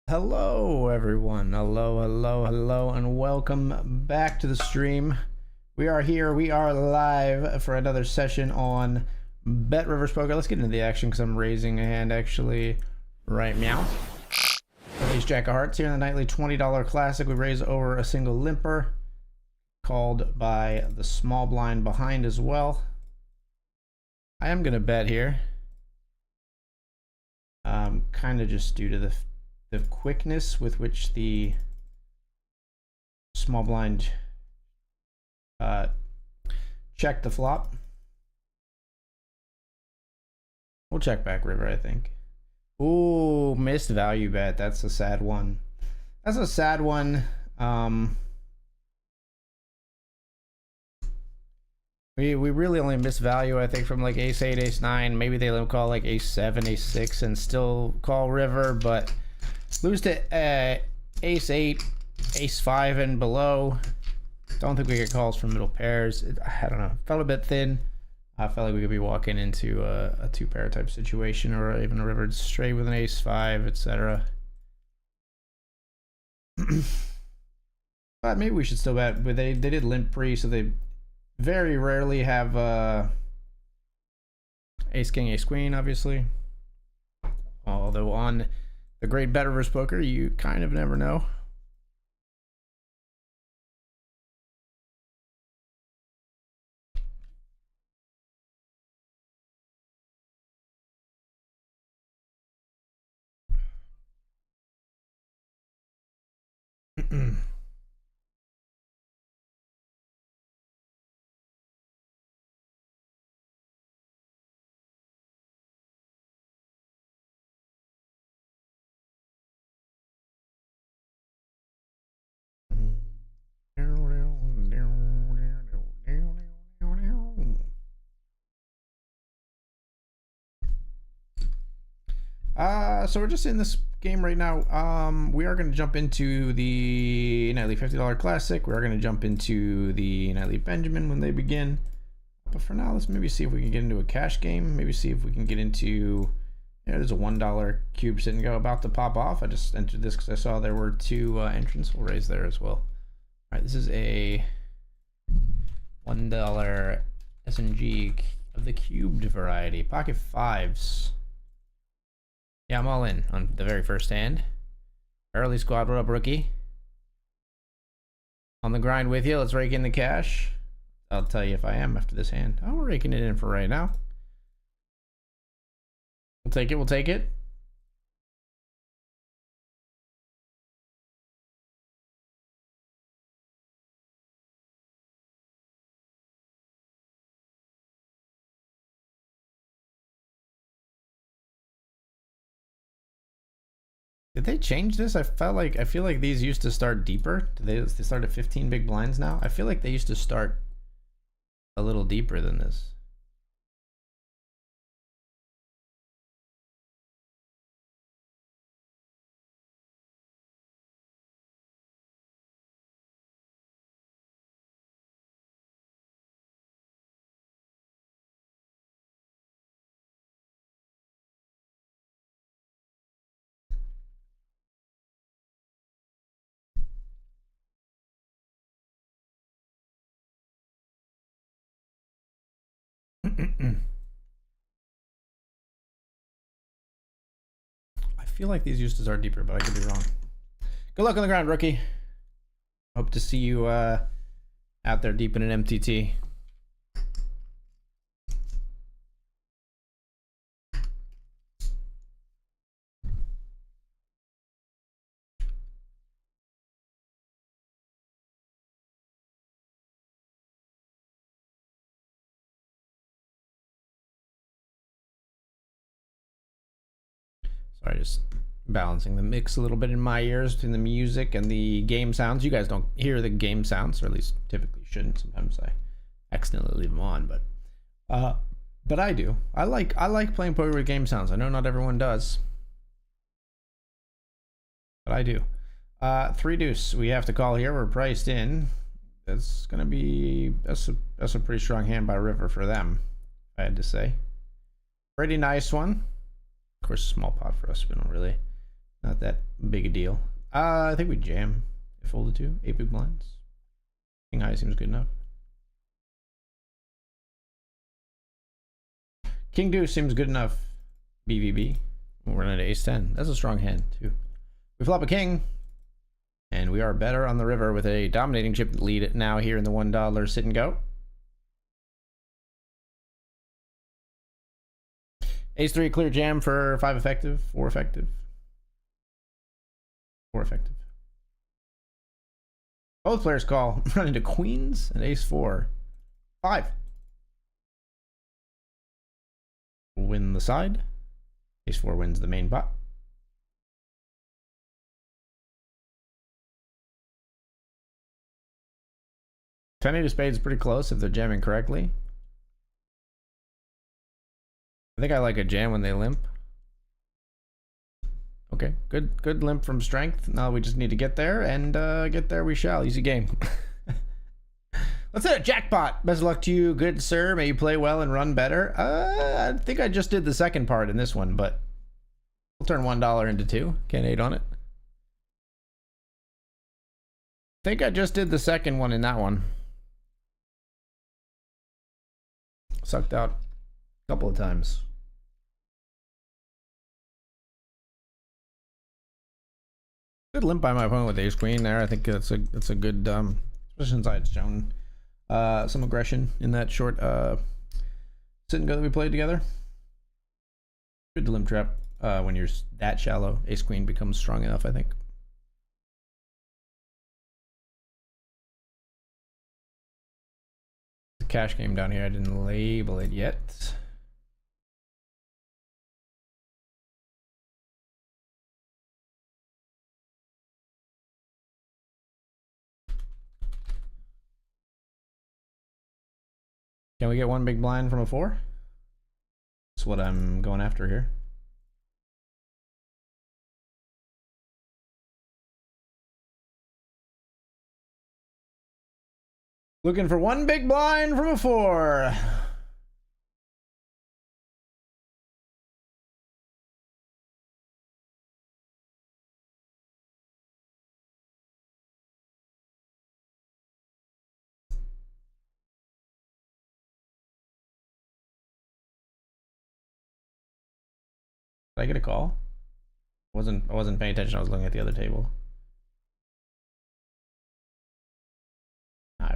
Hello everyone, hello, and welcome back to the stream. We are here, we are live for another session on BetRivers Poker. Let's get into the action because I'm raising a hand actually right now. Raise Jack of Hearts here in the nightly $20 classic. We raise over a single limper, called by the small blind behind as well. I am gonna bet here, kind of just due to the quickness with which the small blind checked the flop. We'll check back river, I think. Ooh, missed value bet. That's a sad one. That's a sad one. We really only miss value, I think, from like ace 8, ace 9. Maybe they call like ace 7, ace 6 and still call river, but lose to ace 8, ace 5 and below. Don't think we get calls from middle pairs. I don't know. Felt a bit thin. I felt like we could be walking into a two pair type situation, or even a river straight with an ace 5, etc. But maybe we should still bet. But they did limp pre, so they very rarely have ace king, ace queen, obviously. Although on the great BetRivers Poker, you kind of never know. So we're just in this game right now. We are going to jump into the nightly $50 classic. We are going to jump into the nightly Benjamin when they begin. But for now, let's maybe see if we can get into a cash game. Maybe see if we can get into. Yeah, there's a $1 cube sitting go about to pop off. I just entered this because I saw there were two entrants. We'll raise there as well. All right, this is a $1 SNG of the cubed variety. Pocket fives. Yeah, I'm all in on the very first hand. Early squad, what up, rookie? On the grind with you. Let's rake in the cash. I'll tell you if I am after this hand. Oh, we're raking it in for right now. We'll take it, we'll take it. Did they change this? I feel like these used to start deeper. They start at 15 big blinds now? I feel like they used to start a little deeper than this. I feel like these used to start deeper, but I could be wrong. Good luck on the ground, rookie. Hope to see you out there deep in an MTT. Sorry, just balancing the mix a little bit in my ears between the music and the game sounds. You guys don't hear the game sounds, or at least typically shouldn't. Sometimes I accidentally leave them on, but I do. I like playing poker with game sounds. I know not everyone does, but I do. 3 deuce. We have to call here. We're priced in. That's gonna be that's a pretty strong hand by river for them, I had to say. Pretty nice one. Of course, small pot for us. We don't really Not that big a deal. I think we jam. If folded to 8 big blinds. King high seems good enough. King deuce seems good enough. BVB. We're running to ace 10. That's a strong hand too. We flop a king, and we are better on the river with a dominating chip lead now here in the $1 sit and go. Ace 3 clear jam for 5 effective, 4 effective. 4 effective. Both players call. Run into queens and ace 4. 5. Win the side. Ace 4 wins the main pot. Ten of spades is pretty close if they're jamming correctly. I think I like a jam when they limp. Okay, good limp from strength. Now we just need to get there, and get there we shall. Easy game. Let's hit a jackpot. Best of luck to you, good sir. May you play well and run better. I think I just did the second part in this one, but we'll turn $1 into 2. Can't hate on it. I think I just did the second one in that one. Sucked out a couple of times. Good limp by my opponent with ace queen there. I think that's a good especially since I had shown some aggression in that short sit and go that we played together. Good to limp trap when you're that shallow. Ace queen becomes strong enough, I think. The cash game down here, I didn't label it yet. Can we get one big blind from a 4? That's what I'm going after here. Looking for one big blind from a 4. Did I get a call? I wasn't paying attention. I was looking at the other table. Nah,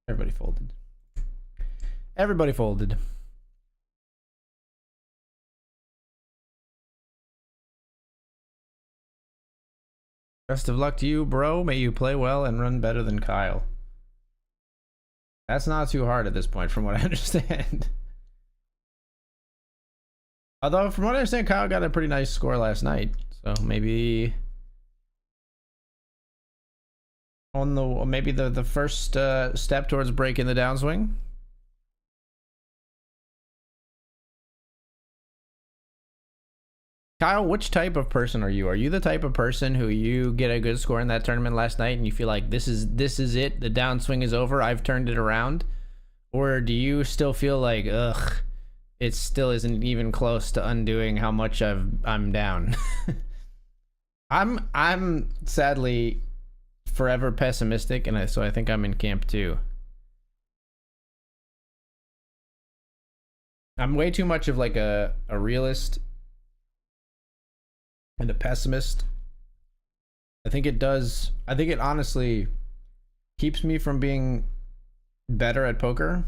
everybody folded. Everybody folded. Best of luck to you, bro. May you play well and run better than Kyle. That's not too hard at this point, from what I understand. Although, from what I understand, Kyle got a pretty nice score last night, so maybe on the first step towards breaking the downswing. Kyle, which type of person are you? Are you the type of person who you get a good score in that tournament last night and you feel like this is it, the downswing is over, I've turned it around? Or do you still feel like, ugh, it still isn't even close to undoing how much I'm down? I'm sadly forever pessimistic, and so I think I'm in camp 2. I'm way too much of like a realist and a pessimist. I think it honestly keeps me from being better at poker.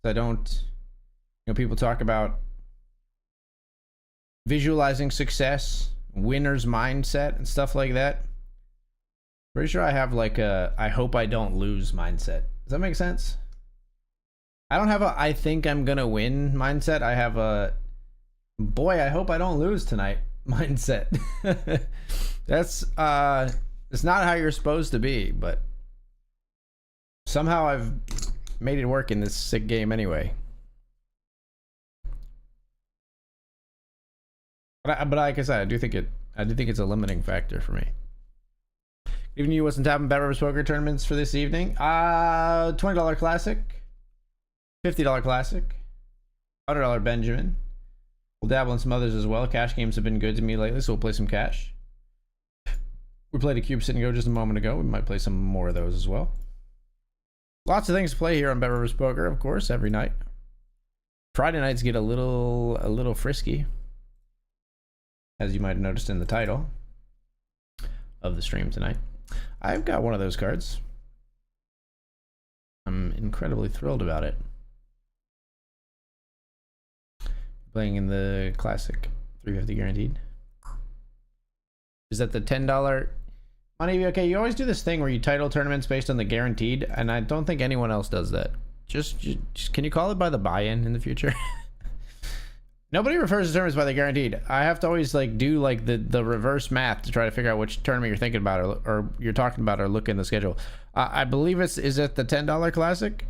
I don't, people talk about visualizing success, winner's mindset, and stuff like that. Pretty sure I have like a I hope I don't lose mindset. Does that make sense? I don't have a I think I'm gonna win mindset. I have a boy, I hope I don't lose tonight mindset. That's it's not how you're supposed to be, but somehow I've made it work in this sick game anyway. But like I said, I do think it's a limiting factor for me. Good evening, you. What's on top of BetRivers poker tournaments for this evening? $20 classic, $50 classic, $100 Benjamin, We'll dabble in some others as well. Cash games have been good to me lately, so we'll play some cash. We played a Cube Sit and Go just a moment ago. We might play some more of those as well. Lots of things to play here on BetRivers Poker, of course, every night. Friday nights get a little frisky, as you might have noticed in the title of the stream tonight. I've got one of those cards. I'm incredibly thrilled about it. Playing in the classic 350 guaranteed. Is that the $10 money? Okay, you always do this thing where you title tournaments based on the guaranteed, and I don't think anyone else does that. Just can you call it by the buy-in the future? Nobody refers to tournaments by the guaranteed. I have to always like do like the reverse math to try to figure out which tournament you're thinking about or you're talking about or look in the schedule. I believe is it the $10 classic?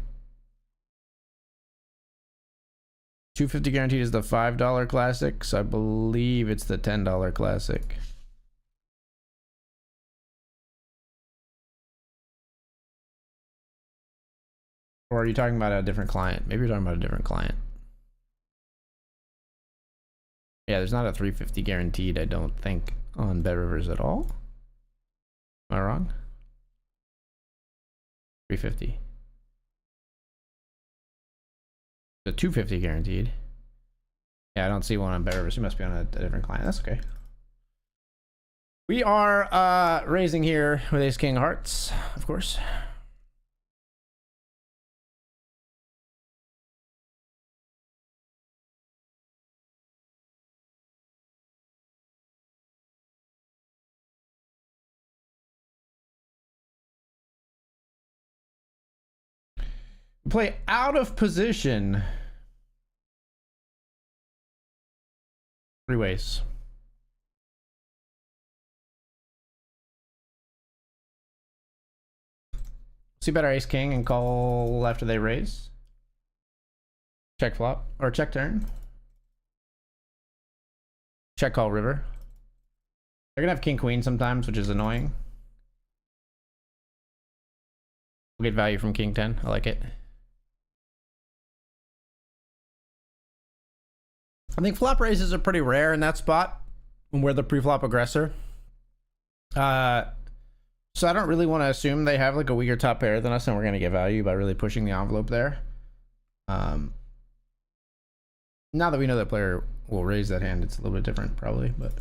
250 guaranteed is the $5 classic, so I believe it's the $10 classic. Or are you talking about a different client? Maybe you're talking about a different client. Yeah, there's not a 350 guaranteed, I don't think, on BetRivers at all. Am I wrong? 350. The 250 guaranteed. Yeah, I don't see one on BetRivers. You must be on a different client. That's okay. We are raising here with Ace King Hearts, of course. Play out of position 3 ways. See better Ace King and call after they raise. Check flop or check turn. Check call river. They're gonna have King Queen sometimes, which is annoying. We'll get value from King 10. I like it. I think flop raises are pretty rare in that spot when we're the pre-flop aggressor. So I don't really want to assume they have like a weaker top pair than us and we're going to get value by really pushing the envelope there. Now that we know that player will raise that hand, it's a little bit different probably, but...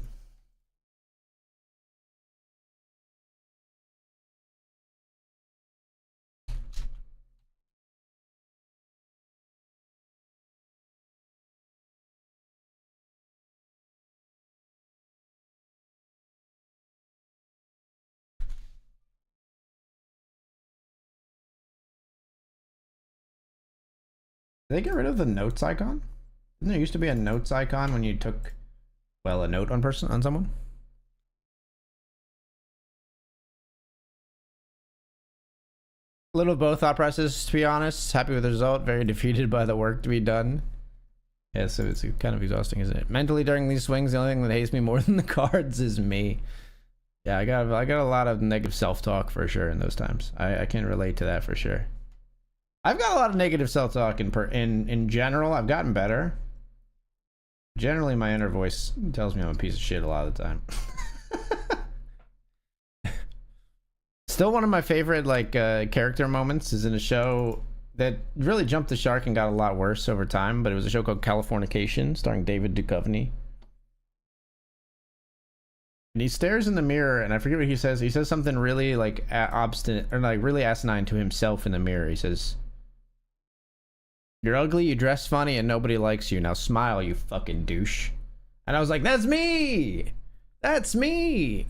Did they get rid of the notes icon? Didn't there used to be a notes icon when you took, well, a note on someone? A little of both thought process, to be honest. Happy with the result, very defeated by the work to be done. Yeah, so it's kind of exhausting, isn't it? Mentally during these swings, the only thing that hates me more than the cards is me. Yeah, I got a lot of negative self-talk for sure in those times. I can relate to that for sure. I've got a lot of negative self-talk in general. I've gotten better. Generally, my inner voice tells me I'm a piece of shit a lot of the time. Still one of my favorite like character moments is in a show that really jumped the shark and got a lot worse over time, but it was a show called Californication starring David Duchovny. And he stares in the mirror and I forget what he says. He says something really like obstinate or like really asinine to himself in the mirror. He says, "You're ugly, you dress funny, and nobody likes you. Now smile, you fucking douche." And I was like, that's me! That's me!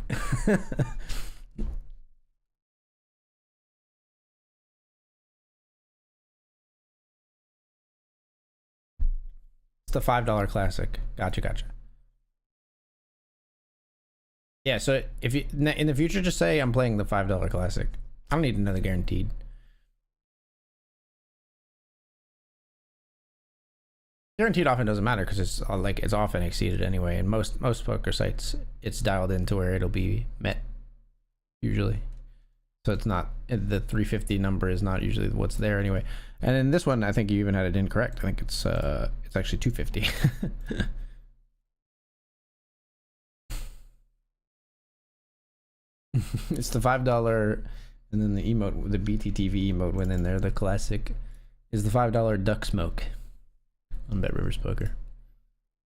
It's the $5 classic. Gotcha. Yeah, so if you in the future just say I'm playing the $5 classic. I don't need another guaranteed. Guaranteed often doesn't matter because it's like it's often exceeded anyway, and most poker sites it's dialed into where it'll be met usually. So it's not, the 350 number is not usually what's there anyway. And in this one, I think you even had it incorrect. I think it's actually 250. It's the $5, and then the emote, the BTTV emote went in there. The classic is the $5 duck smoke on BetRivers Poker.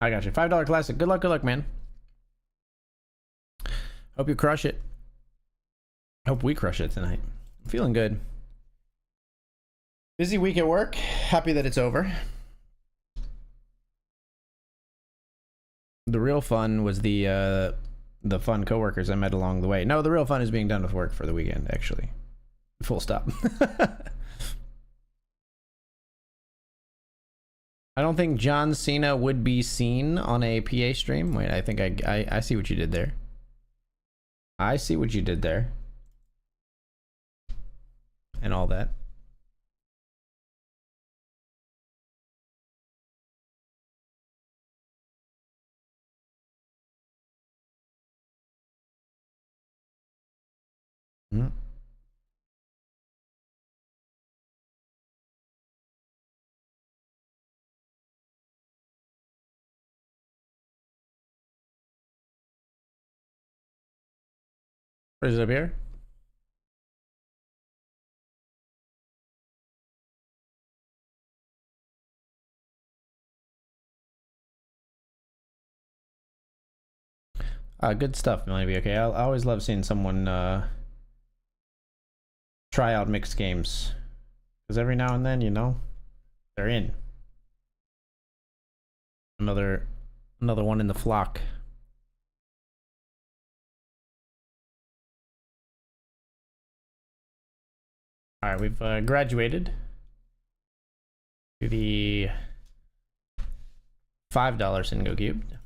I got you. $5 classic. Good luck, man. Hope you crush it. Hope we crush it tonight. I'm feeling good. Busy week at work. Happy that it's over. The real fun was the fun coworkers I met along the way. No, the real fun is being done with work for the weekend, actually. Full stop. I don't think John Cena would be seen on a PA stream. Wait, I think I see what you did there. I see what you did there. And all that. Mm. What is it up here? Good stuff, maybe. Okay, I always love seeing someone try out mixed games, because every now and then, you know, they're in. Another one in the flock. All right, we've graduated to the $5 Single Cubed.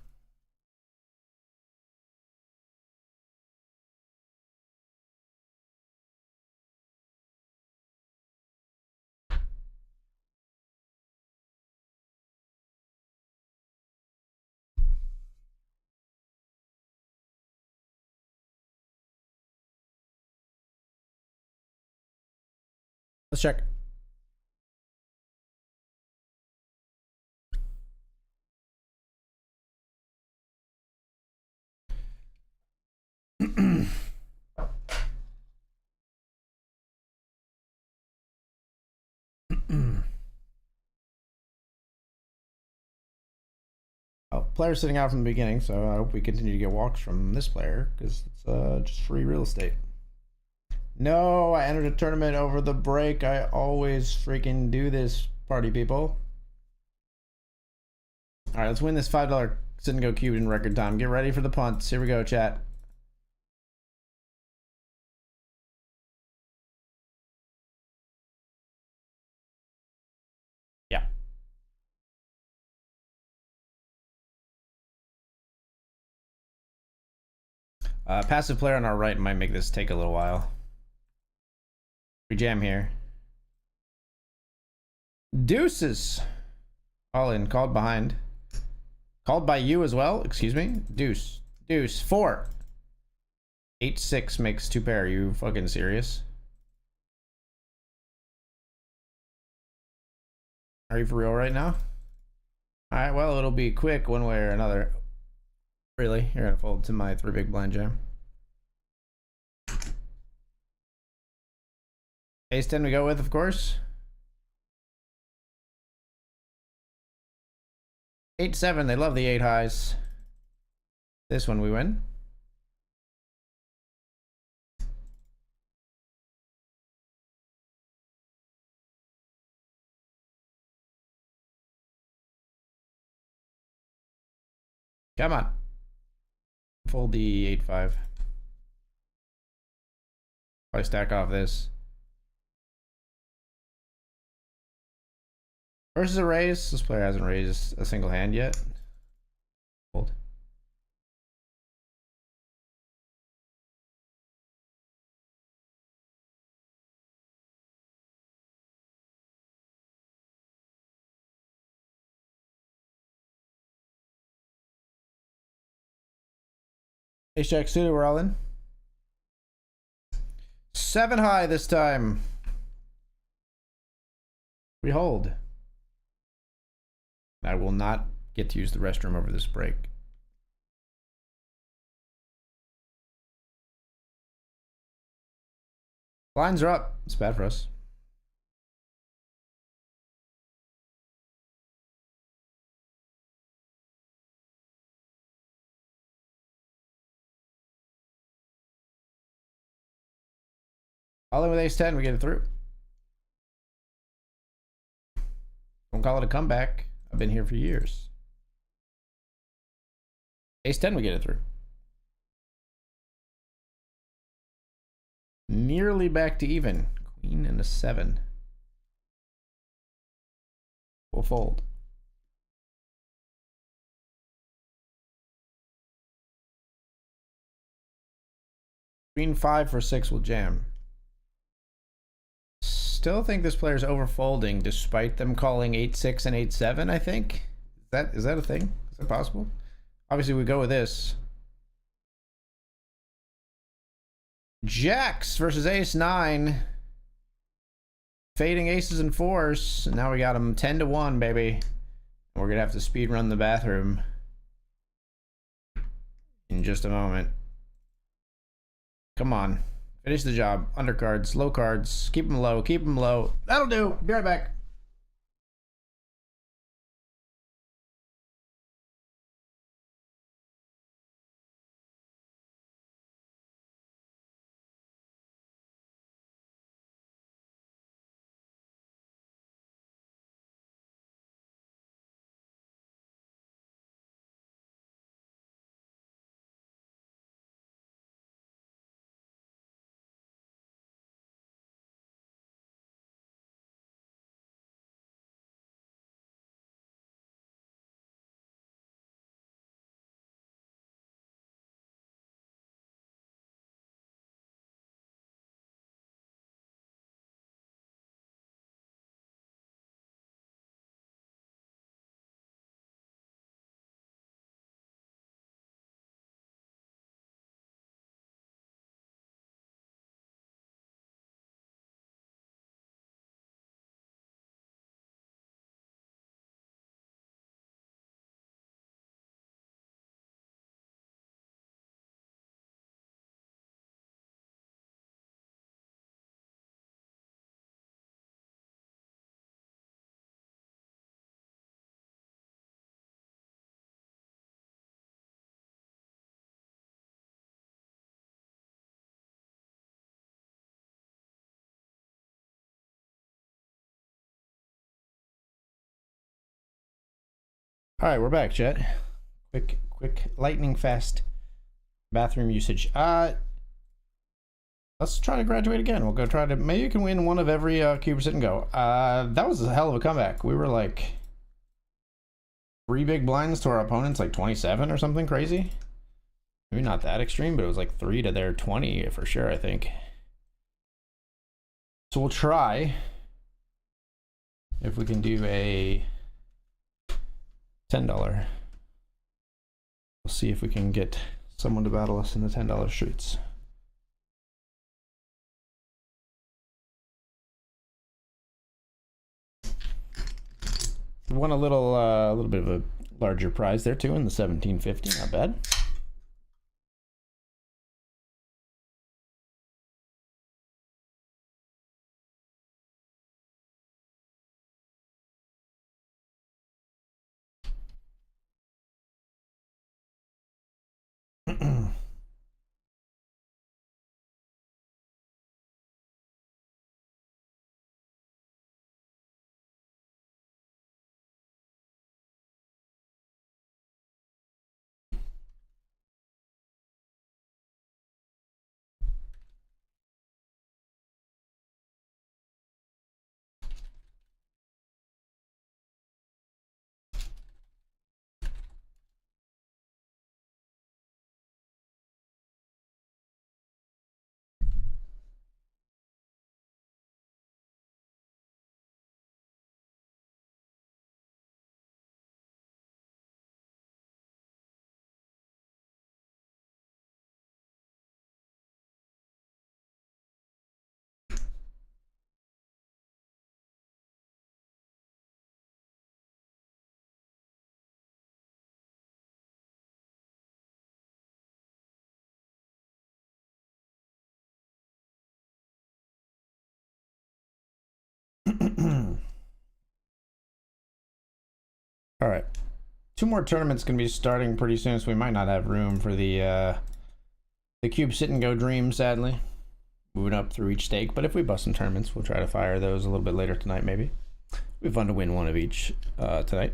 Let's check. Oh, player sitting out from the beginning, so I hope we continue to get walks from this player, because it's just free real estate. No, I entered a tournament over the break. I always freaking do this, party people. All right, let's win this $5 sit and go cube in record time. Get ready for the punts. Here we go, chat. Yeah. Passive player on our right might make this take a little while. We jam here. Deuces. All in. Called behind. Called by you as well. Excuse me. Deuce. Deuce. 4. 8-6 makes 2 pair. Are you fucking serious? Are you for real right now? Alright, well, it'll be quick one way or another. Really? You're gonna fold to my 3 big blind jam. Ace 10 we go with, of course. 8-7, they love the 8 highs. This one we win. Come on. Fold the 8-5. Probably stack off this. Versus a raise. This player hasn't raised a single hand yet. Fold. Ace jack suited, we're all in. 7 high this time. We hold. I will not get to use the restroom over this break. Lines are up. It's bad for us. All in with ace 10, we get it through. Don't call it a comeback. I've been here for years. Ace 10, we get it through. Nearly back to even. Queen and a 7. We'll fold. Queen 5 for 6 will jam. Still think this player's overfolding despite them calling 8-6 and 8-7, I think. Is that a thing? Is that possible? Obviously, we go with this. Jacks versus ace 9. Fading aces and 4s. And now we got them 10-1, baby. We're going to have to speed run the bathroom in just a moment. Come on. Finish the job. Undercards, low cards. Keep them low. Keep them low. That'll do. Be right back. All right, we're back, chat. Quick, lightning fast bathroom usage. Let's try to graduate again. We'll go try to, maybe you can win one of every cube sit and go. That was a hell of a comeback. We were like 3 big blinds to our opponents, like 27 or something crazy. Maybe not that extreme, but it was like 3 to their 20 for sure, I think. So we'll try if we can do a $10. We'll see if we can get someone to battle us in the $10 streets. Won a little bit of a larger prize there too in the 1750. Not bad. All right. 2 more tournaments going to be starting pretty soon, so we might not have room for the cube sit and go dream, sadly. Moving up through each stake, but if we bust some tournaments, we'll try to fire those a little bit later tonight, maybe. It'll be fun to win one of each tonight.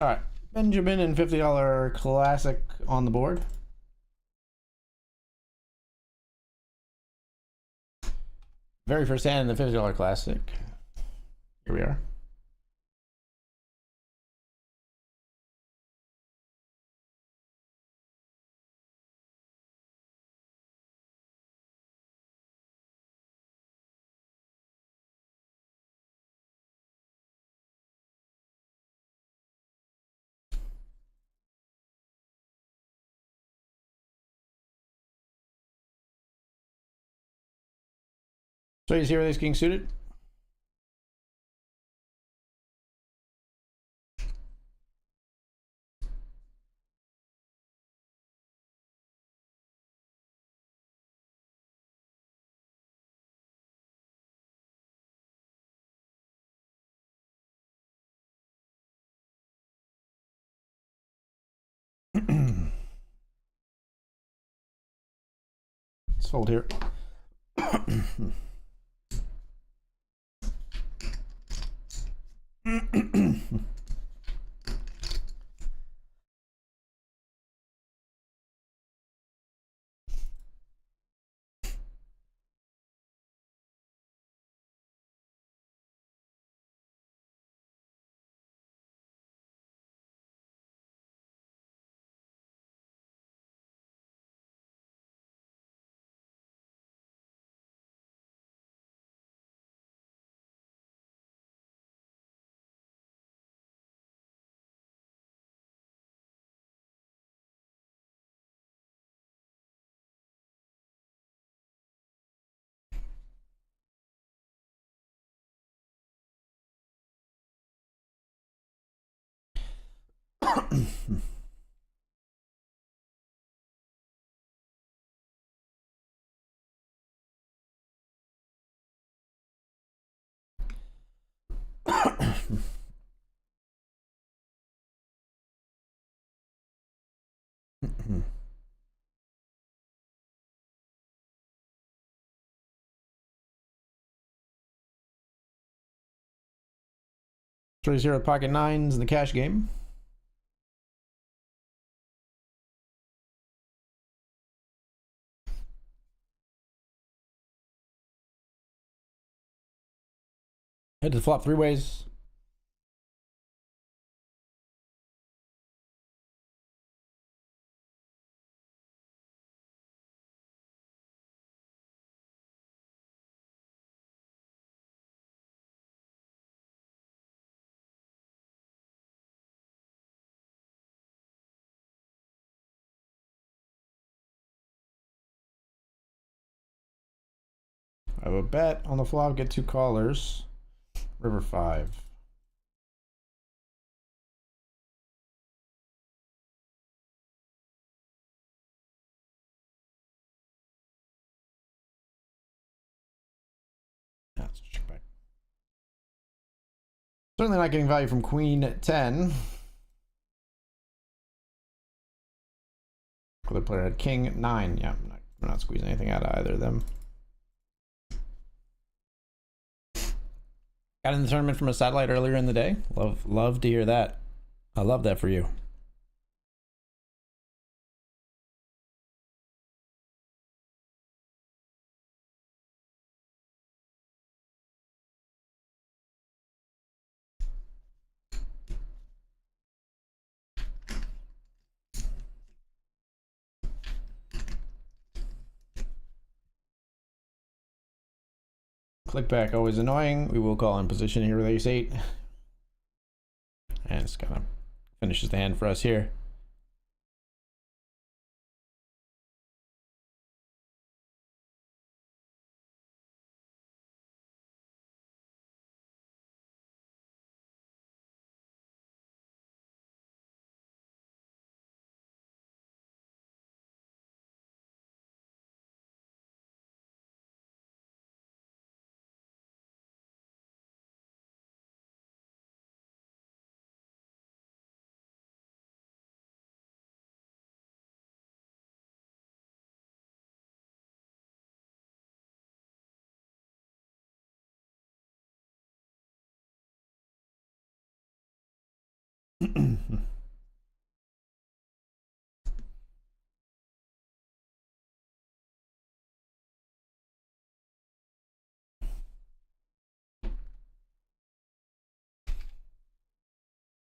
All right, Benjamin and $50 classic on the board. Very first hand in the $50 classic. Here we are. So you see where this king suited? Let's fold here. Three zero pocket nines in the cash game. Head to the flop 3 ways. I have a bet on the flop, get 2 callers. River 5. That's check back. Certainly not getting value from Queen 10. Other player had King 9. Yeah, we're not squeezing anything out of either of them. Got in the tournament from a satellite earlier in the day. Love to hear that. I love that for you. Click back, always annoying. We will call in position here with ace-8. And it's kind of finishes the hand for us here.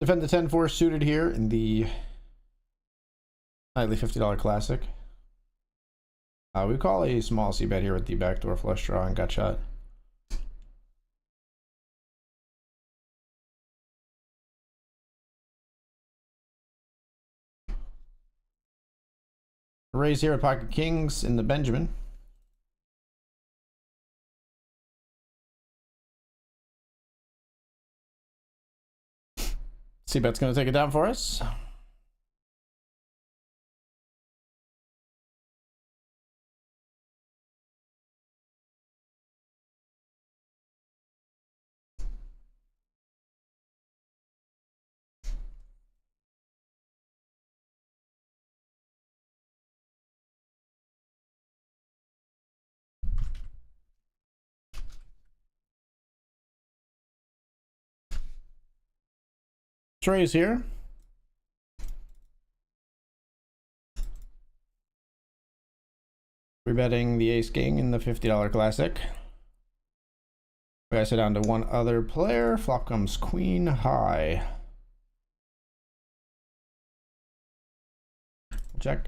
Defend the 10-4 suited here in the nightly $50 classic. We call a small c bet here with the backdoor flush draw and gut shot. Raise here with pocket kings in the Benjamin. C-bet's going to take it down for us. Raise here. We're betting the ace king in the $50 classic. We ice it down to one other player. Flop comes queen high. Check.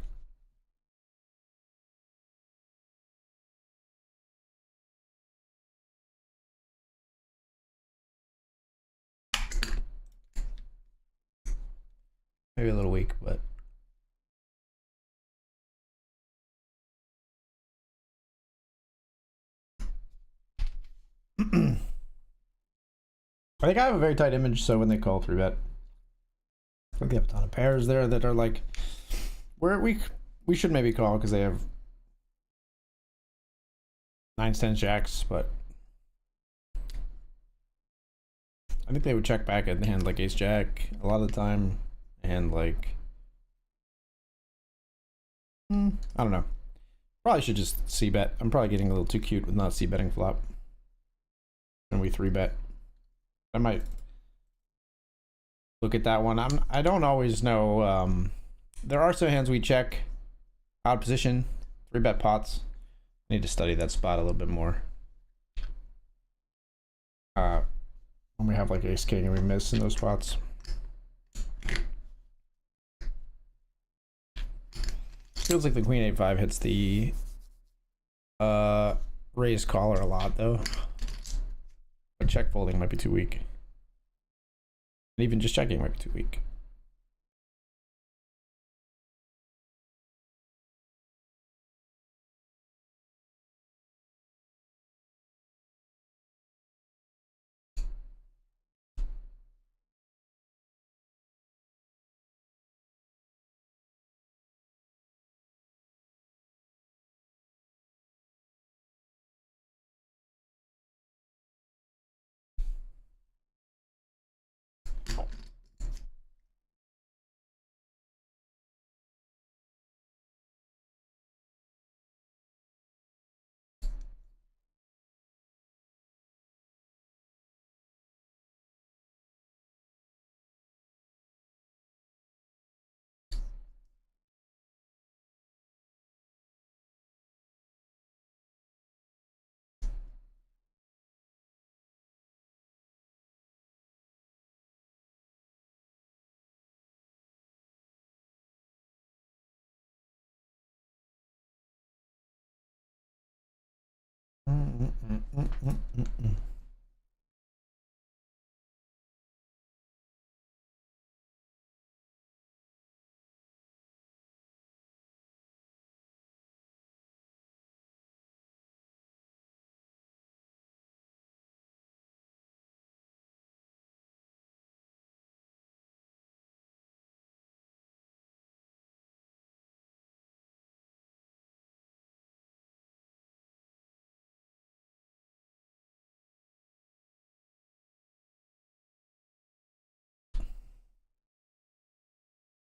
Maybe a little weak, but I think I have a very tight image, so when they call 3-bet, I think they have a ton of pairs there that are like where we should maybe call because they have 9s, 10s, jacks, but I think they would check back at the hand like ace jack a lot of the time, and like I don't know. Probably should just c-bet. I'm probably getting a little too cute with not c-betting flop. And we 3-bet. I might look at that one. I don't always know. There are some hands we check out of position, 3-bet pots. I need to study that spot a little bit more. When we have like ace king and we miss in those spots. Feels like the queen 8-5 hits the raise caller a lot though. But check folding might be too weak. And even just checking might be too weak.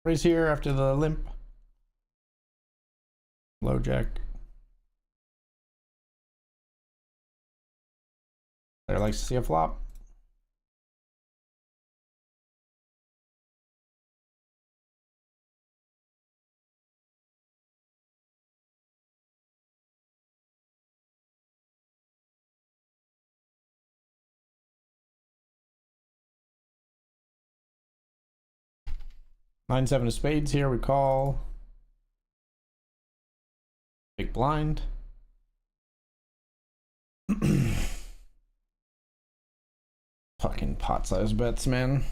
Raise here after the limp. Low jack. Player likes to see a flop. Nine, seven of spades here. We call. Big blind. Fucking pot size bets, man.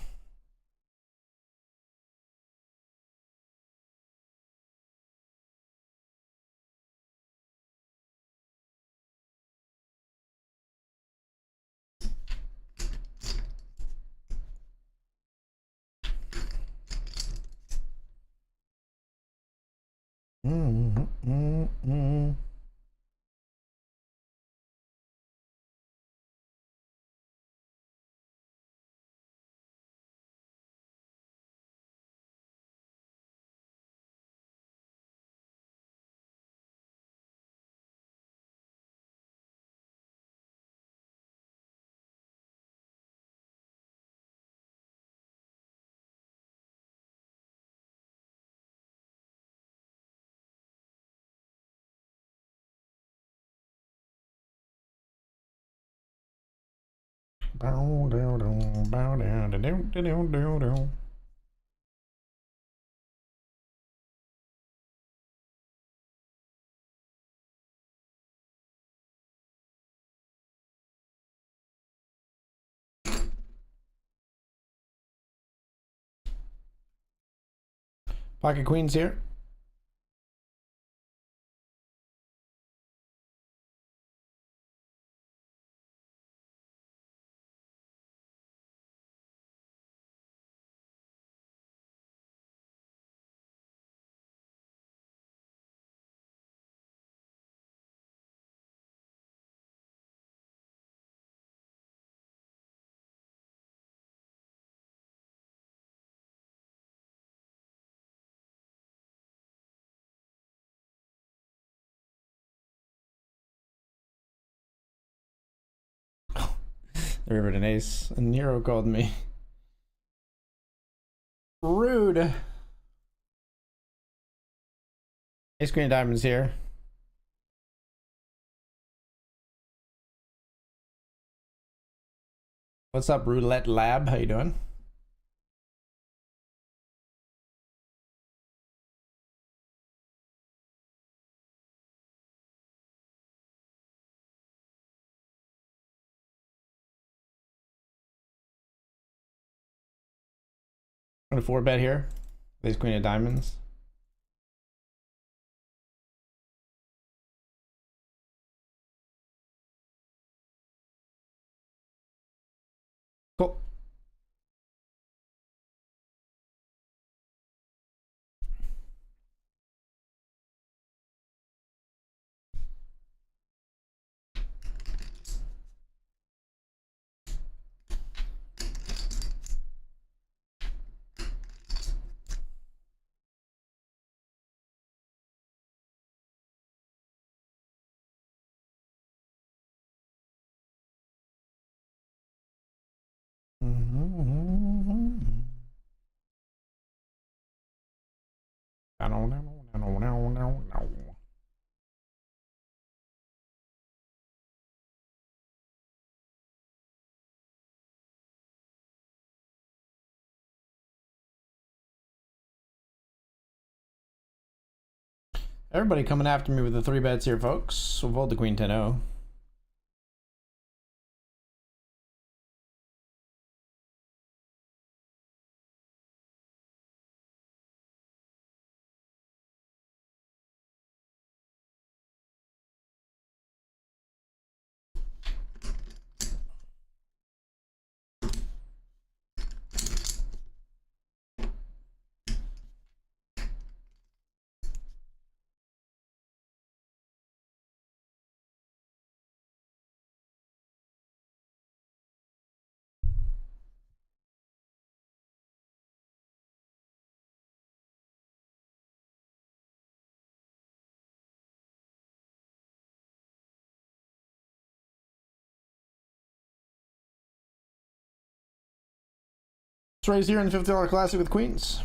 Bow down, bow down, down, down, down, down. Pocket queens here. The river and ace. And Nero called me. Rude. Ace queen of diamonds here. What's up, Roulette Lab? How you doing? I'm gonna 4-bet here. Ace queen of diamonds. Cool. Everybody coming after me with the 3 bets here, folks. We'll fold the queen 10-0. Let's raise here in the $50 classic with queens.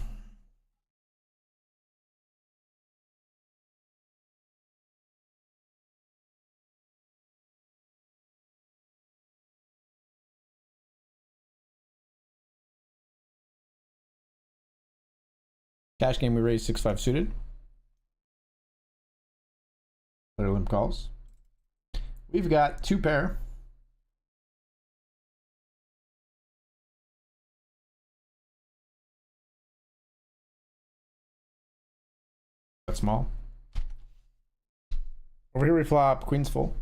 Cash game, we raised 6-5 suited. Clear limp calls. We've got 2 pair. That's small. Over here we flop queens full.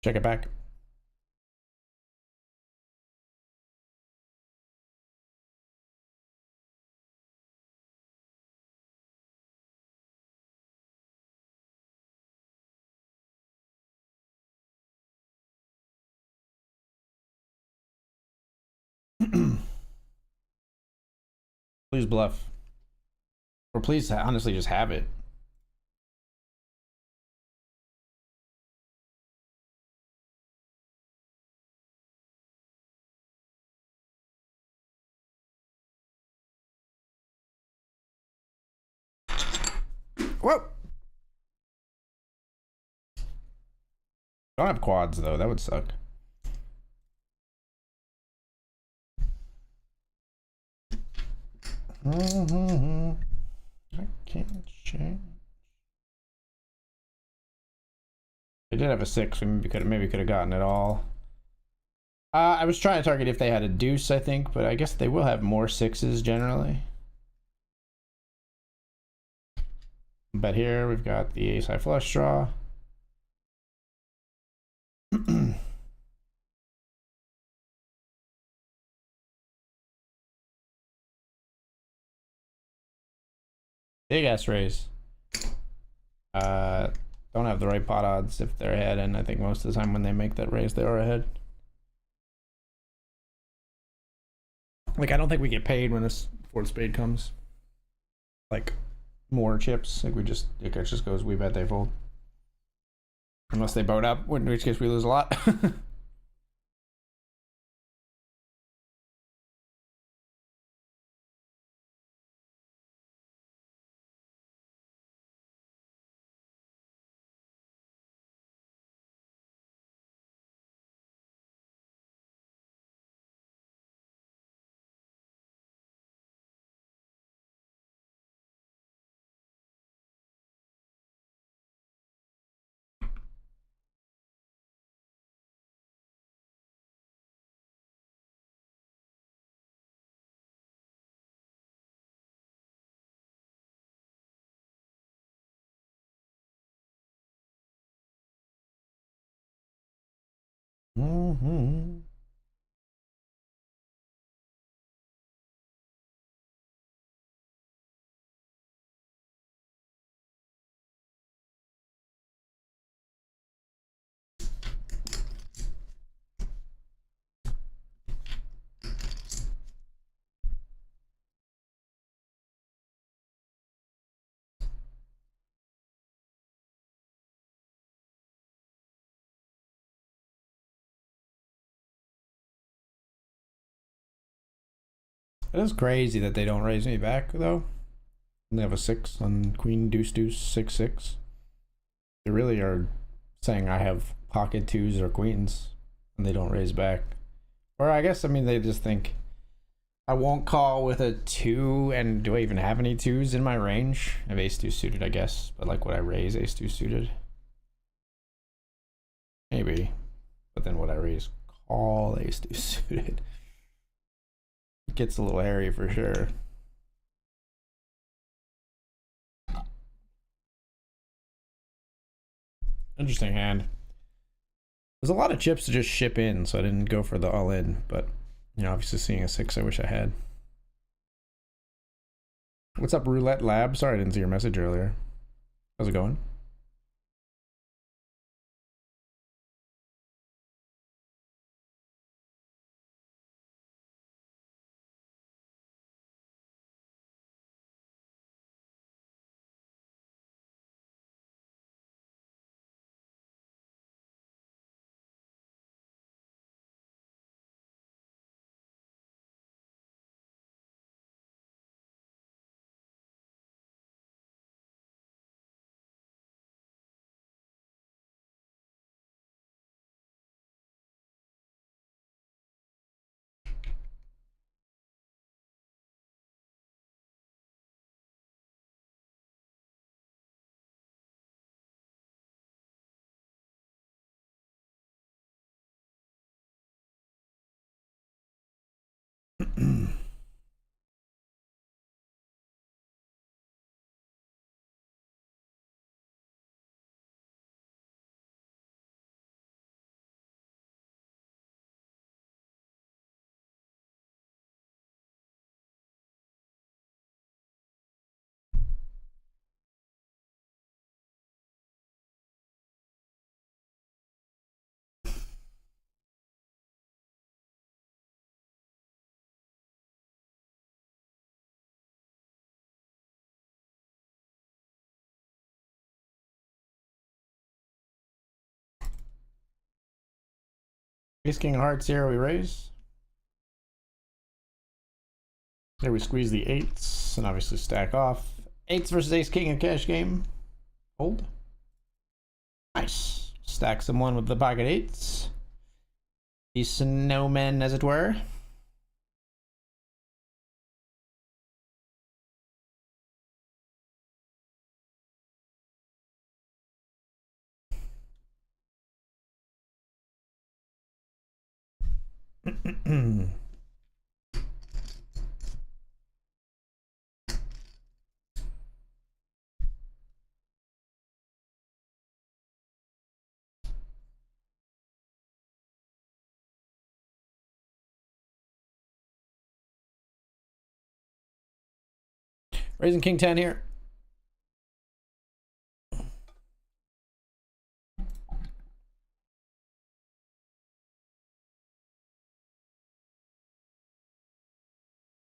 Check it back. Please bluff. Or please honestly just have it. Whoa! Don't have quads though, that would suck. I can't change. They did have a 6. We maybe could have gotten it all. I was trying to target if they had a deuce, I think, but I guess they will have more 6s generally. But here we've got the ace high flush draw. Big ass raise. Don't have the right pot odds if they're ahead, and I think most of the time when they make that raise, they are ahead. Like, I don't think we get paid when this fourth spade comes. Like, more chips. Like, it just goes, we bet they fold. Unless they boat up, in which case we lose a lot. It is crazy that they don't raise me back though. And they have a 6 on queen deuce deuce 6-6. They really are saying I have pocket 2s or queens, and they don't raise back. Or I guess, I mean, they just think I won't call with a 2, and do I even have any 2s in my range? I have ace-2 suited, I guess, but like, would I raise ace-2 suited? Maybe, but then would I raise call ace-2 suited? It gets a little hairy for sure. Interesting hand. There's a lot of chips to just ship in, so I didn't go for the all-in, but, you know, obviously seeing a 6 I wish I had. What's up, Roulette Lab? Sorry I didn't see your message earlier. How's it going? Ace King of Hearts here, we raise. There we squeeze the eights and obviously stack off. Eights versus Ace King in cash game. Hold. Nice. Stack someone with the pocket eights. The snowmen, as it were. Raising King 10 here.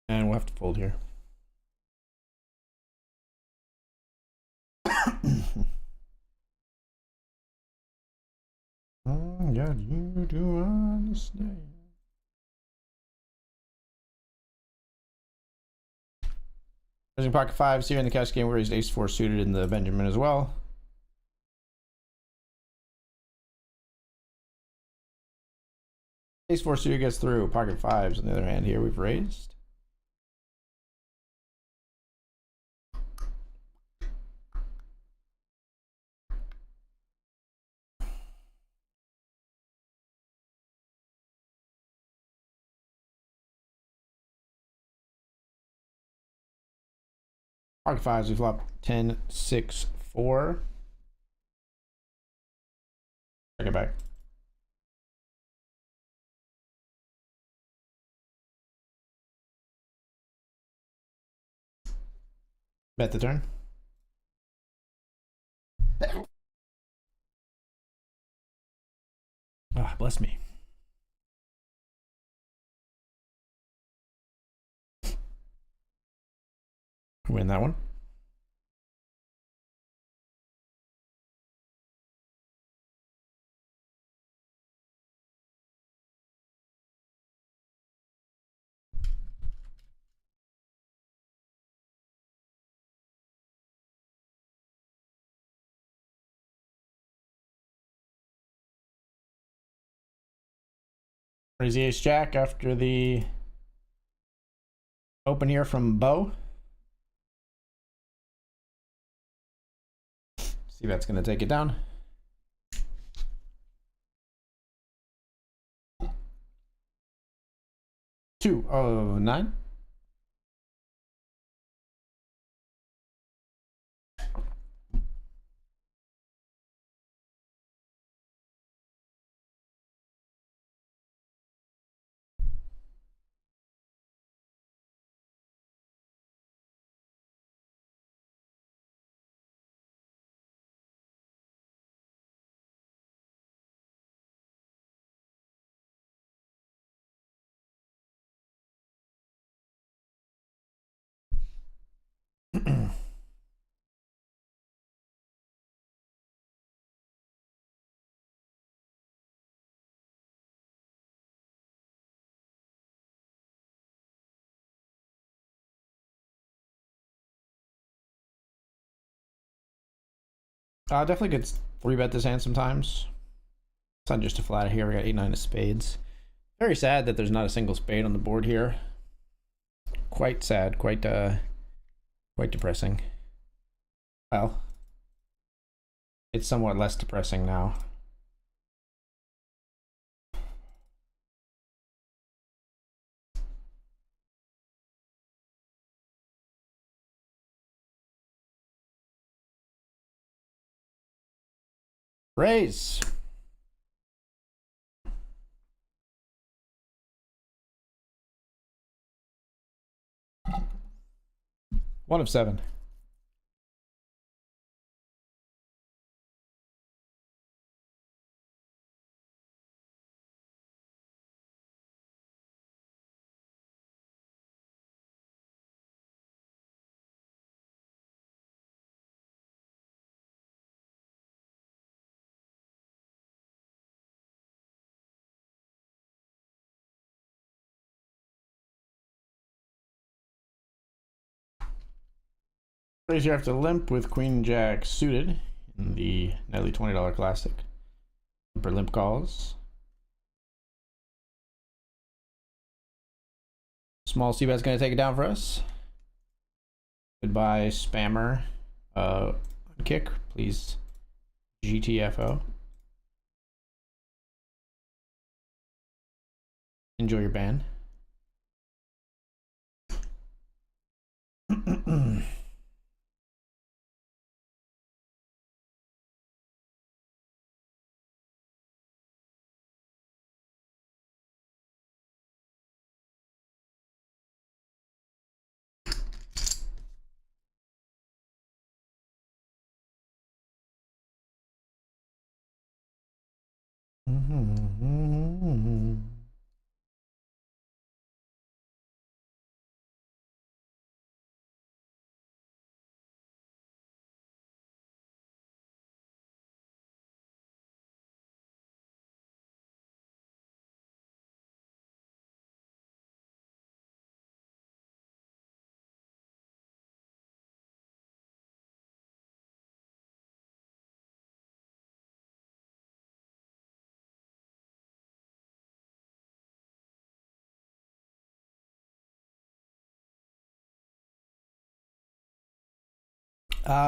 And we'll have to fold here. Oh, yeah, you do understand. Raising pocket fives here in the cash game. We raised ace four suited in the Benjamin as well. Ace four suited gets through. Pocket fives on the other hand here we've raised. Pocket fives, we flop 10, 6, 4. Rakeback. Bet the turn. Ah, bless me. Win that one. Crazy ace jack after the open here from Bo. See if that's going to take it down. Two of 9. Definitely could 3-bet this hand sometimes. It's not just a flat here. We got 8, 9 of spades. Very sad that there's not a single spade on the board here. Quite sad. Quite depressing. Well, it's somewhat less depressing now. Raise. One of 7. Raise you have to limp with Queen Jack suited in the nearly $20 classic. For limp calls. Small C-bet's gonna take it down for us. Goodbye, spammer. Kick, please. GTFO. Enjoy your ban.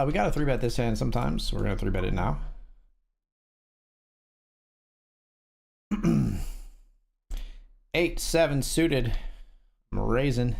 We got a 3-bet this hand sometimes. We're gonna 3-bet it now. Eight, 7 suited. I'm raising.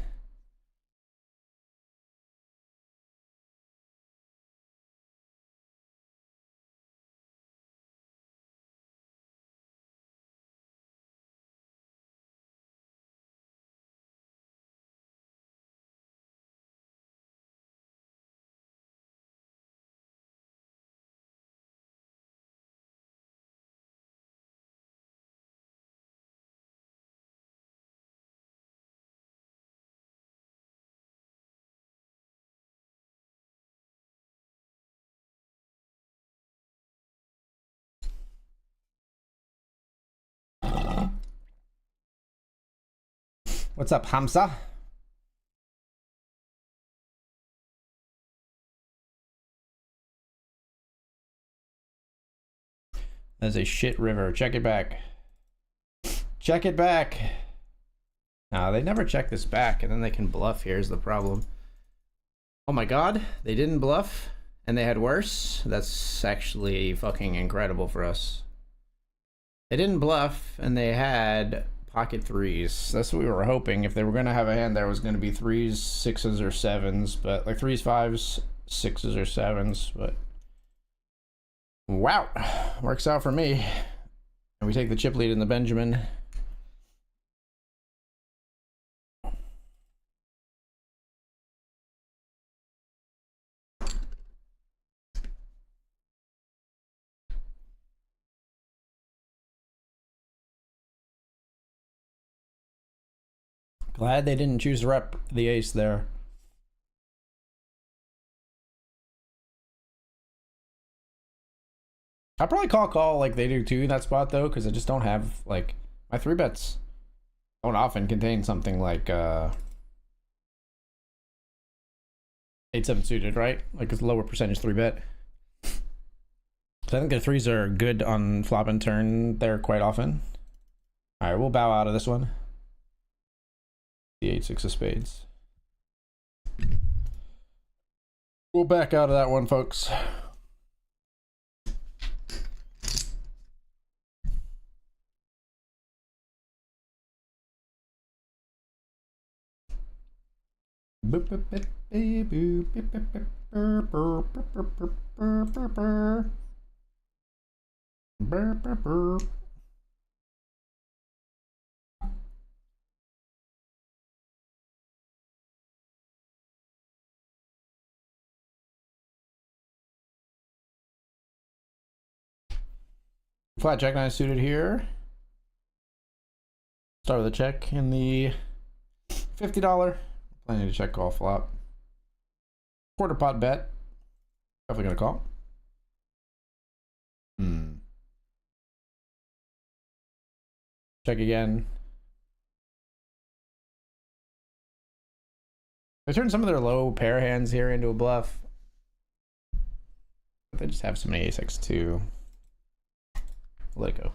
What's up, Hamza? That's a shit river. Check it back. Check it back. No, they never check this back, and then they can bluff. Here's the problem. Oh my god, they didn't bluff, and they had worse? That's actually fucking incredible for us. They didn't bluff, and they had pocket 3s. That's what we were hoping. If they were going to have a hand, there was going to be 3s, 6s, or 7s, but like 3s, 5s, 6s, or 7s, but wow, works out for me. And we take the chip lead in the Benjamin. Glad they didn't choose to rep the ace there. I'll probably call like they do too in that spot though, because I just don't have like my 3-bets don't often contain something like 8-7 suited, right? Like it's lower percentage 3-bet. So I think the 3s are good on flop and turn there quite often. All right, we'll bow out of this one. The 8-6 of spades. We'll back out of that one, folks. Burp, burp, burp. Flat jack nine suited here. Start with a check in the $50. Planning to check call flop. Quarter pot bet. Definitely gonna call. Check again. They turn some of their low pair hands here into a bluff. But they just have so many ace x2. Let it go.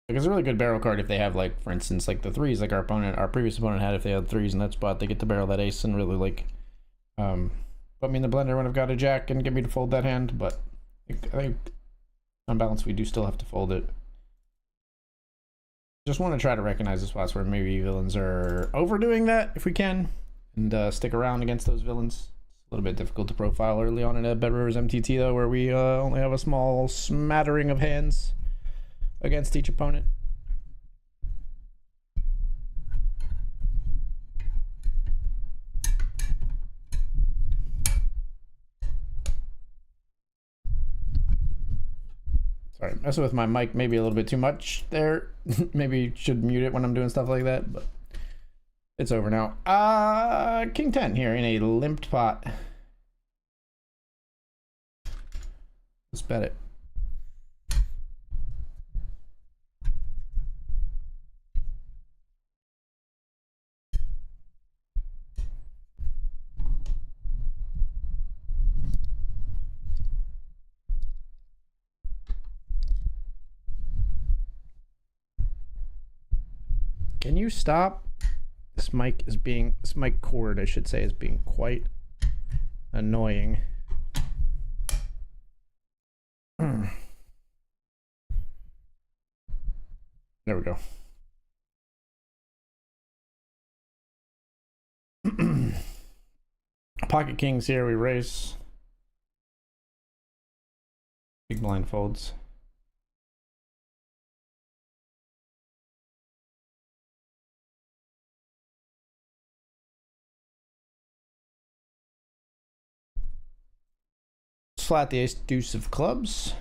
Like, it's a really good barrel card if they have, like, for instance, like the threes, like our previous opponent had. If they had threes in that spot, they get to barrel that ace and really, like, put me in the blender when I've got a jack and get me to fold that hand. But I think on balance, we do still have to fold it. Just want to try to recognize the spots where maybe villains are overdoing that if we can, and stick around against those villains. It's a little bit difficult to profile early on in a BetRivers MTT though, where we only have a small smattering of hands against each opponent. Sorry, messing with my mic maybe a little bit too much there. Maybe should mute it when I'm doing stuff like that, but it's over now. King 10 here in a limped pot. Let's bet it. Can you stop? This mic cord, I should say, is being quite annoying. There we go. Pocket kings here, we raise. Big blind folds. Flat the ace deuce of clubs.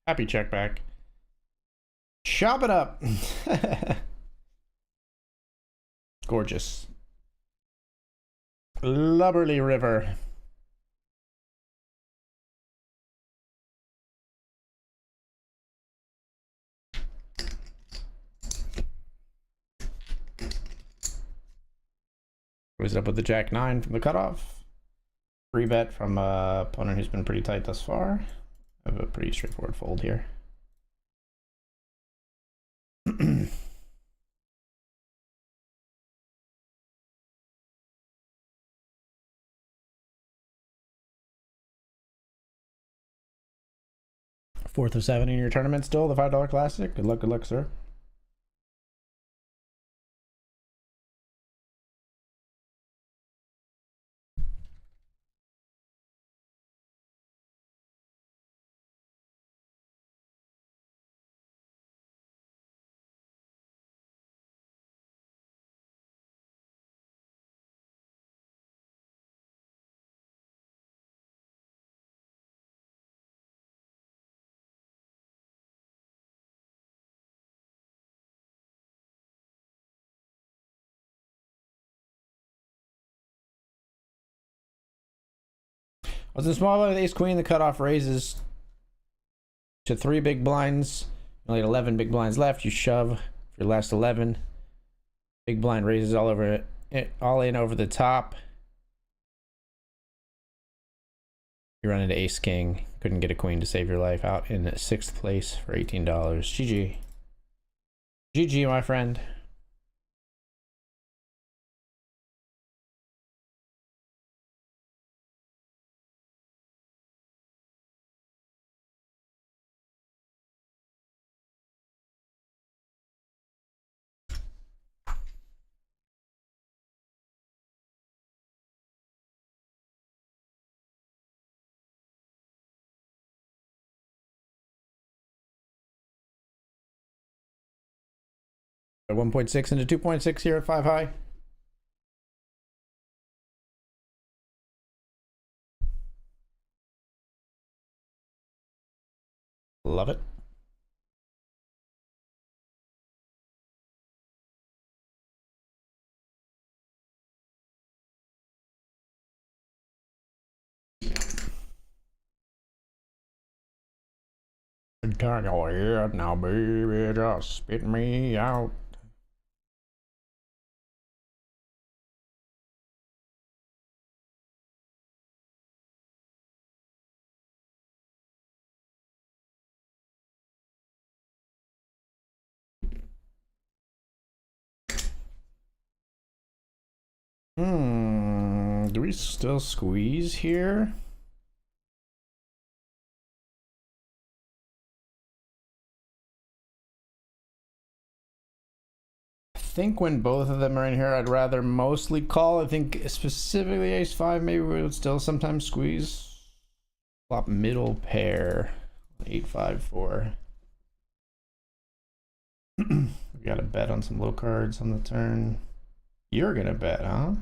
Happy check back. Chop it up. Gorgeous. Lubberly river. Goes up with the jack 9 from the cutoff. Free bet from a opponent who's been pretty tight thus far. I have a pretty straightforward fold here. Fourth of 7 in your tournament still, the $5 classic. Good luck, sir. Was in small blind with ace queen, the cutoff raises to 3 big blinds. You only had 11 big blinds left. You shove for your last 11. Big blind raises all over it, all in over the top. You run into ace king, couldn't get a queen to save your life, out in 6th place for $18. GG. GG, my friend. At 1.6 into 2.6 here at 5 high. Love it. Turn your head now, baby, just spit me out. Do we still squeeze here? I think when both of them are in here, I'd rather mostly call. I think specifically ace 5, maybe we would still sometimes squeeze. Flop middle pair, 8-5-4. We got a bet on some low cards on the turn. You're gonna bet, huh?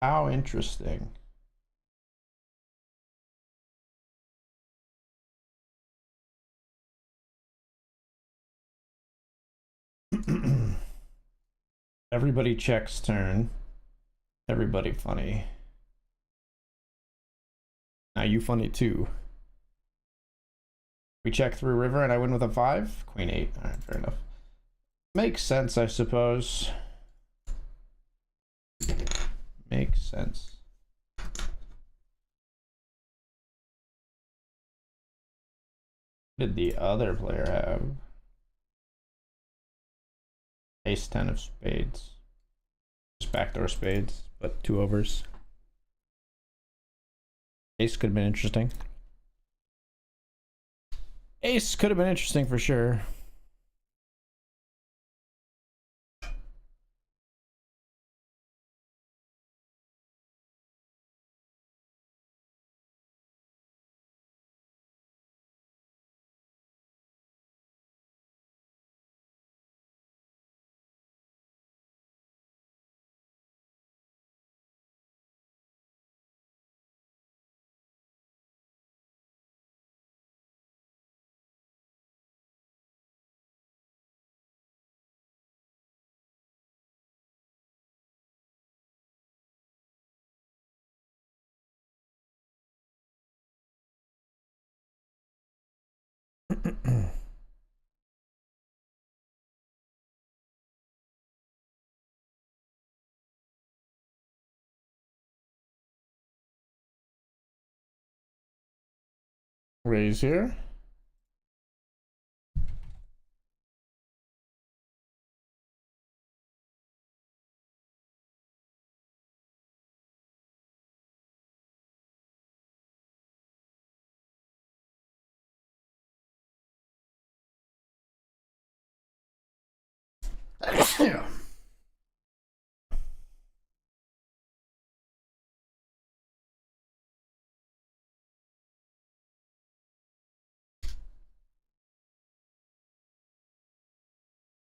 How interesting. Everybody checks turn. Everybody funny. Now you funny too. We check through river and I win with a 5? Queen 8. Alright, fair enough. Makes sense, I suppose. Makes sense. What did the other player have? Ace 10 of spades. Just backdoor spades, but 2 overs. Ace could have been interesting. Ace could have been interesting for sure. Raise here. Yeah.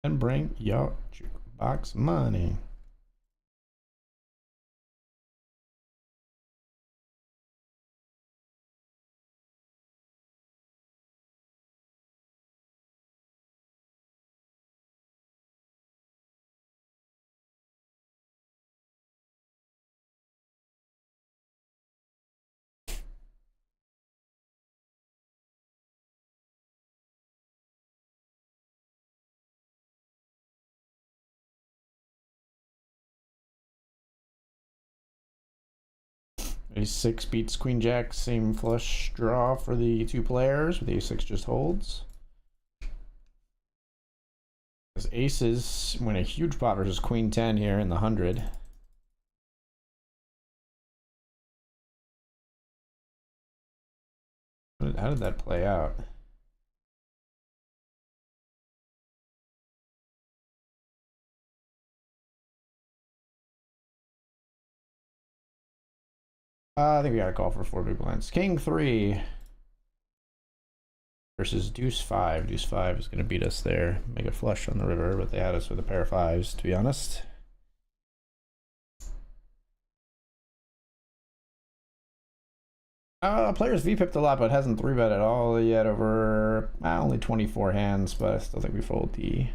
And bring your jukebox money. Ace-6 beats Queen-Jack, same flush draw for the two players, with Ace-6 just holds. Because aces win a huge pot versus Queen-10 here in the 100. How did that play out? I think we gotta call for 4 big blinds. King 3 versus Deuce 5. Deuce 5 is gonna beat us there. Make a flush on the river, but they had us with a pair of 5s, to be honest. Players V-pipped a lot, but hasn't 3-bet at all yet over only 24 hands, but I still think we fold the...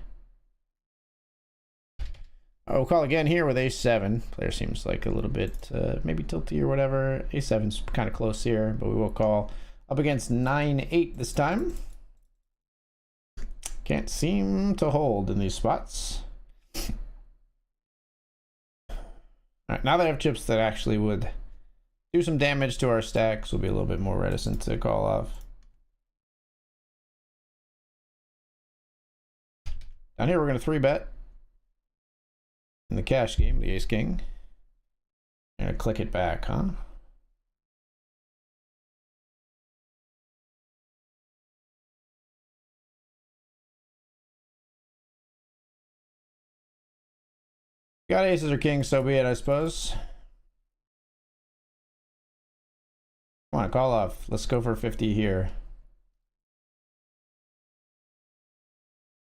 Oh, we'll call again here with Ace-7. Player seems like a little bit maybe tilty or whatever. Ace-7's kind of close here, but we will call up against 9-8 this time. Can't seem to hold in these spots. All right, now they have chips that actually would do some damage to our stacks. We'll be a little bit more reticent to call off. Down here, we're going to 3-bet. In the cash game, the Ace-King. I'm going to click it back, huh? Got aces or kings, so be it, I suppose. Come on, call off. Let's go for 50 here.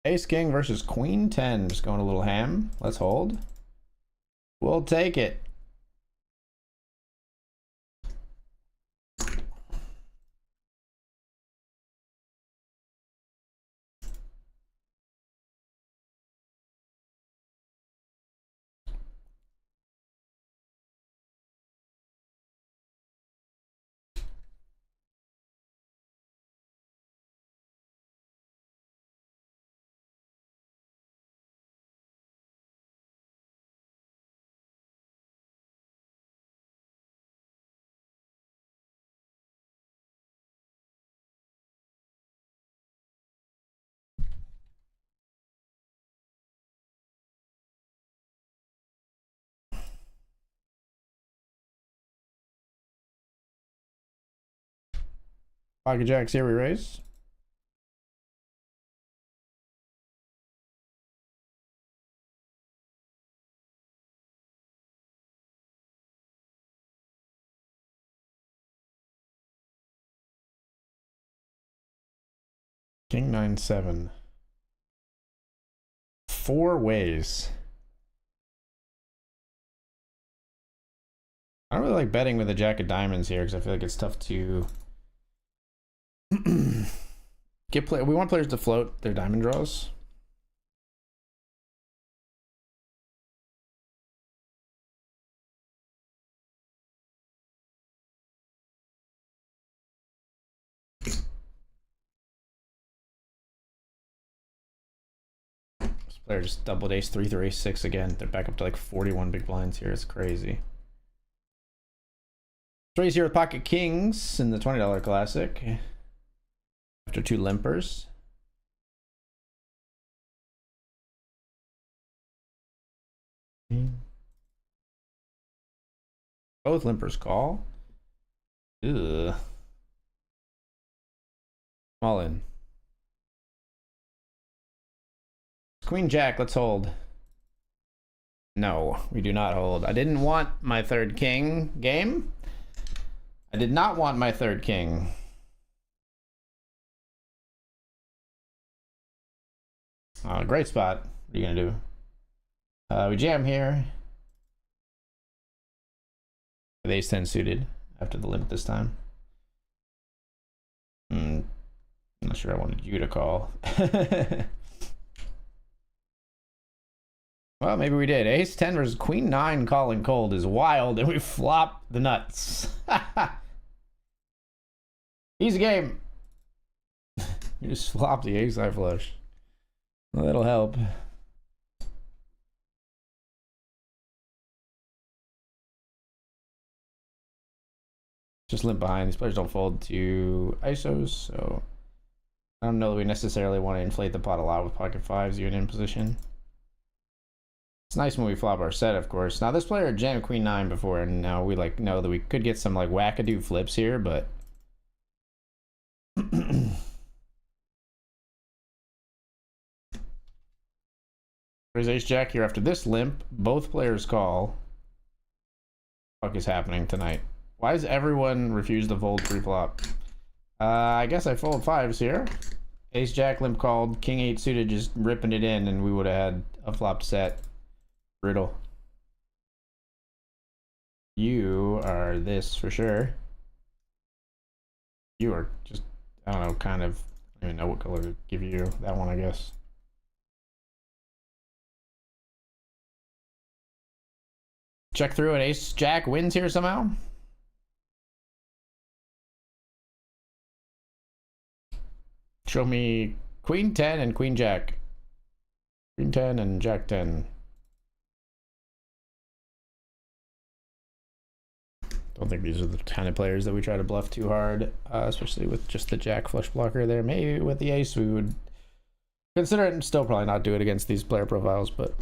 Ace King versus Queen 10. Just going a little ham. Let's hold. We'll take it. Pocket jacks here, we raise. King 9-7. 4 ways. I don't really like betting with a jack of diamonds here because I feel like it's tough to get play. We want players to float their diamond draws. This player just doubled ace 3 through ace 6 again. They're back up to like 41 big blinds here. It's crazy. Raise here with pocket kings in the $20 classic. After 2 limpers. Both limpers call. Ugh. All in. Queen Jack, let's hold. No, we do not hold. I didn't want my 3rd king game. I did not want my 3rd king. Great spot. What are you gonna do? We jam here. With ace 10 suited after the limp this time. I'm not sure I wanted you to call. Well, maybe we did. Ace 10 versus Queen 9 calling cold is wild, and we flop the nuts. Easy game. You just flop the ace high flush. Well, that'll help. just limp behind. These players don't fold to ISOs, so I don't know that we necessarily want to inflate the pot a lot with pocket fives even in position. It's nice when we flop our set, of course. Now this player jammed queen nine before, and now we like know that we could get some like wackadoo flips here, but there's ace jack here after this limp. Both players call. What the fuck is happening tonight? Why does everyone refuse to fold pre-flop? I guess I fold fives here. Ace jack limp called, king eight suited just ripping it in, and we would have had a flopped set. Brutal. You are this for sure. You are just, I don't know, kind of, I don't even know what color to give you. That one, I guess. Check through, and ace jack wins here somehow. Show me queen 10 and queen jack. Queen 10 and jack 10. Don't think these are the kind of players that we try to bluff too hard, especially with just the jack flush blocker there. Maybe with the ace we would consider it, and still probably not do it against these player profiles, but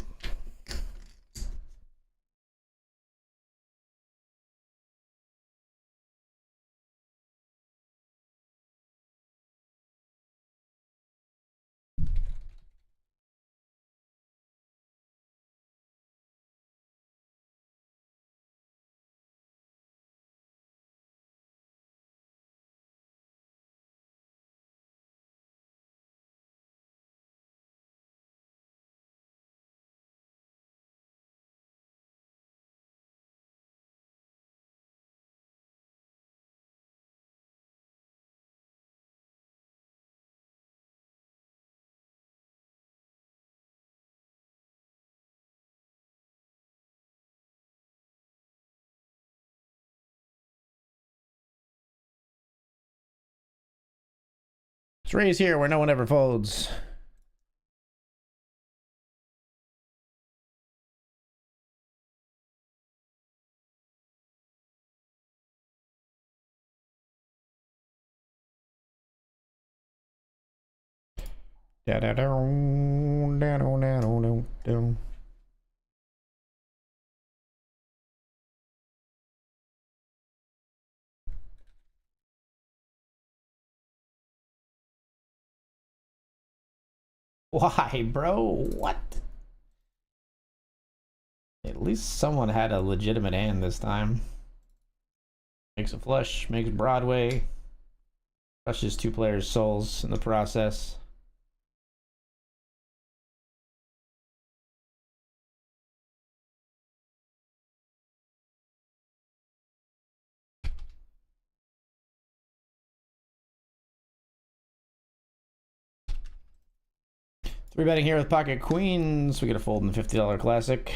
let's raise here where no one ever folds. Why, bro? What? At least someone had a legitimate hand this time. Makes a flush, makes Broadway. Crushes two players' souls in the process. Three betting here with pocket queens. We get a fold in the $50 classic.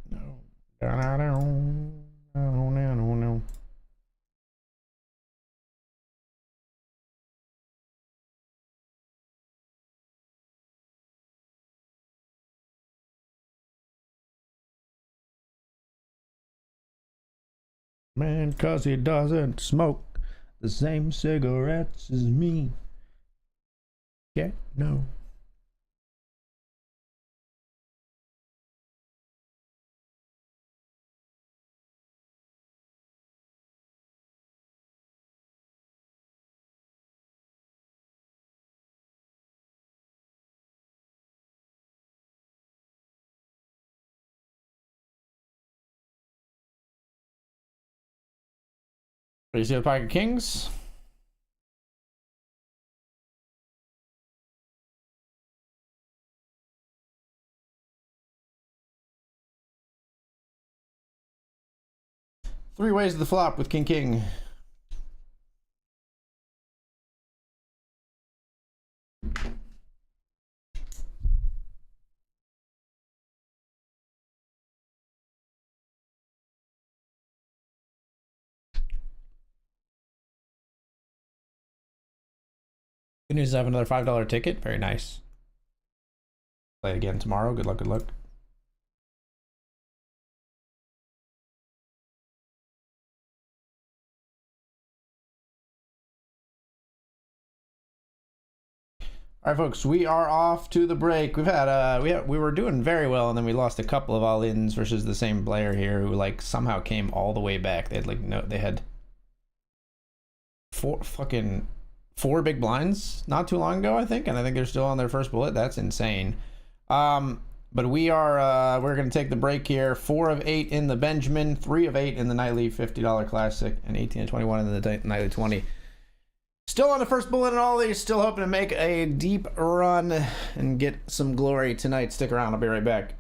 No. No. Man, 'cause he doesn't smoke the same cigarettes as me. Yeah, no. You see the pocket kings? Three ways to the flop with king king. Good news, I have another $5 ticket. Very nice. Play again tomorrow. Good luck, good luck. All right, folks, we are off to the break. We were doing very well, and then we lost a couple of all-ins versus the same player here who like somehow came all the way back. They had four big blinds not too long ago, I think, and I think they're still on their first bullet. That's insane. But we're gonna take the break here. 4 of 8 in the Benjamin, 3 of 8 in the nightly $50 classic, and 18 of 21 in the nightly 20. Still on the first bullet in all these, still hoping to make a deep run and get some glory tonight. Stick around, I'll be right back.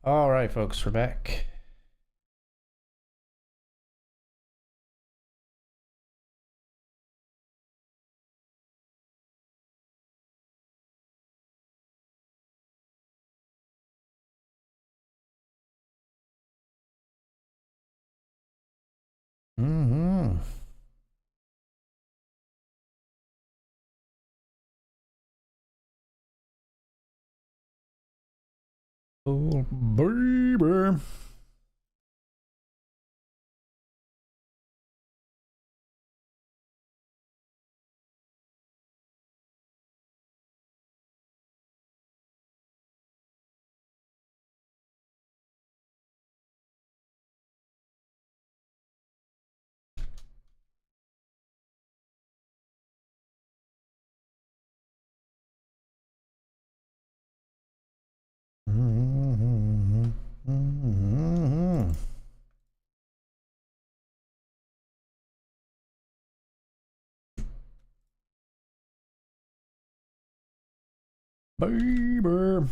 All right, folks, we're back. Mm-hmm. Oh, baby. Mm-hmm. Mm-hmm. Baby.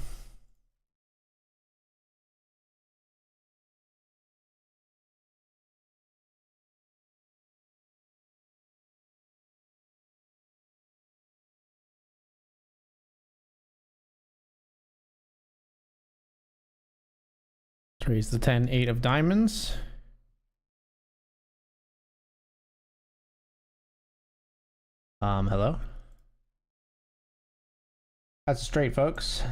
Raise the 10, 8 of diamonds. Hello? That's straight, folks.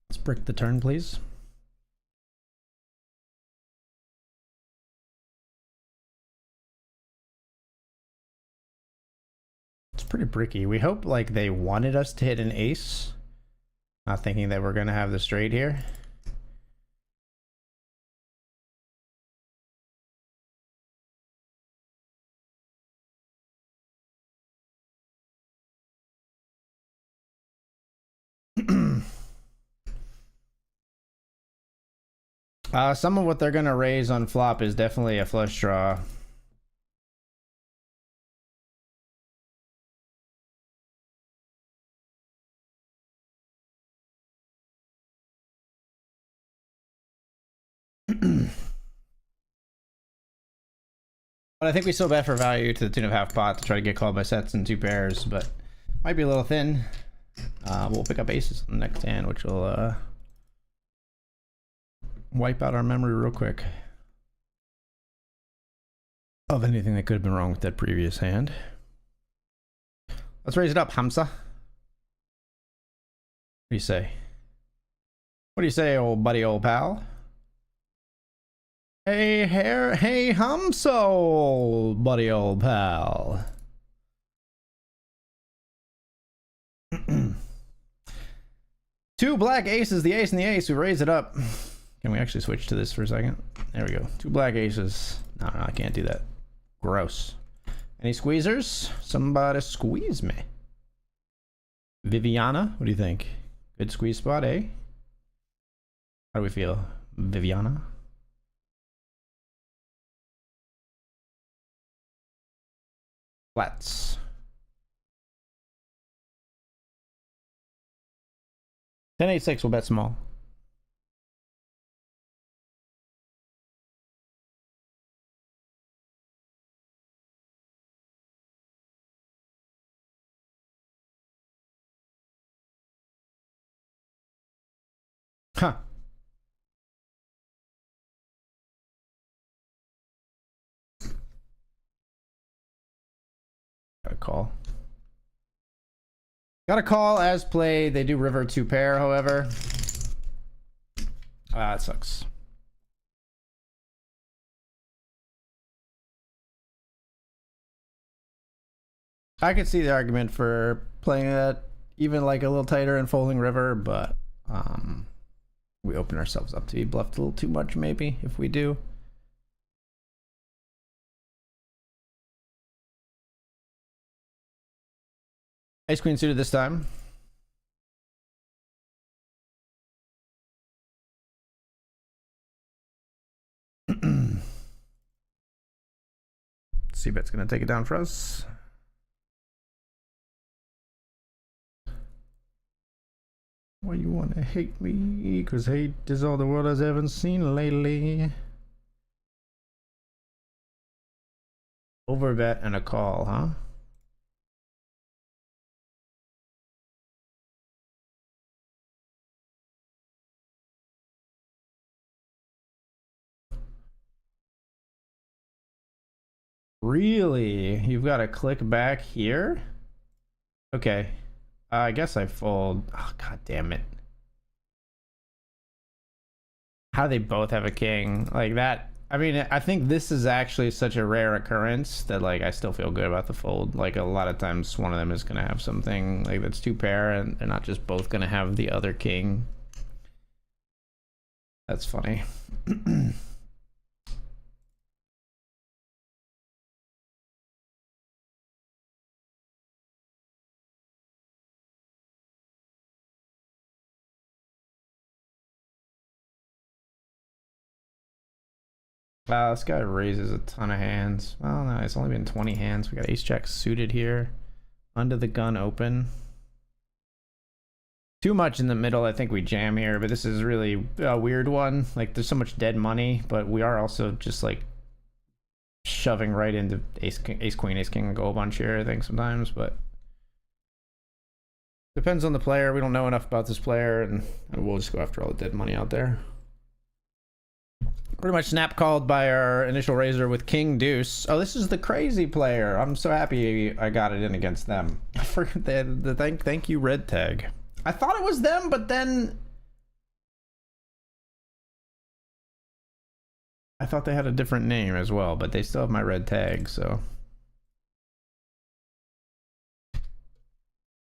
Let's brick the turn, please. It's pretty bricky. We hope like they wanted us to hit an ace. Not thinking that we're gonna have the straight here. Some of what they're gonna raise on flop is definitely a flush draw. But I think we still bet for value to the tune of half pot to try to get called by sets and two pairs, but might be a little thin. We'll pick up aces in the next hand, which will wipe out our memory real quick of anything that could have been wrong with that previous hand. Let's raise it up, Hamza. What do you say? What do you say, old buddy, old pal? Hey, hey, Hamso, buddy, old pal. Two black aces, the ace and the ace. We raise it up. Can we actually switch to this for a second? There we go. Two black aces. No, I can't do that. Gross. Any squeezers? Somebody squeeze me. Viviana, what do you think? Good squeeze spot, eh? How do we feel? Viviana? Flats. 10-8-6, we'll bet small. Huh. Got a call. Got a call as played. They do river 2 pair, however. That sucks. I could see the argument for playing that even like a little tighter and folding river, but we open ourselves up to be bluffed a little too much, maybe, if we do. Ace queen suited this time. C-bet's gonna take it down for us. Why you wanna hate me? Cause hate is all the world has ever seen lately. Overbet and a call, huh? Really? You've got to click back here? Okay. I guess I fold. Oh, god damn it. How they both have a king like that. I mean, I think this is actually such a rare occurrence that like I still feel good about the fold. Like a lot of times one of them is gonna have something like that's two pair and they're not just both gonna have the other king. That's funny. Wow, this guy raises a ton of hands. Well, no, it's only been 20 hands. We got ace jack suited here. Under the gun open. Too much in the middle. I think we jam here, but this is really a weird one. Like, there's so much dead money, but we are also just like shoving right into ace queen, ace king, go a bunch here, I think, sometimes, but depends on the player. We don't know enough about this player, and we'll just go after all the dead money out there. Pretty much snap called by our initial raiser with king deuce. Oh, this is the crazy player. I'm so happy I got it in against them. I forget the thank you red tag. I thought it was them, but then I thought they had a different name as well, but they still have my red tag, so.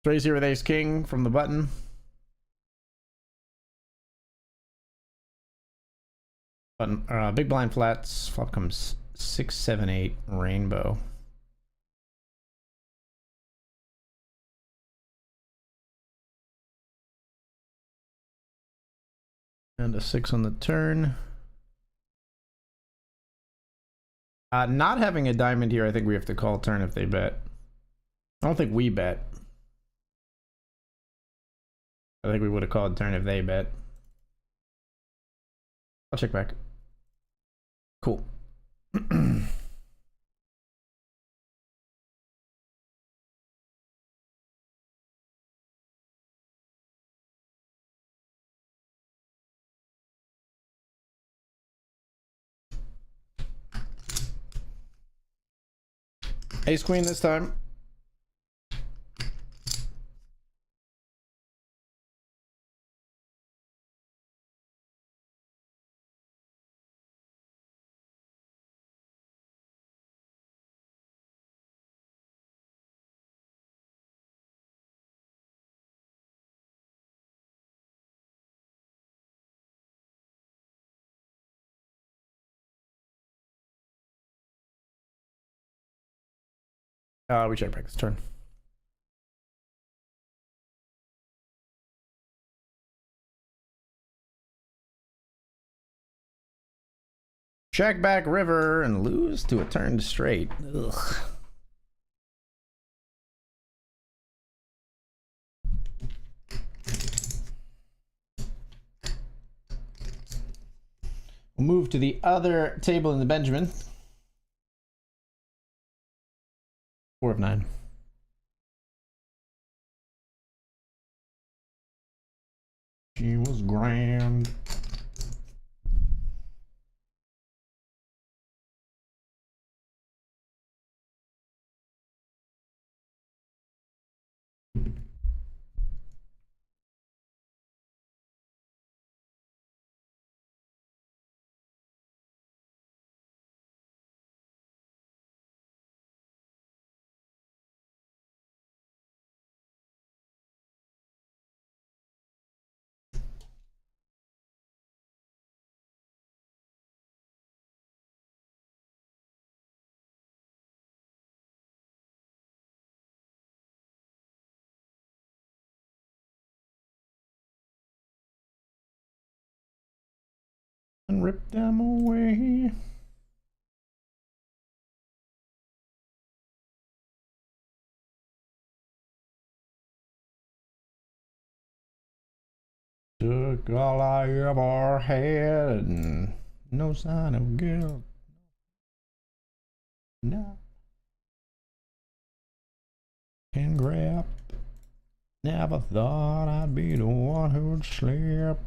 Raise here with ace king from the button. Button, big blind flats. Flop comes 6, 7, 8 rainbow. And a 6 on the turn. Not having a diamond here, I think we have to call turn if they bet. I don't think we bet. I think we would have called turn if they bet. I'll check back. Cool. Ace queen this time. We check back this turn. Check back river and lose to a turn to straight. Ugh. We'll move to the other table in the Benjamin. 4 of 9. She was grand. And rip them away. Took all I ever had and no sign of guilt. No. can grab. Never thought I'd be the one who'd slip.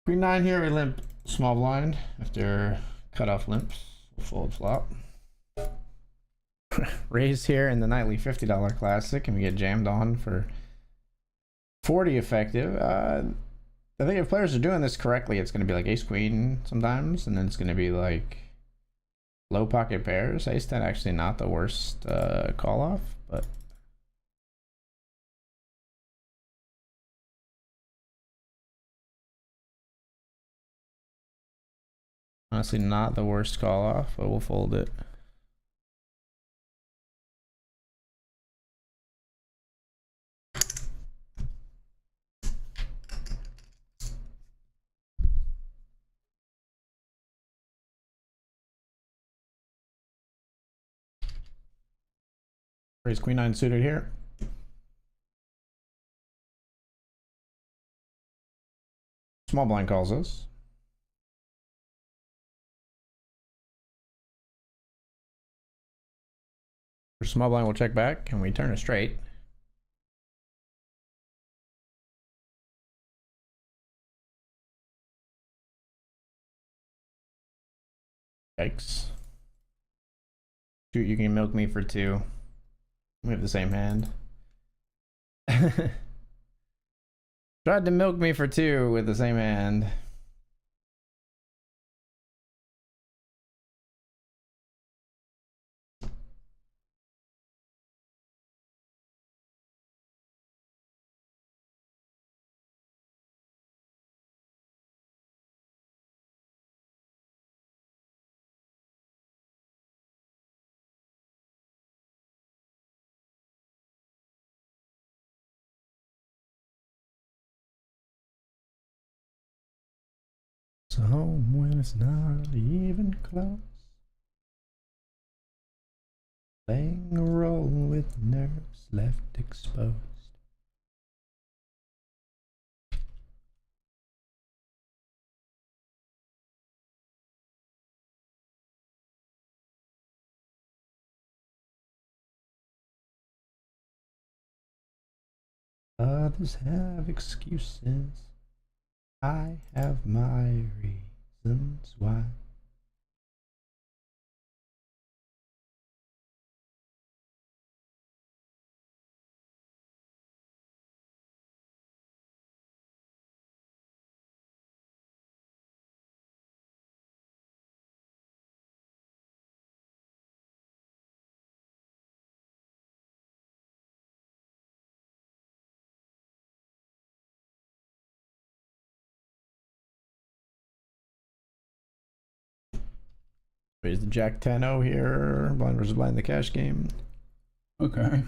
Queen 9 here, we limp small blind after cutoff limps, fold flop. Raised here in the nightly $50 classic, and we get jammed on for 40 effective. I think if players are doing this correctly, it's going to be like ace queen sometimes, and then it's going to be like low pocket pairs. Ace 10 actually not the worst call off, but honestly not the worst call off, but we'll fold it. Raise queen 9 suited here. Small blind calls us. For small blind, we'll check back, and we turn it straight. Yikes. Shoot, you can milk me for 2. We have the same hand. Tried to milk me for 2 with the same hand. So home when it's not even close. Playing a role with nerves left exposed. Others have excuses. I have my reasons why. Raise the Jack 10-0 here. Blind versus blind in the cash game. Okay.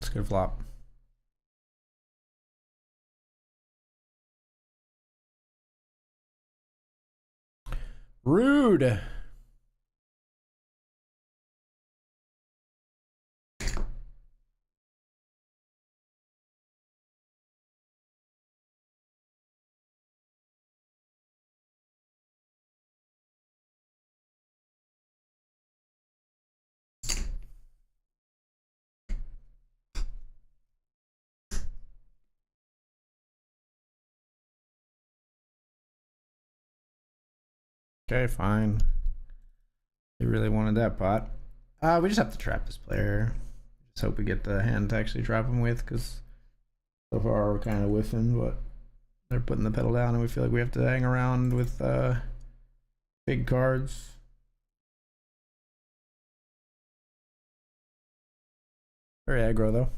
It's a good flop. Rude. Okay, fine. They really wanted that pot. We just have to trap this player. Just hope we get the hand to actually trap him with, because so far we're kind of whiffing, but they're putting the pedal down and we feel like we have to hang around with big cards. Very aggro though.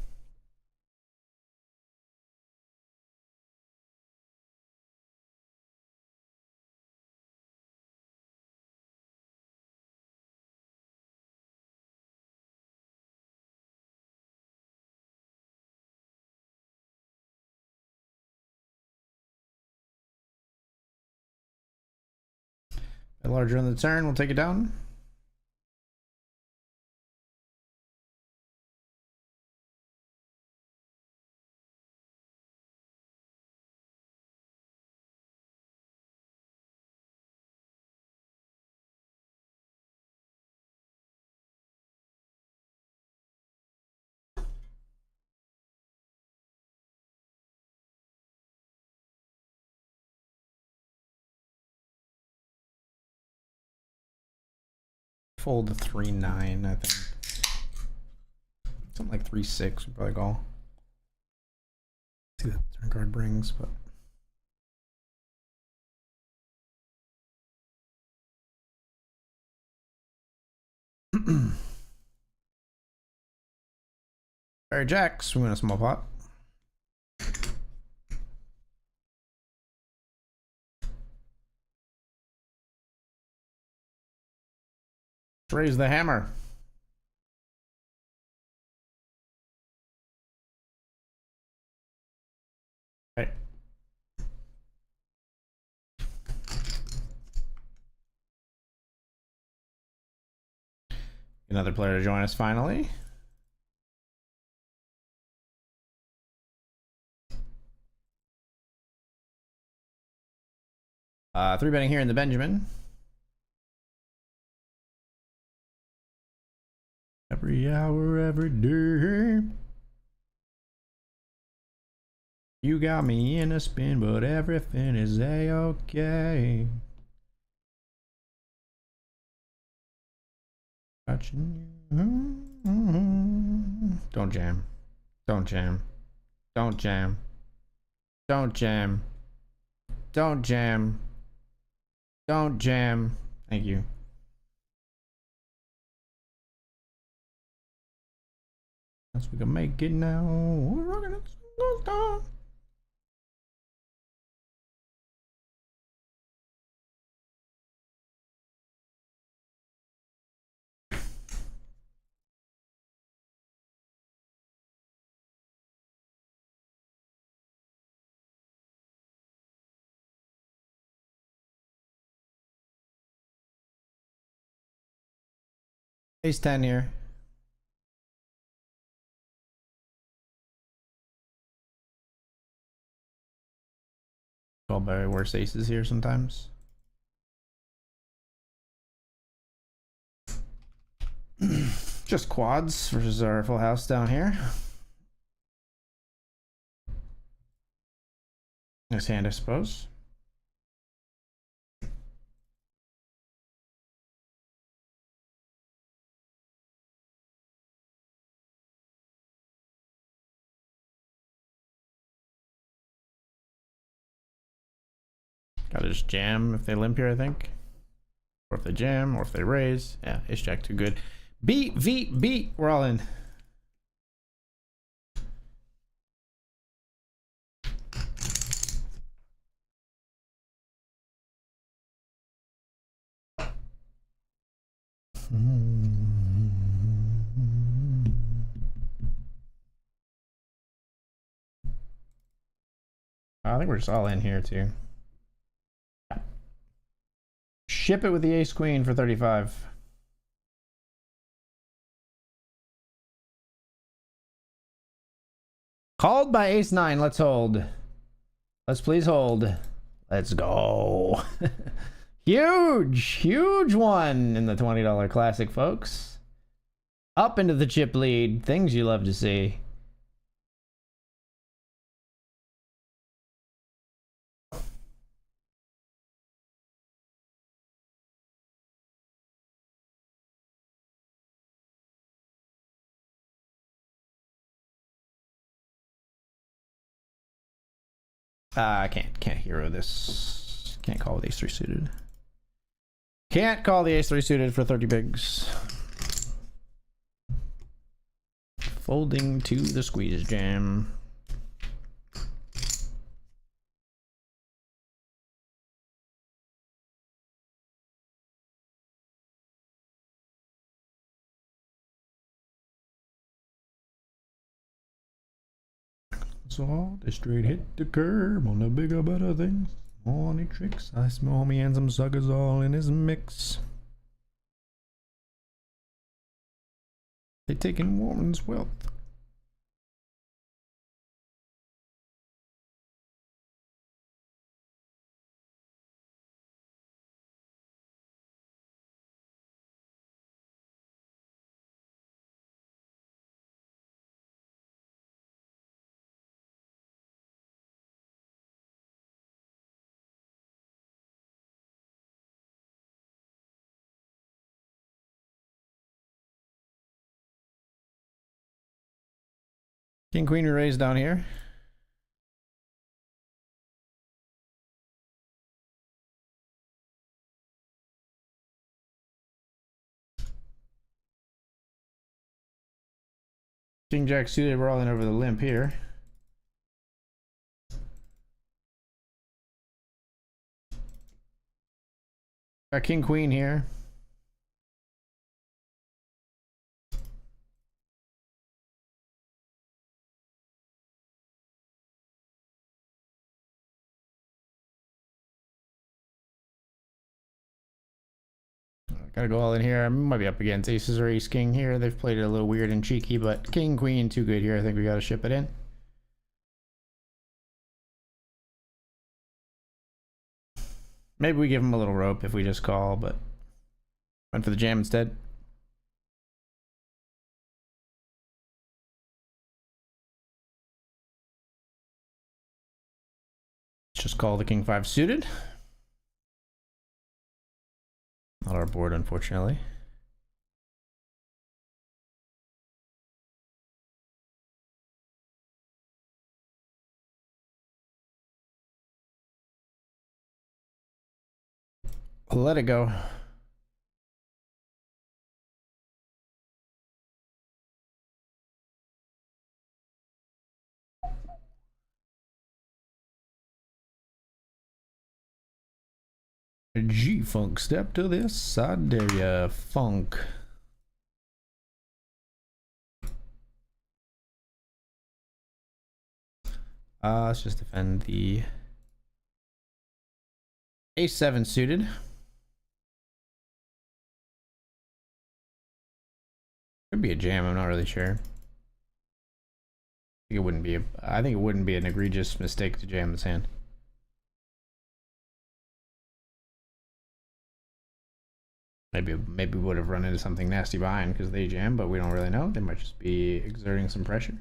Larger on the turn, we'll take it down. Fold the 3-9, I think. Something like 3-6 would probably call. See what the turn card brings, but Alright, jacks, we win a small pot. Let's raise the hammer. Okay. Another player to join us finally. Three betting here in the Benjamin. Every hour, every day. You got me in a spin, but everything is a-okay. Watching you. Don't jam. Don't jam. Don't jam. Don't jam. Don't jam. Don't jam. Thank you. As we can make it now. We're rocking it. Ace 10 here. Called by worse aces here sometimes. Just quads versus our full house down here. Nice hand, I suppose. Gotta just jam if they limp here, I think. Or if they jam, or if they raise. Yeah, ace jack too good. Beat, beat. We're all in. I think we're just all in here too. Ship it with the ace queen for 35. Called by ace 9. Let's hold. Let's please hold. Let's go. Huge one in the $20 classic, folks. Up into the chip lead. Things you love to see. I can't hero this. Can't call with ace 3 suited. Can't call the ace 3 suited for 30 bigs. Folding to the squeeze jam. So they straight hit the curb on the bigger, better things. Money tricks. I smell me and some suckers all in his mix. They taking Warren's wealth. King queen we raised down here. King jack suited, we're all in over the limp here. Got king queen here. Gotta go all in here. I might be up against aces or ace king here. They've played it a little weird and cheeky, but king queen too good here. I think we gotta ship it in. Maybe we give him a little rope if we just call, but went for the jam instead. Let's just call the king 5 suited. Not our board, unfortunately. Let it go. G-Funk, step to this side, dare ya, funk. Let's just defend the ace 7 suited. Could be a jam, I'm not really sure. I think it wouldn't be an egregious mistake to jam this hand. Maybe we would have run into something nasty behind because they jam, but we don't really know. They might just be exerting some pressure.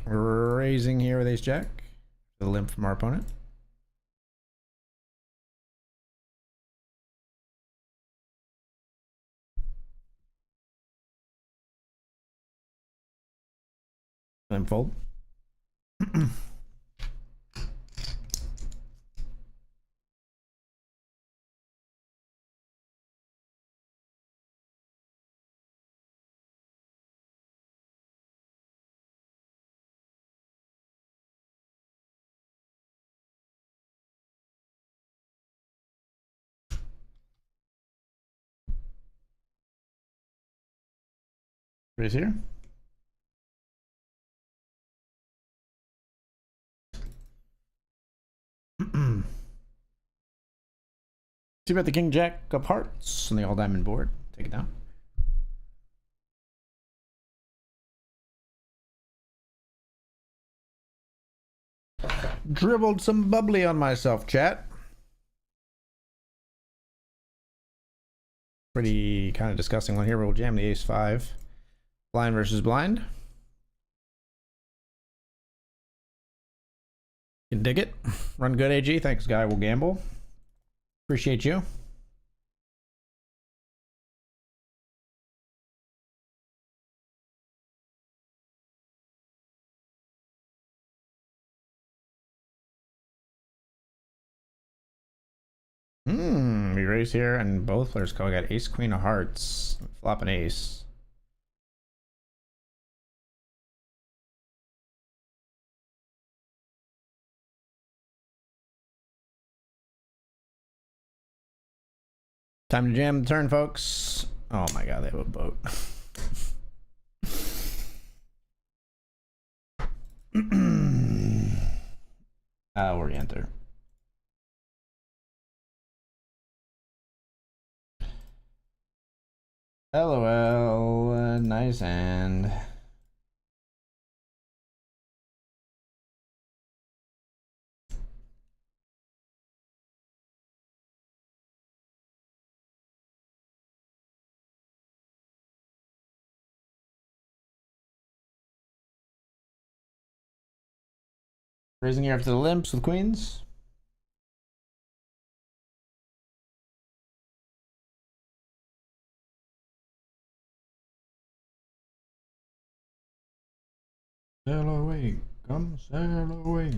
Raising here with ace jack. The limp from our opponent. Limp fold. Raise here. See about the king jack of hearts on the all diamond board. Take it down. Dribbled some bubbly on myself, chat. Pretty kind of disgusting one here. We'll jam the ace-5. Blind versus blind. You can dig it. Run good, AG. Thanks, guy. We'll gamble. Appreciate you. We raise here, and both players go. I got ace, queen of hearts. Flop an ace. Time to jam the turn, folks. Oh my god, they have a boat. Orienter. LOL, nice hand. Raising here after the limps with queens. Sail away, come sail away.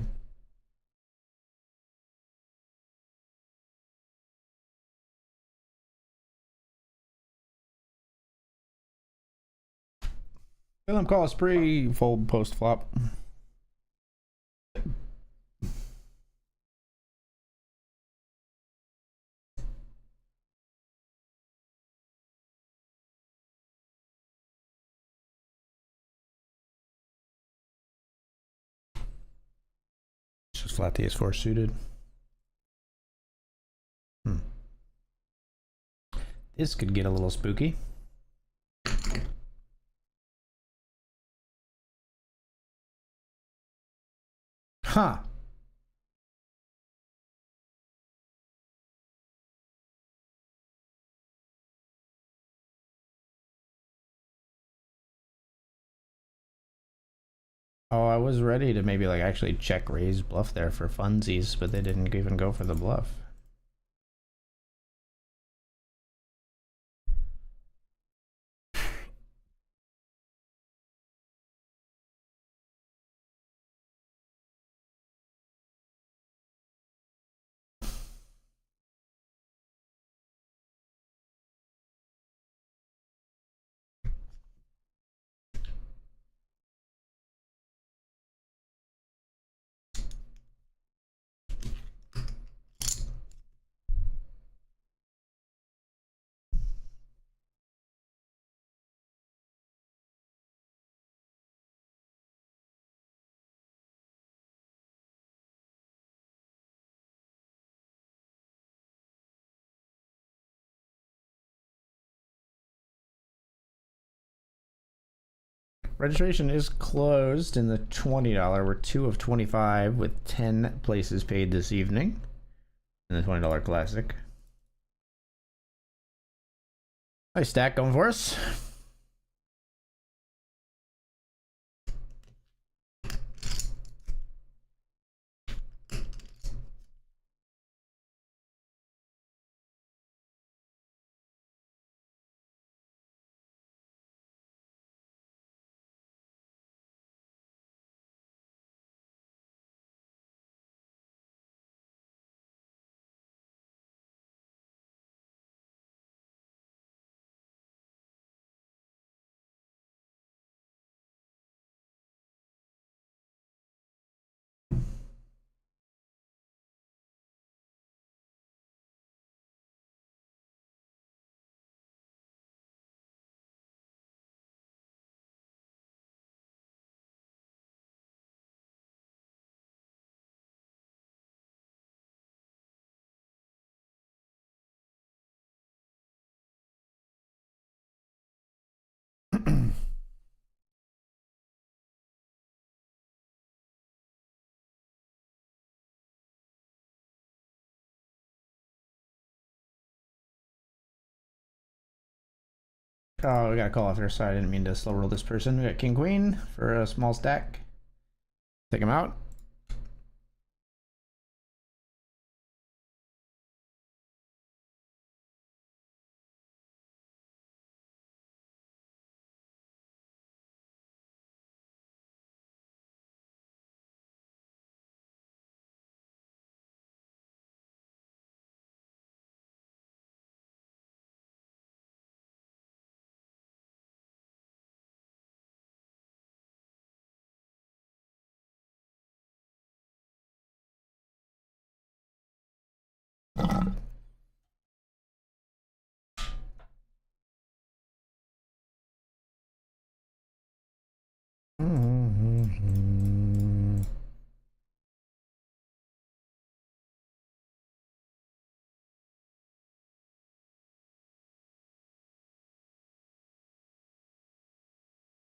Let them call a spree, fold post flop. Just flat the ace-4 suited. This could get a little spooky. Huh. Oh, I was ready to maybe like actually check raise bluff there for funsies, but they didn't even go for the bluff. Registration is closed in the $20. We're 2 of 25 with 10 places paid this evening in the $20 Classic. Nice stack going for us. Oh, we got a call off here. Sorry, I didn't mean to slow roll this person. We got King Queen for a small stack. Take him out.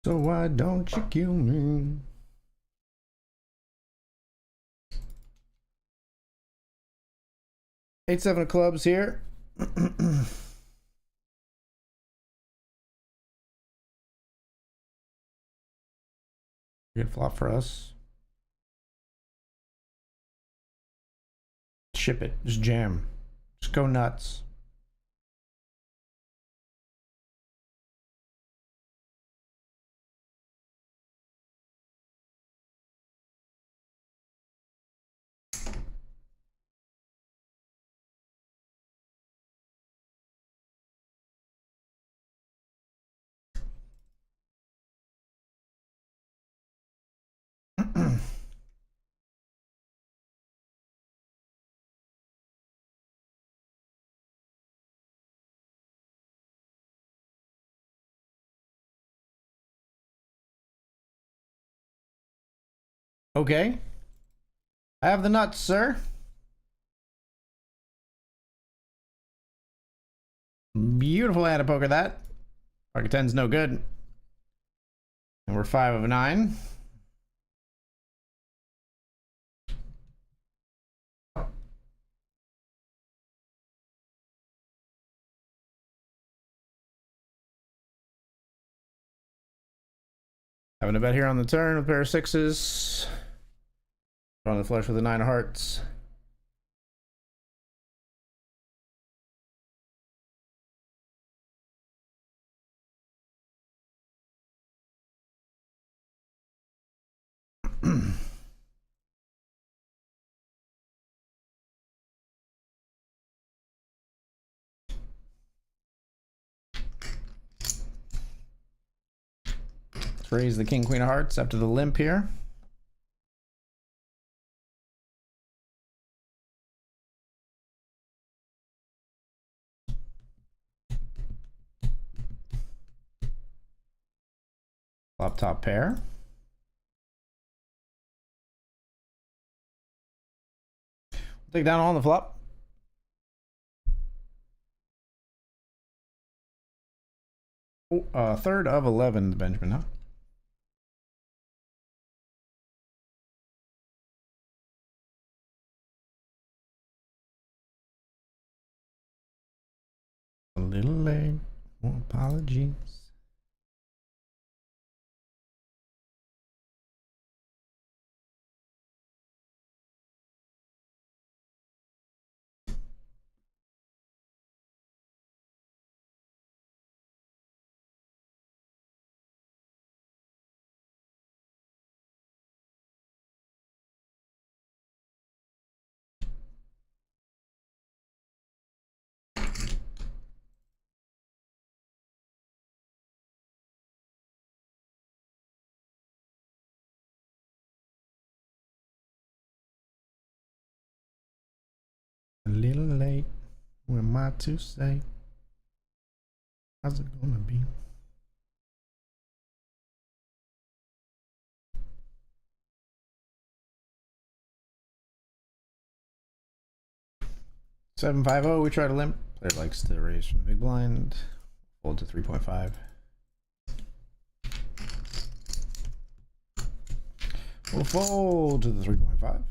So why don't you kill me? Eight, seven of clubs here. Good flop for us. Ship it. Just jam. Just go nuts. Okay. I have the nuts, sir. Beautiful hand of poker that. Pocket 10's no good. And we're 5 of 9. Having a bet here on the turn with a pair of sixes. On the flush with a 9 of hearts. Let's raise the king, queen of hearts after the limp here. Flop top pair. Take down on the flop. Third of 11, Benjamin, huh? A little late. Apologies. A little late. What am I to say? How's it gonna be? Seven 5-0. We try to limp. Player likes to raise from the big blind. Fold to 3.5. We'll fold to the 3.5.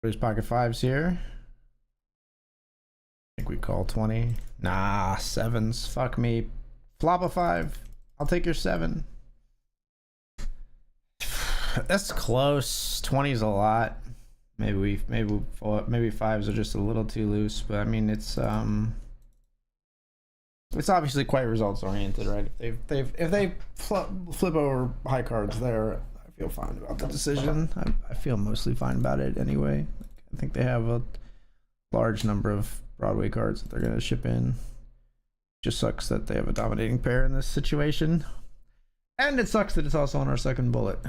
There's pocket fives here. I think we call 20. Nah, sevens. Fuck me. Flop a 5. I'll take your 7. That's close. 20 is a lot. Maybe fives are just a little too loose, but I mean it's obviously quite results oriented, right? If they flip over high cards there, I feel fine about the decision. I feel mostly fine about it anyway. I think they have a large number of Broadway cards that they're gonna ship in. Just sucks that they have a dominating pair in this situation, and it sucks that it's also on our second bullet.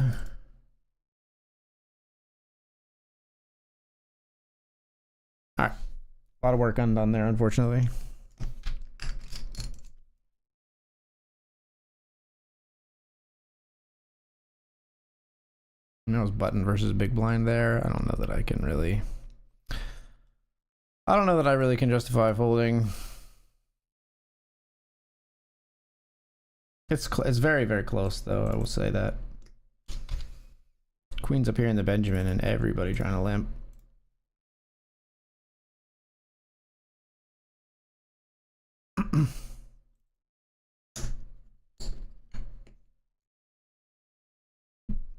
All right, a lot of work undone there, unfortunately. You know, it's button versus big blind there. I don't know that I can really. I don't know that I really can justify folding. It's very, very close, though. I will say that. Queen's up here in the Benjamin, and everybody trying to limp.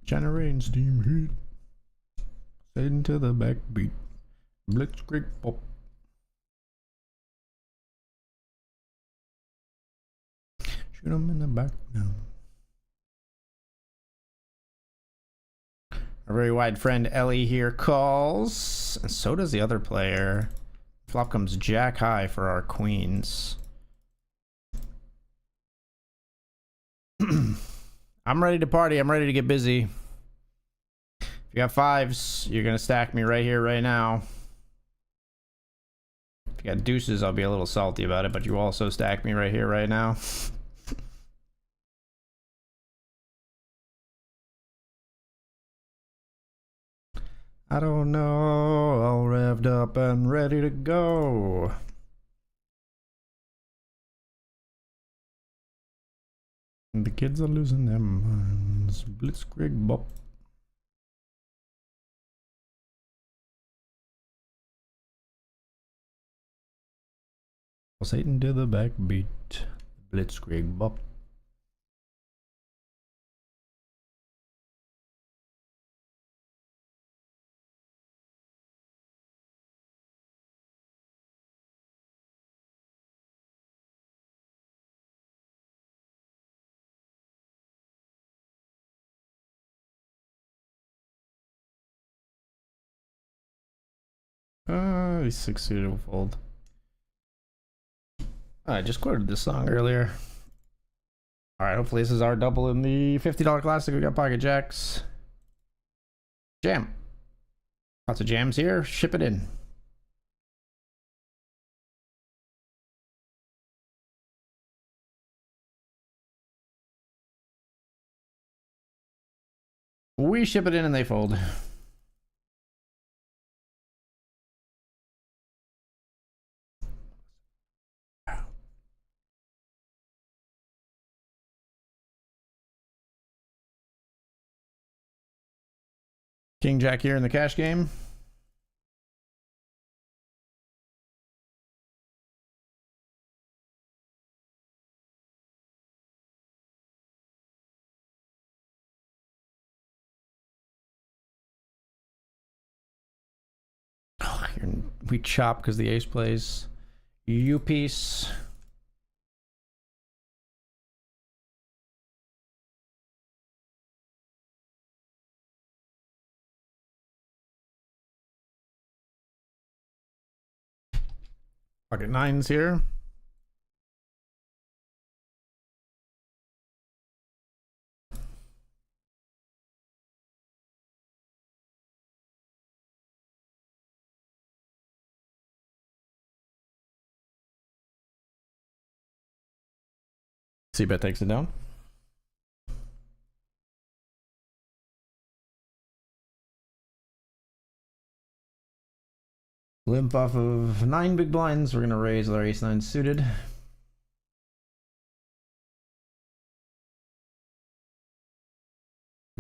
Generating steam heat. Fading to the backbeat. Blitzkrieg pop. Shoot him in the back now. Our very wide friend Ellie here calls, and so does the other player. Flop comes jack high for our queens. I'm ready to party. I'm ready to get busy. If you got fives, you're gonna stack me right here, right now. If you got deuces, I'll be a little salty about it, but you also stack me right here, right now. I don't know, all revved up and ready to go. And the kids are losing their minds. Blitzkrieg bop. Satan to the backbeat. Blitzkrieg bop. He's 6 suited will fold. I just quoted this song earlier. Alright, hopefully this is our double in the $50 classic. We got pocket jacks. Jam. Lots of jams here. Ship it in. We ship it in and they fold. King jack here in the cash game. Oh, we chop because the ace plays. U piece. Pocket nines here. C-bet takes it down. Limp off of 9 big blinds. We're gonna raise our ace 9 suited.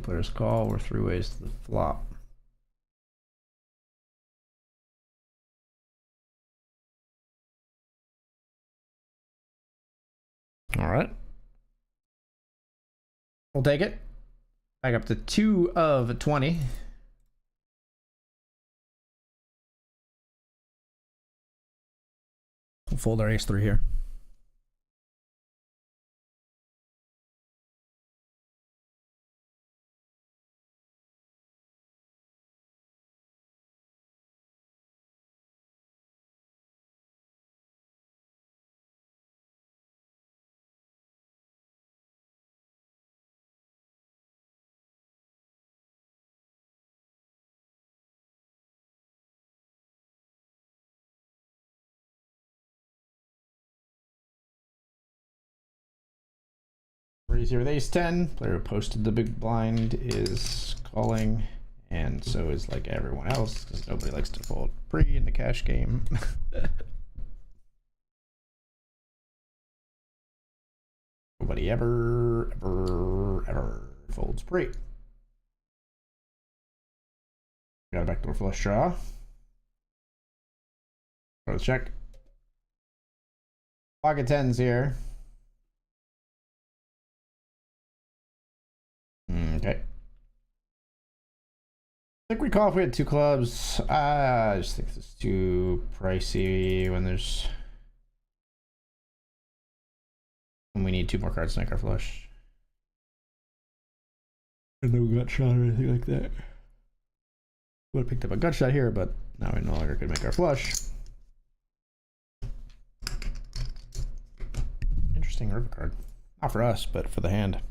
Players call. We're 3 ways to the flop. All right. We'll take it. Back up to 2 of 20. We'll fold our ace 3 here. Raise here with ace 10. Player who posted the big blind is calling, and so is like everyone else because nobody likes to fold pre in the cash game. Nobody ever folds pre. Got a backdoor flush draw. Throw the check. Pocket tens here. Okay. I think we call if we had 2 clubs. I just think this is too pricey when we need 2 more cards to make our flush. No gut shot or anything like that. Would have picked up a gut shot here, but now we no longer could make our flush. Interesting river card. Not for us, but for the hand.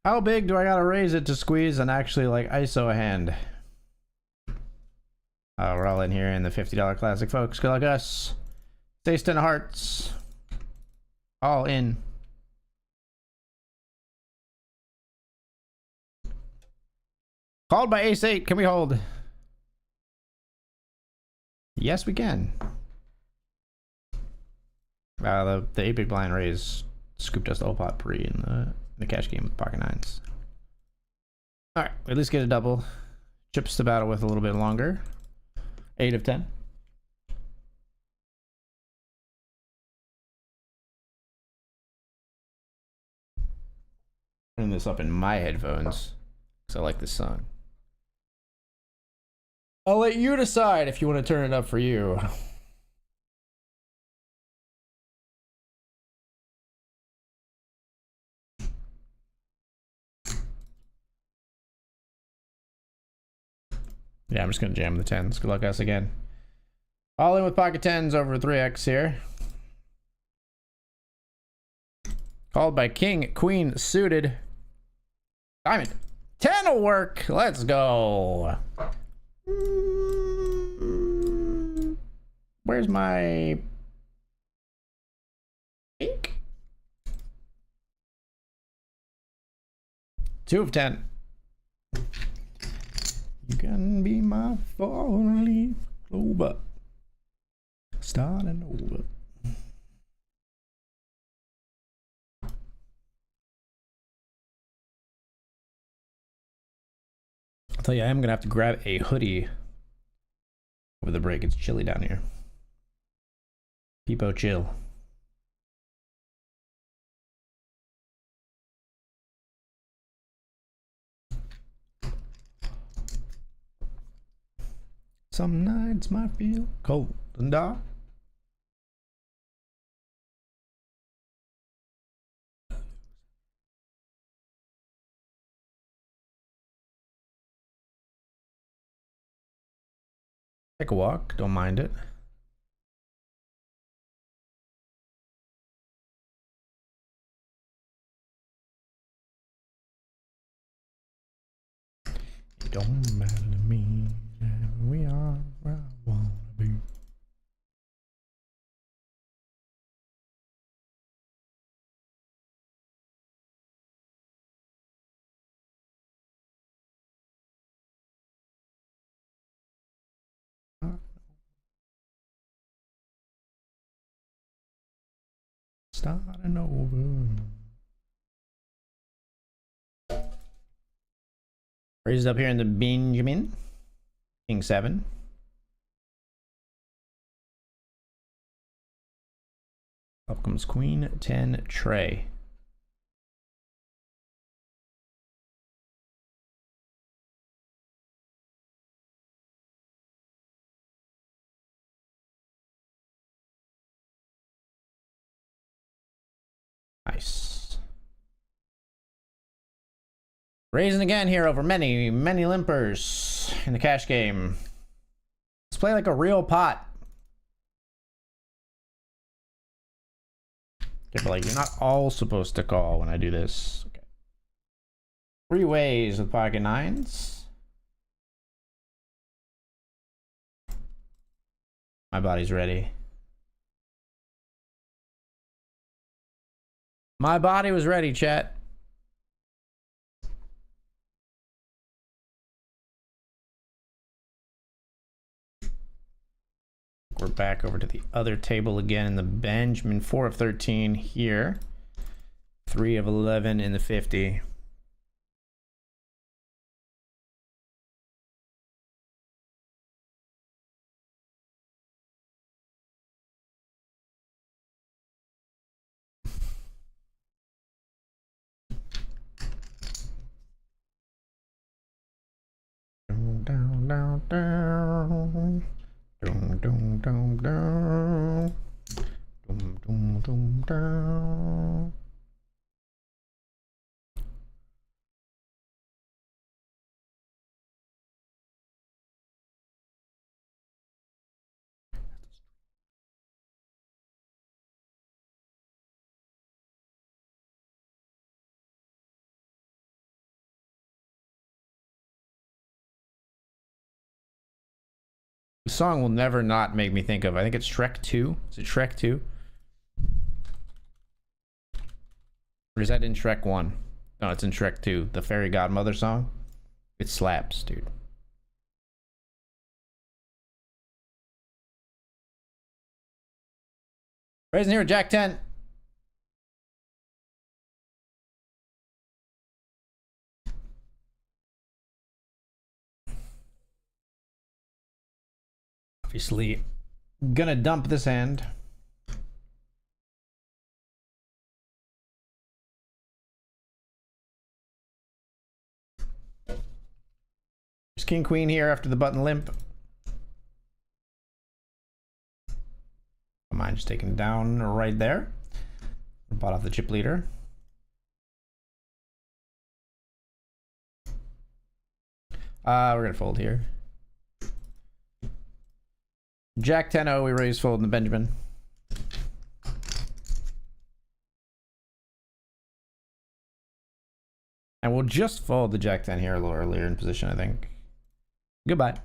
How big do I gotta raise it to squeeze and actually like ISO a hand? We're all in here in the $50 classic, folks. Good luck us. Ace 10 of hearts. All in. Called by ace 8. Can we hold? Yes, we can. The 8 big blind raise scooped us the whole pot pre in the cash game with pocket nines. All right, at least get a double. Chips to battle with a little bit longer. 8 of 10. Turn this up in my headphones because I like this song. I'll let you decide if you want to turn it up for you. Yeah, I'm just going to jam the 10s. Good luck us again. All in with pocket 10s over 3x here. Called by king, queen, suited. Diamond. 10 will work. Let's go. Where's my pink? 2 of 10. You can be my four-leaf clover, starting over. I'll tell you, I am gonna have to grab a hoodie over the break. It's chilly down here. Peepo chill. Some nights might feel cold and dark. Take a walk, don't mind it. It don't matter to me. We are where I wanna be. Starting over. Raised up here in the Benjamin. King 7. Up comes Queen 10 Trey. Nice. Raising again here over many, many limpers in the cash game. Let's play like a real pot. Okay, but like you're not all supposed to call when I do this. Okay. 3 ways with pocket 9s. My body's ready. My body was ready, chat. We're back over to the other table again in the Benjamin. 4 of 13 here. 3 of 11 in the 50. Down, down, down. Doom, doom, doom, doom. Doom, doom, doom, doom. The song will never not make me think of, I think it's Shrek 2. Is it Shrek 2? Or is that in Shrek 1? No, it's in Shrek 2. The Fairy Godmother song. It slaps, dude. Raising here, Jack 10. Obviously, gonna dump this hand. There's King Queen here after the button limp. Don't mind just taking down right there. Bought off the chip leader. We're gonna fold here. Jack 10-0, we raise fold in the Benjamin. And we'll just fold the Jack 10 here a little earlier in position, I think. Goodbye.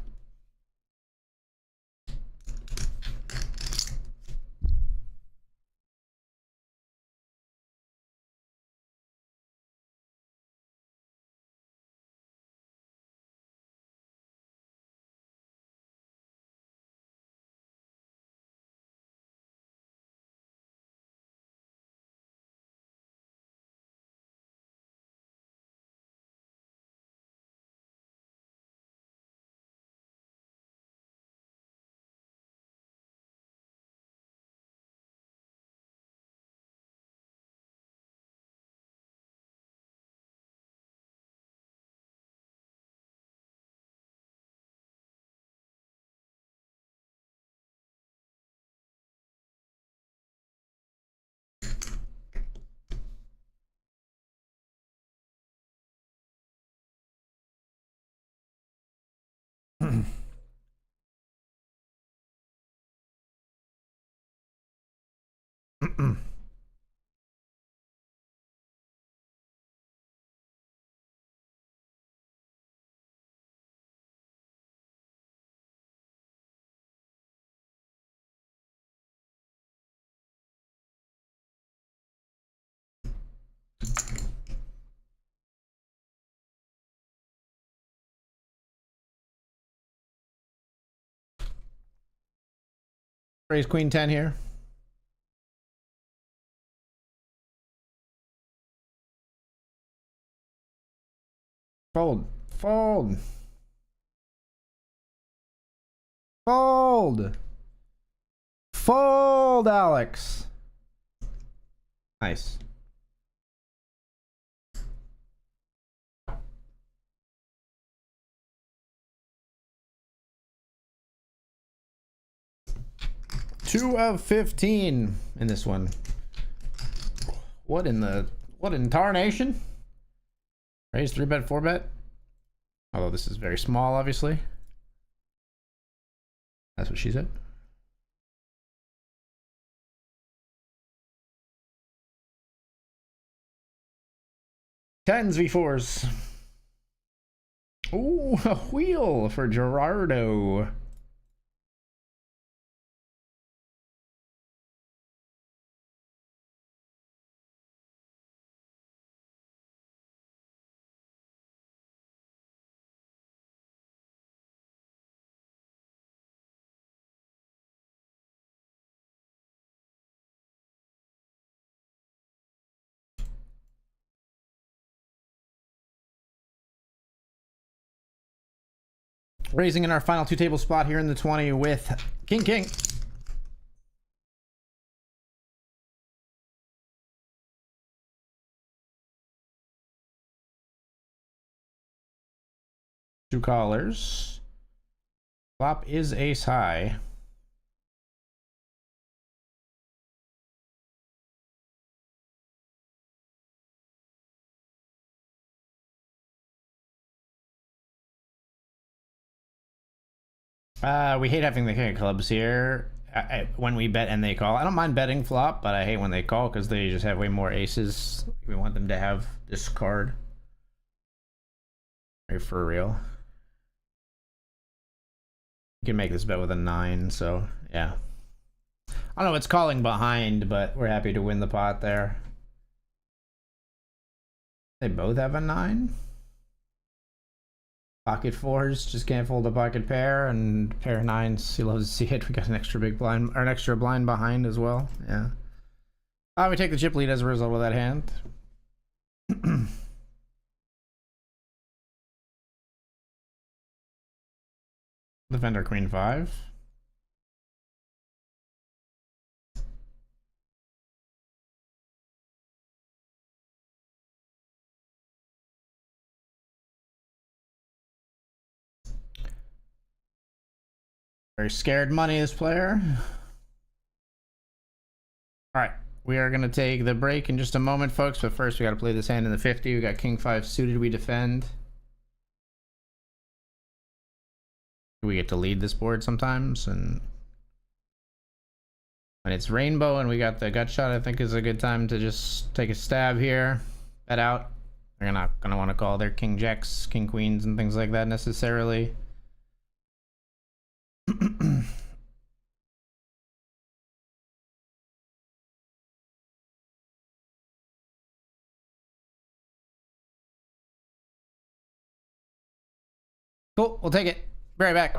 Raise queen 10 here. Fold. Fold. Fold. Fold, Alex. Nice. Two of 15 in this one. What in tarnation? Raise 3-bet, 4-bet. Although this is very small, obviously. That's what she said. Tens v4s. Ooh, a wheel for Gerardo. Raising in our final two table spot here in the 20 with King King. Two callers. Flop is ace high. We hate having the king of clubs here when we bet and they call. I don't mind betting flop, but I hate when they call because they just have way more aces. We want them to have this card. Very for real. You can make this bet with a 9, so yeah. I don't know, it's calling behind, but we're happy to win the pot there. They both have a 9. Pocket 4s just can't fold a pocket pair, and pair 9s, you love to see it. We got an extra big blind, or an extra blind behind as well. Yeah. We take the chip lead as a result of that hand. Defender queen 5. Very scared money, this player. All right, we are going to take the break in just a moment, folks, but first we got to play this hand in the 50. We got king 5 suited, we defend. We get to lead this board sometimes, and when it's rainbow and we got the gut shot, I think is a good time to just take a stab here, bet out. They're not going to want to call their king jacks, king queens, and things like that necessarily. Cool, we'll take it. Be right back.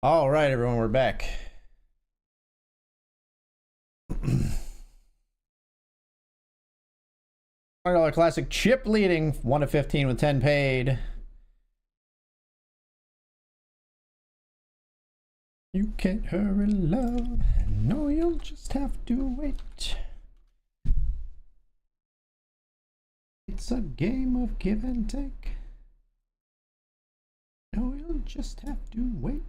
All right, everyone, we're back. $100 classic chip leading 1 of 15 with 10 paid. You can't hurry, love. No, you'll just have to wait. It's a game of give and take. No, you'll just have to wait.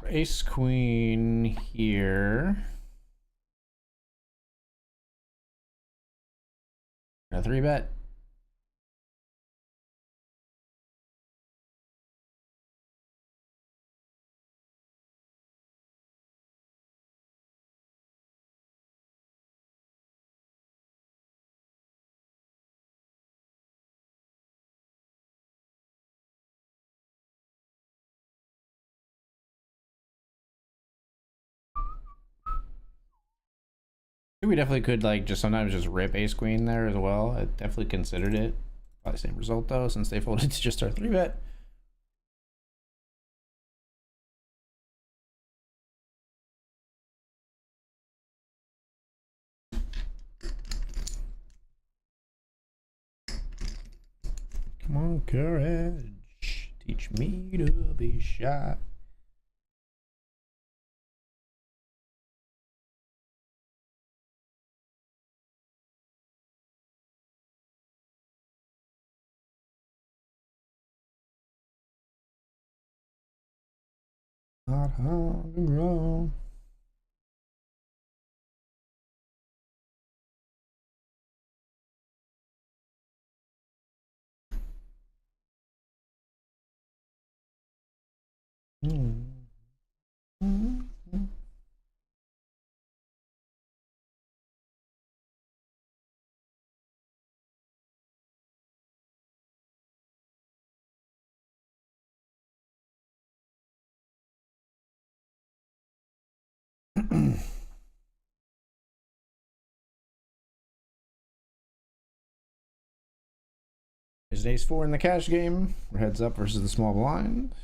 Ace queen here. A 3-bet. We definitely could like just sometimes just rip ace queen there as well. I definitely considered it. Probably same result though, since they folded to just our 3-bet. Come on, courage. Teach me to be shy. Not hard to grow. Raised ace 4 in the cash game. We're heads up versus the small blind.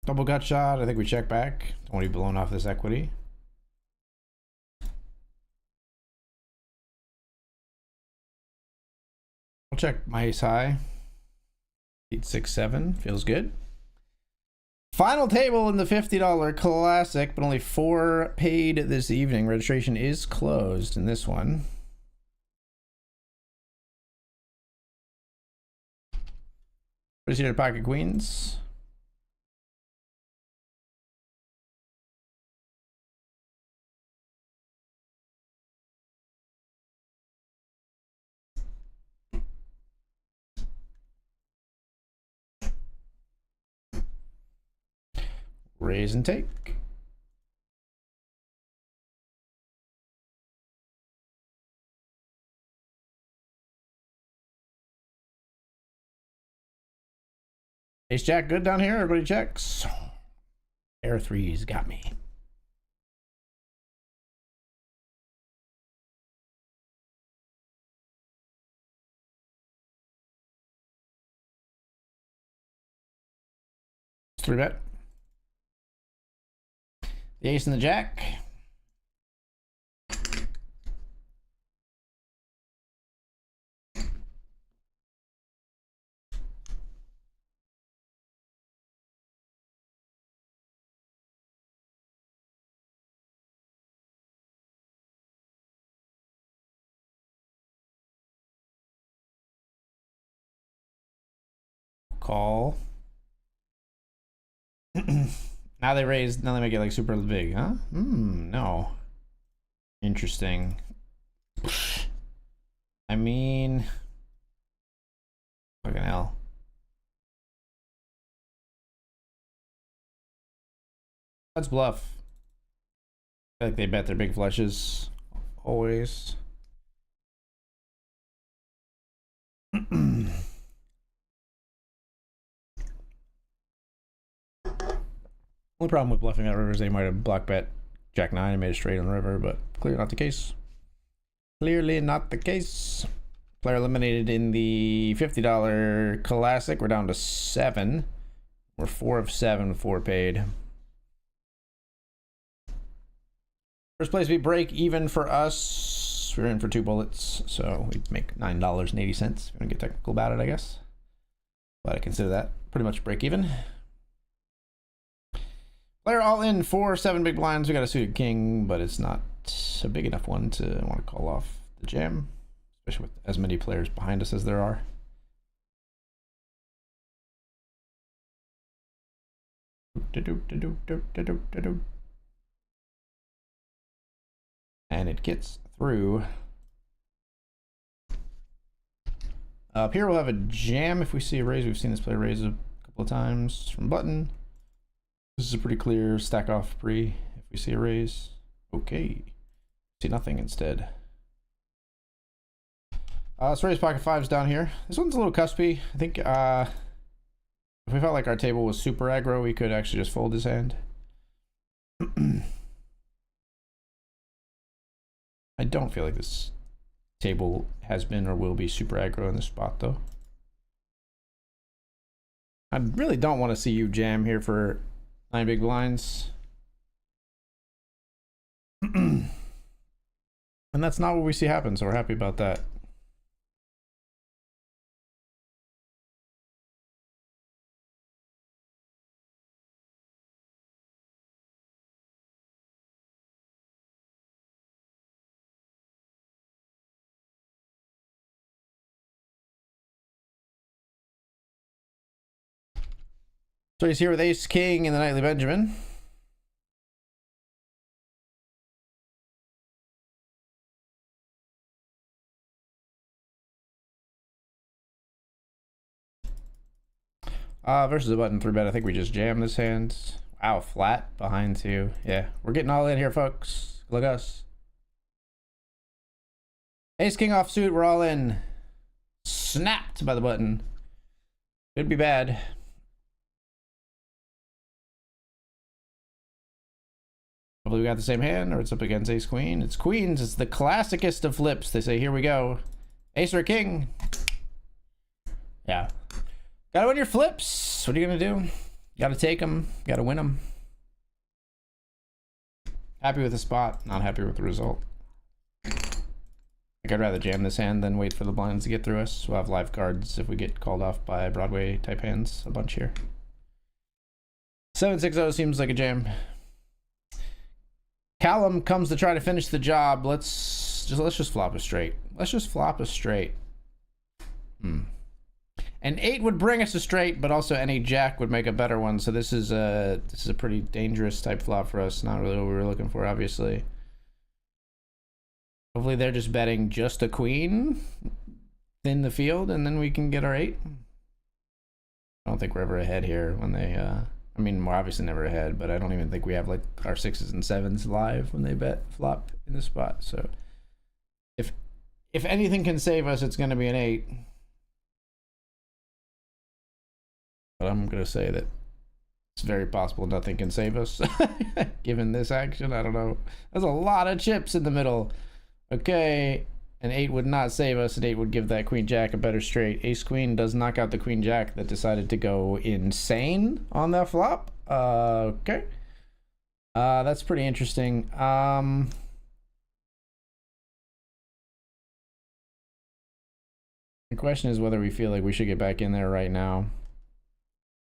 Double gut shot. I think we check back. Don't want to be blown off this equity. I'll check my ace high. 8-6-7 feels good. Final table in the $50 classic, but only 4 paid this evening. Registration is closed in this one. What's here to pocket queens? Raise and take. Ace jack good down here. Everybody checks. Air threes got me. Three bet. The ace and the jack. Call. Now they raise, now they make it like super big, huh? No. Interesting. I mean, fucking hell. Let's bluff. I feel like they bet their big flushes always. Only problem with bluffing at rivers, they might have block bet Jack 9 and made a straight on the river, but clearly not the case. Clearly not the case. Player eliminated in the $50 classic. We're down to 7. We're 4 of 7, 4 paid. First place we break even for us. We're in for 2 bullets, so we make $9.80 if you want to get technical about it, I guess. But I consider that pretty much break even. Player all in 4-7 big blinds. We got a suited king, but it's not a big enough one to want to call off the jam, especially with as many players behind us as there are. And it gets through. Up here we'll have a jam if we see a raise. We've seen this play raise a couple of times from button. This is a pretty clear stack off pre if we see a raise. Okay. See nothing instead. Let's raise pocket fives down here. This one's a little cuspy. I think if we felt like our table was super aggro, we could actually just fold his hand. I don't feel like this table has been or will be super aggro in this spot though. I really don't want to see you jam here for 9 big blinds. And that's not what we see happen, so we're happy about that. So he's here with Ace King and the Nightly Benjamin. Versus a button 3-bet. I think we just jam this hand. Wow, flat behind 2. Yeah, we're getting all in here, folks. Look at us. Ace King offsuit. We're all in. Snapped by the button. Could be bad. Hopefully we got the same hand, or it's up against ace queen. It's queens. It's the classicest of flips. They say, here we go. Ace or king. Yeah. Gotta win your flips. What are you gonna do? Gotta take them. Gotta win them. Happy with the spot. Not happy with the result. I think I'd rather jam this hand than wait for the blinds to get through us. We'll have live cards if we get called off by Broadway type hands. A bunch here. 7-6-0 seems like a jam. Callum comes to try to finish the job. Let's just flop a straight. Let's just flop a straight. An 8 would bring us a straight, but also any jack would make a better one. So this is a pretty dangerous type flop for us. Not really what we were looking for, obviously. Hopefully they're just betting just a queen in the field, and then we can get our 8. I don't think we're ever ahead here when they I mean, we're obviously never ahead, but I don't even think we have like our 6s and 7s live when they bet flop in this spot. So if anything can save us, it's going to be an 8. But I'm going to say that it's very possible nothing can save us given this action. I don't know. There's a lot of chips in the middle. Okay, an 8 would not save us. An 8 would give that queen jack a better straight. Ace queen does knock out the queen jack that decided to go insane on that flop. Okay. That's pretty interesting. The question is whether we feel like we should get back in there right now.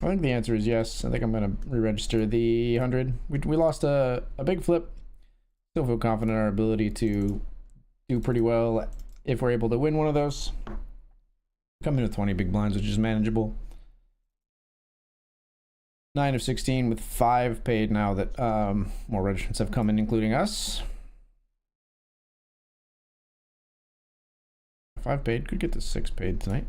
I think the answer is yes. I think I'm going to re-register the 100. We lost a big flip. Still feel confident in our ability to do pretty well if we're able to win one of those. Come in with 20 big blinds, which is manageable. 9 of 16 with 5 paid now that more registrants have come in, including us. 5 paid, could get to 6 paid tonight.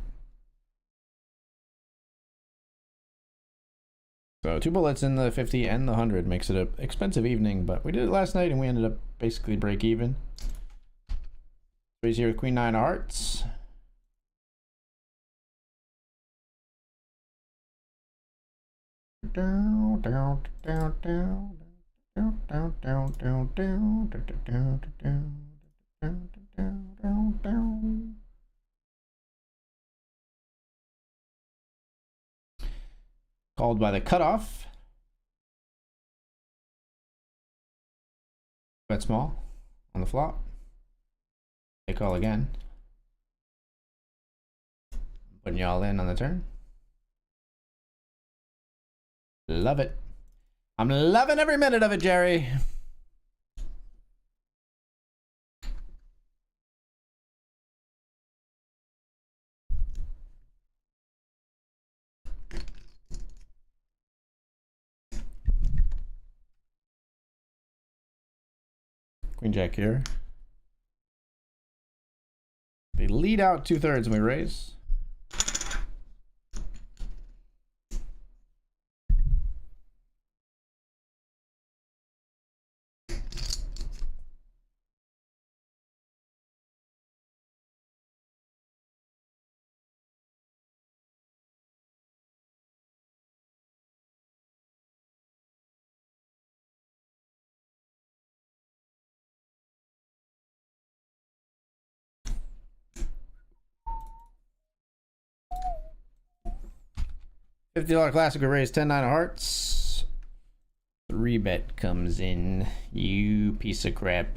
So 2 bullets in the 50 and the 100 makes it an expensive evening, but we did it last night and we ended up basically break even. So he's here with queen 9 of hearts. Called by the cutoff. Bet small on the flop. They call again. Putting y'all in on the turn. Love it. I'm loving every minute of it, Jerry. Queen jack here. They lead out 2/3 and we raise. $50 classic, we raise 10-9 of hearts. 3-bet comes in. You piece of crap.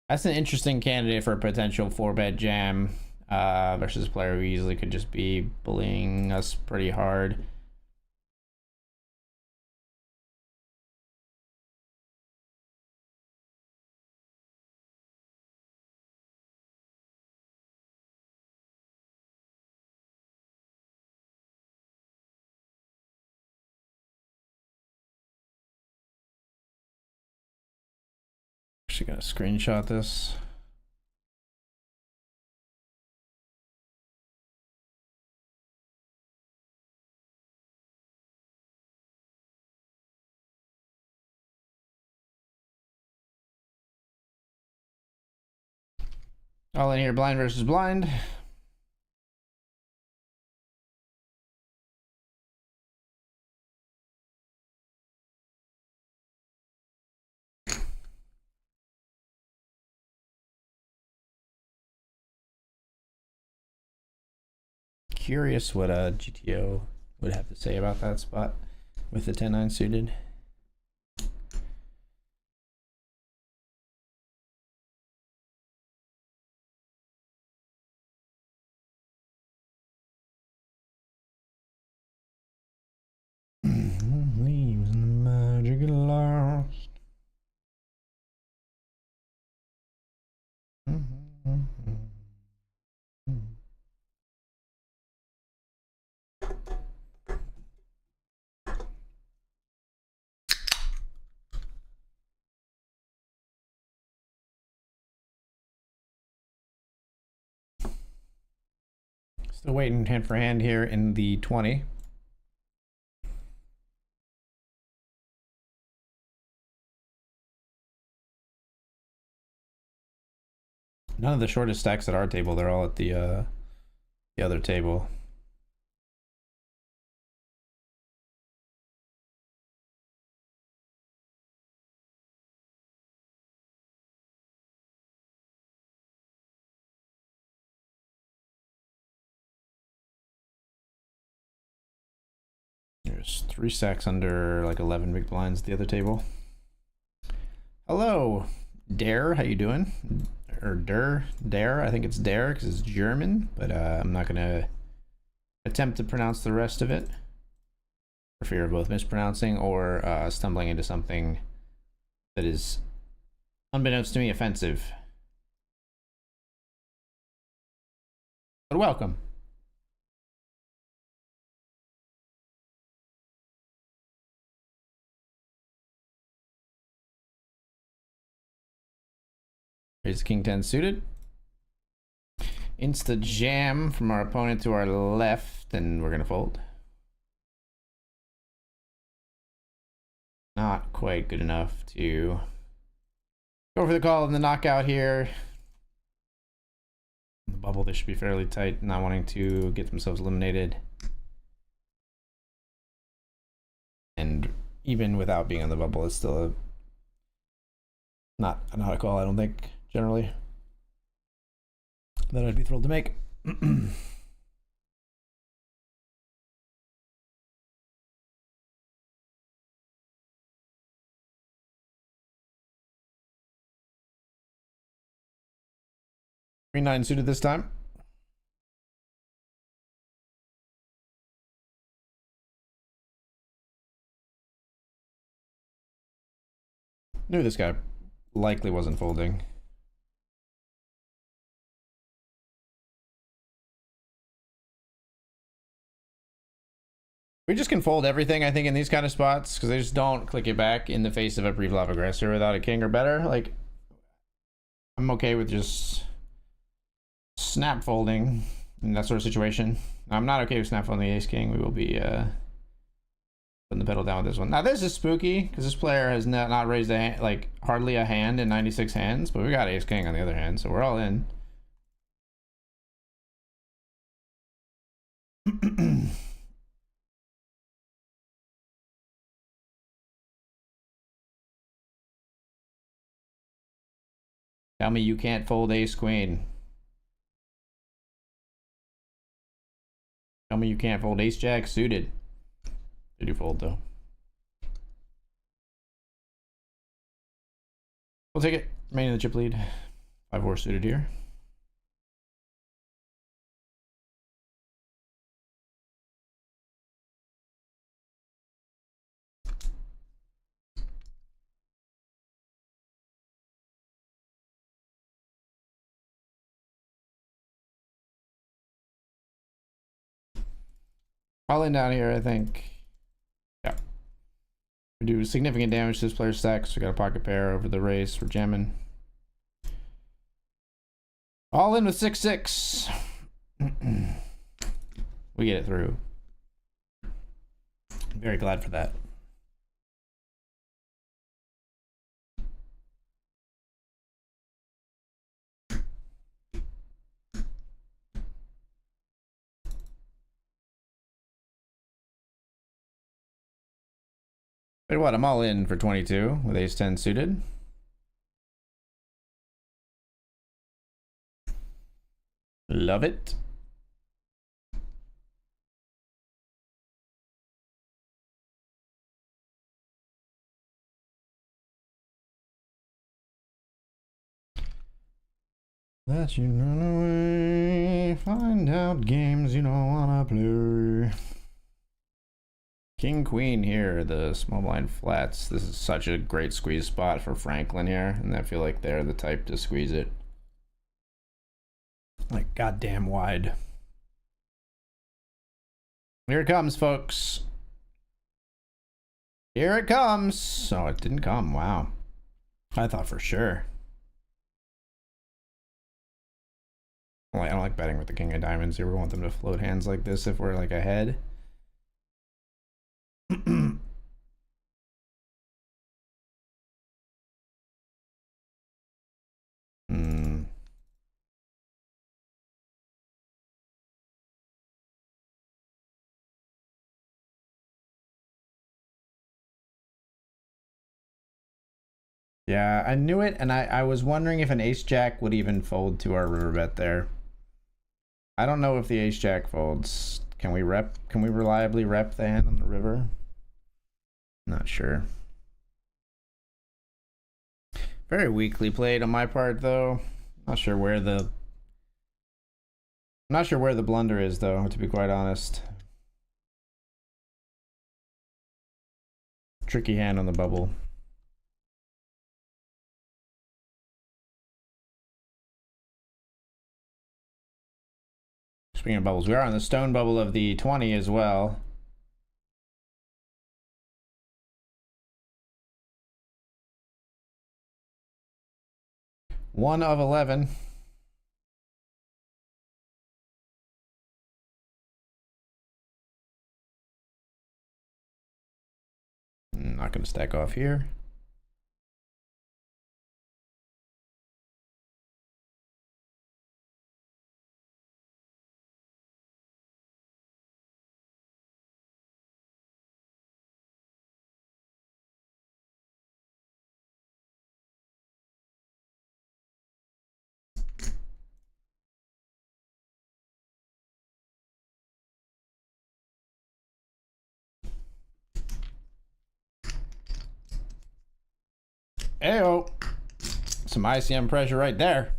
That's an interesting candidate for a potential 4-bet jam versus a player who easily could just be bullying us pretty hard. Actually gonna screenshot this. All in here, blind versus blind. Curious what GTO would have to say about that spot with the 10-9 suited. Leaves in the magic lost. Still waiting hand for hand here in the 20. None of the shortest stacks at our table, they're all at the other table. There's 3 stacks under like 11 big blinds at the other table. Hello, Dare, how you doing? Or Dare, I think it's Dare because it's German, but I'm not gonna attempt to pronounce the rest of it for fear of both mispronouncing or stumbling into something that is, unbeknownst to me, offensive. But welcome. Here's King 10 suited. Insta jam from our opponent to our left, and we're gonna fold. Not quite good enough to go for the call and the knockout here. The bubble, they should be fairly tight, not wanting to get themselves eliminated. And even without being on the bubble, it's still not a call, I don't think, generally, that I'd be thrilled to make. 3-9 suited this time. Knew this guy likely wasn't folding. We just can fold everything, I think, in these kind of spots, because they just don't click it back in the face of a pre-flop aggressor without a king or better. Like, I'm okay with just snap folding in that sort of situation. I'm not okay with snap folding the ace king. We will be putting the pedal down with this one. Now this is spooky because this player has not raised a hand, like hardly a hand in 96 hands, but we got ace king on the other hand, so we're all in. Tell me you can't fold ace queen. Tell me you can't fold ace jack suited. They do fold though. We'll take it. Remaining the chip lead. 5-4 suited here. All in down here, I think. Yeah. We do significant damage to this player's stack, so we got a pocket pair over the race. We're jamming. All in with 6-6. We get it through. Very glad for that. But what? I'm all in for 22 with ace 10 suited. Love it. Let you run away, find out games you don't wanna play. King queen here, the small blind flats. This is such a great squeeze spot for Franklin here, and I feel like they're the type to squeeze it. Like goddamn wide. Here it comes, folks. Here it comes. Oh, it didn't come. Wow. I thought for sure. I don't like betting with the king of diamonds here. We want them to float hands like this if we're like ahead. Yeah, I knew it, and I was wondering if an ace jack would even fold to our river bet there. I don't know if the ace jack folds. Can we reliably rep the hand on the river? Not sure. Very weakly played on my part though. Not sure where the blunder is though, to be quite honest. Tricky hand on the bubble. Speaking of bubbles, we are on the stone bubble of the 20 as well. One of 11. Not going to stack off here. Ayo. Some ICM pressure right there.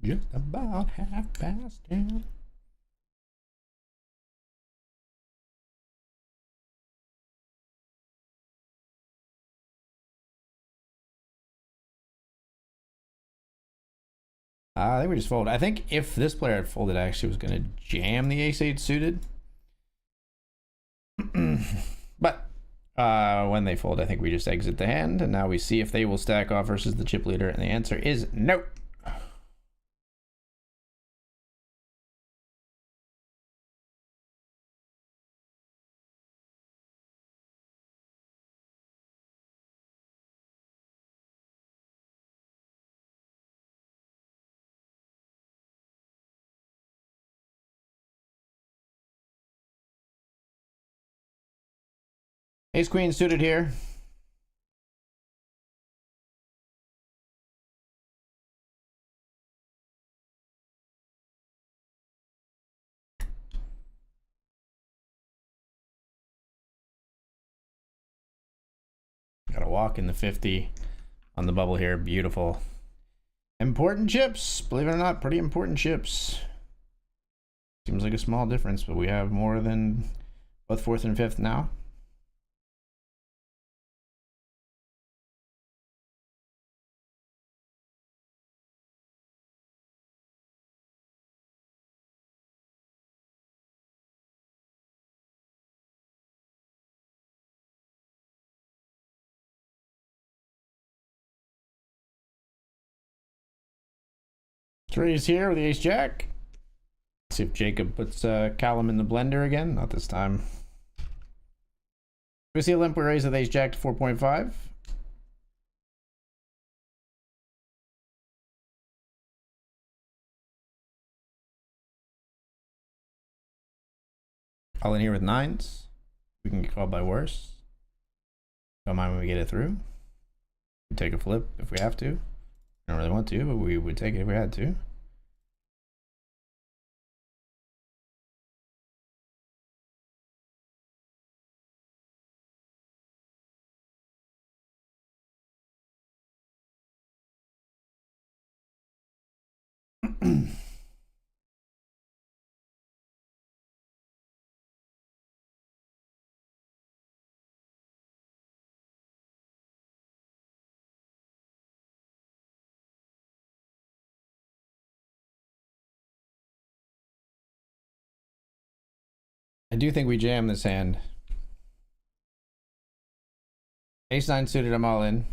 Just about 10:30. I think we just fold. I think if this player had folded, I actually was going to jam the ace-8 suited. But when they fold, I think we just exit the hand, and now we see if they will stack off versus the chip leader, and the answer is no. Ace queen suited here. Got a walk in the 50 on the bubble here. Beautiful. Important chips. Believe it or not, pretty important chips. Seems like a small difference, but we have more than both 4th and 5th now. Three's here with the ace jack. Let's see if Jacob puts Callum in the blender again. Not this time. We see a limp raise with ace jack to 4.5. All in here with 9s. We can get called by worse. Don't mind when we get it through. We take a flip if we have to. Don't really want to, but we would take it if we had to. I do think we jam this hand. Ace 9 suited, I'm all in.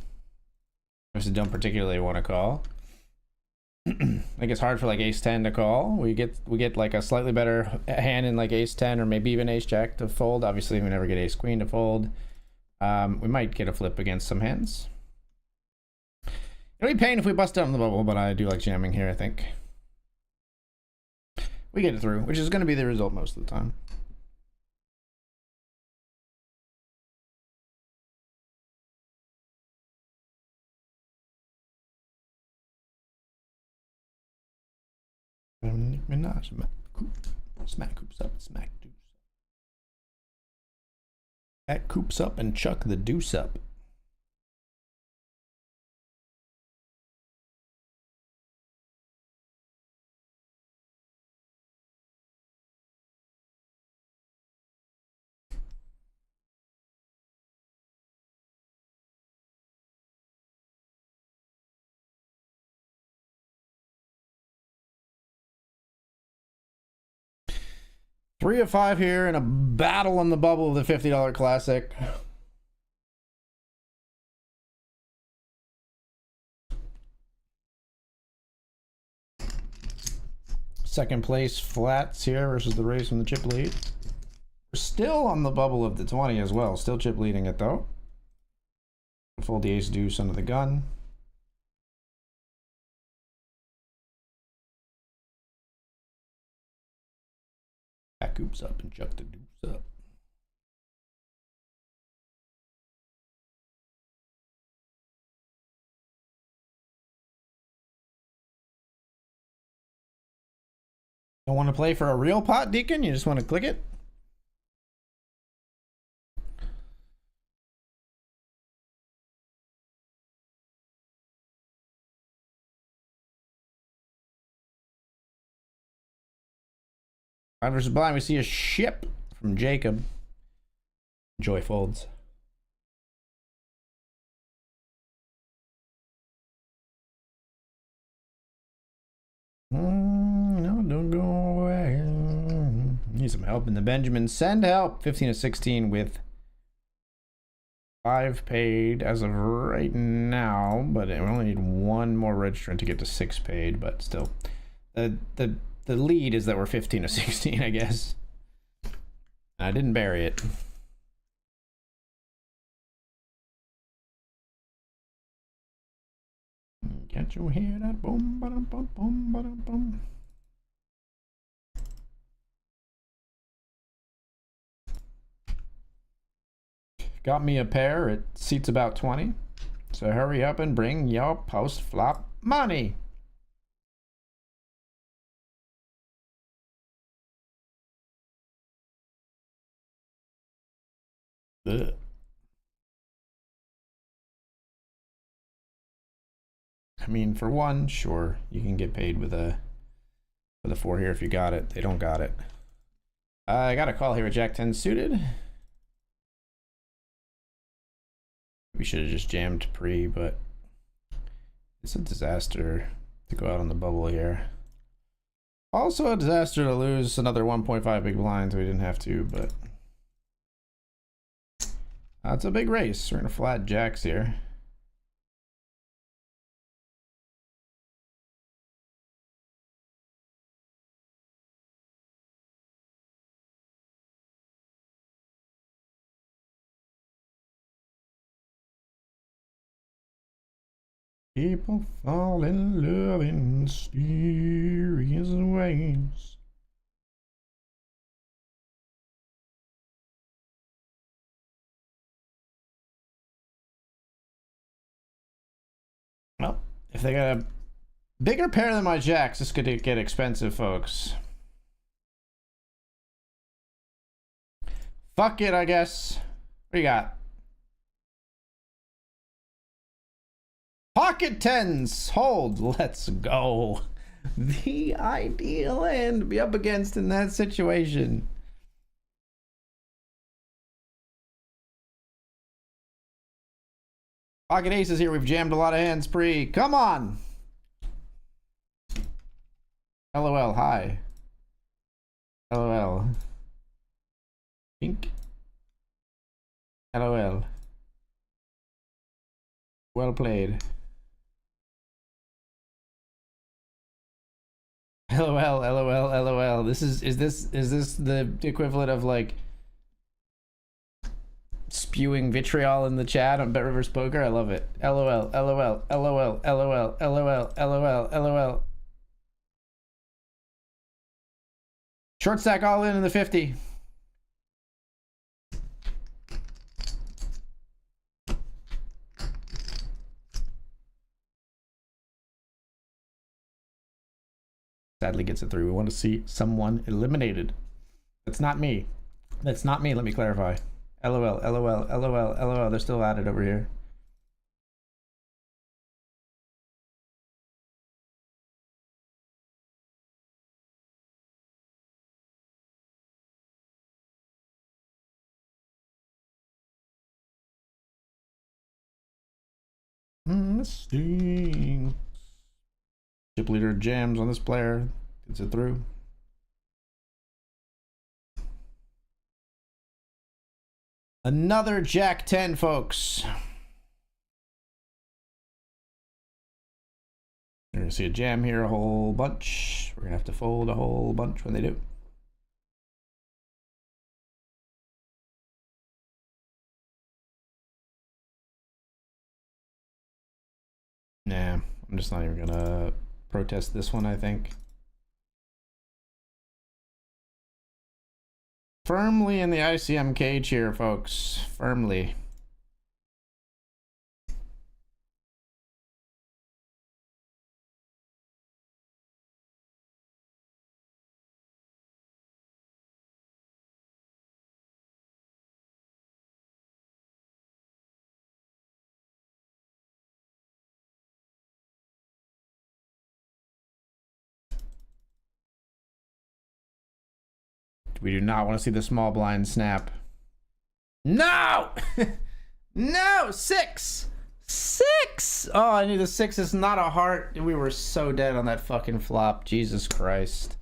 Obviously don't particularly want to call. I think it's hard for like ace 10 to call. We get like a slightly better hand in like ace 10 or maybe even ace jack to fold. Obviously we never get ace queen to fold. We might get a flip against some hands. It'll be pain if we bust out on the bubble, but I do like jamming here, I think. We get it through, which is going to be the result most of the time. Minaj, smack coops up, smack deuce. That coops up and chuck the deuce up. Three of 5 here in a battle on the bubble of the $50 classic. Second place flats here versus the raise from the chip lead. We're still on the bubble of the 20 as well. Still chip leading it though. Fold the ace deuce under the gun. Back oops up and chuck the deuce up. Don't want to play for a real pot, Deacon? You just want to click it? Blind versus blind, we see a ship from Jacob. Joy folds. No, don't go away. Need some help in the Benjamin. Send help. 15 to 16 with 5 paid as of right now, but we only need 1 more registrant to get to 6 paid, but still. The lead is that we're 15 to 16, I guess. I didn't bury it. Can't you hear that? Boom, ba-dum, bum, boom, ba-dum, bum. Got me a pair. It seats about 20. So hurry up and bring your post-flop money. Ugh. I mean, for one, sure, you can get paid with a 4 here if you got it. They don't got it. I got a call here with Jack 10 suited. We should have just jammed pre, but it's a disaster to go out on the bubble here. Also a disaster to lose another 1.5 big blinds. We didn't have to, but it's a big race. We're gonna flat jacks here. People fall in love in mysterious ways. Well, if they got a bigger pair than my jacks, this could get expensive, folks. Fuck it, I guess. What do you got? Pocket tens, hold, let's go. The ideal hand to be up against in that situation. Pocket aces here, we've jammed a lot of hands pre. Come on. LOL, hi. LOL. Pink. LOL. Well played. LOL, LOL, LOL. This is this the equivalent of like spewing vitriol in the chat on BetRivers Poker? I love it. LOL, LOL, LOL, LOL, LOL, LOL, LOL. Short stack all in the 50. Sadly gets it through. We want to see someone eliminated. That's not me. That's not me, let me clarify. LOL, LOL, LOL, LOL. They're still at it over here. Stinks. Chip leader jams on this player. Gets it through. Another Jack 10, folks. You're gonna see a jam here a whole bunch. We're gonna have to fold a whole bunch when they do. Nah, I'm just not even gonna protest this one, I think. Firmly in the ICM cage here, folks. Firmly. We do not want to see the small blind snap. No! No! 6! 6! Oh, I knew the 6 is not a heart. We were so dead on that fucking flop. Jesus Christ.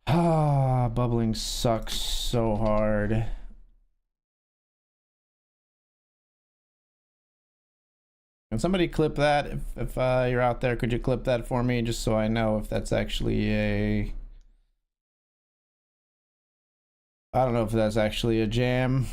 Ah, bubbling sucks so hard. Can somebody clip that? If you're out there, could you clip that for me just so I know if that's actually a... I don't know if that's actually a jam.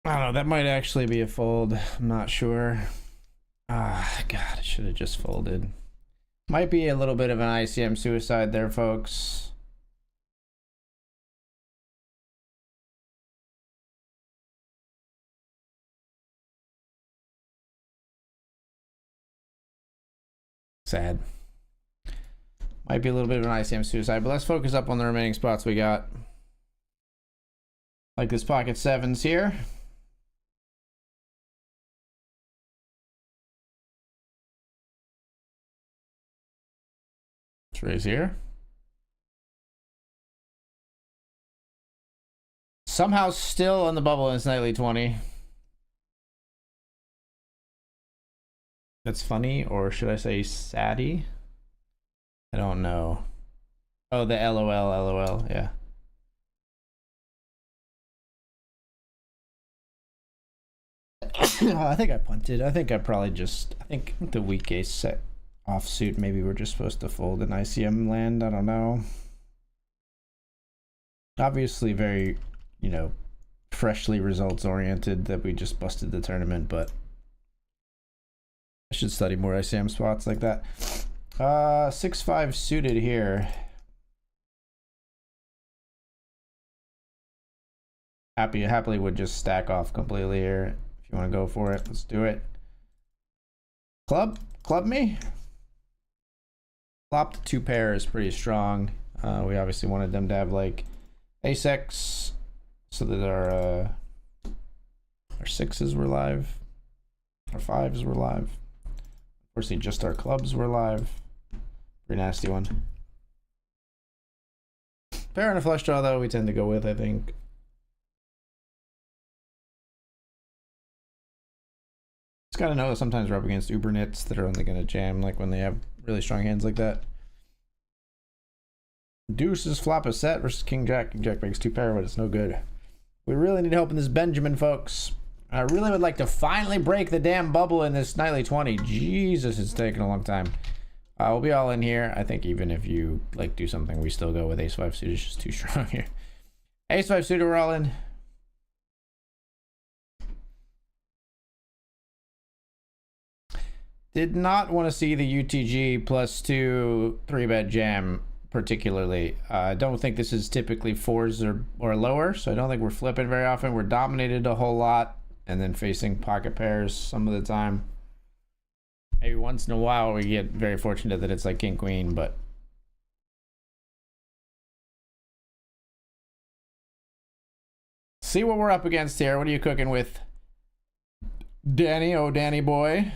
I don't know, that might actually be a fold. I'm not sure. Ah, God, I should have just folded. Might be a little bit of an ICM suicide there, folks. Sad. Might be a little bit of an ICM suicide, but let's focus up on the remaining spots we got. Like this pocket 7s here. Let's raise here. Somehow still on the bubble in this nightly 20. That's funny, or should I say saddy? I don't know. Oh, the LOL, yeah. I think I punted. I think the weak ace set offsuit. Maybe we're just supposed to fold an ICM land. I don't know. Obviously very, freshly results oriented that we just busted the tournament, but I should study more ICM spots like that. 6-5 suited here. Happily would just stack off completely here. If you want to go for it, let's do it. Club me. Flopped 2 pair is pretty strong. We obviously wanted them to have like ace-x so that our 6s were live. Our 5s were live. Unfortunately, just our clubs were live. Pretty nasty one. Pair and a flush draw, though, we tend to go with, I think. Just gotta know that sometimes we're up against uber nits that are only gonna jam, like when they have really strong hands like that. Deuces flop a set versus king jack. King jack makes 2 pair, but it's no good. We really need help in this Benjamin, folks. I really would like to finally break the damn bubble in this nightly 20. Jesus, it's taking a long time. We'll be all in here. I think even if you like do something, we still go with ace-5 suited. It's just too strong here. Ace-5 suited, we're all in. Did not want to see the UTG +2 3-bet jam particularly. I don't think this is typically 4s or lower, so I don't think we're flipping very often. We're dominated a whole lot and then facing pocket pairs some of the time. Maybe once in a while we get very fortunate that it's like king queen, but see what we're up against here. What are you cooking with, Danny? Oh, Danny boy.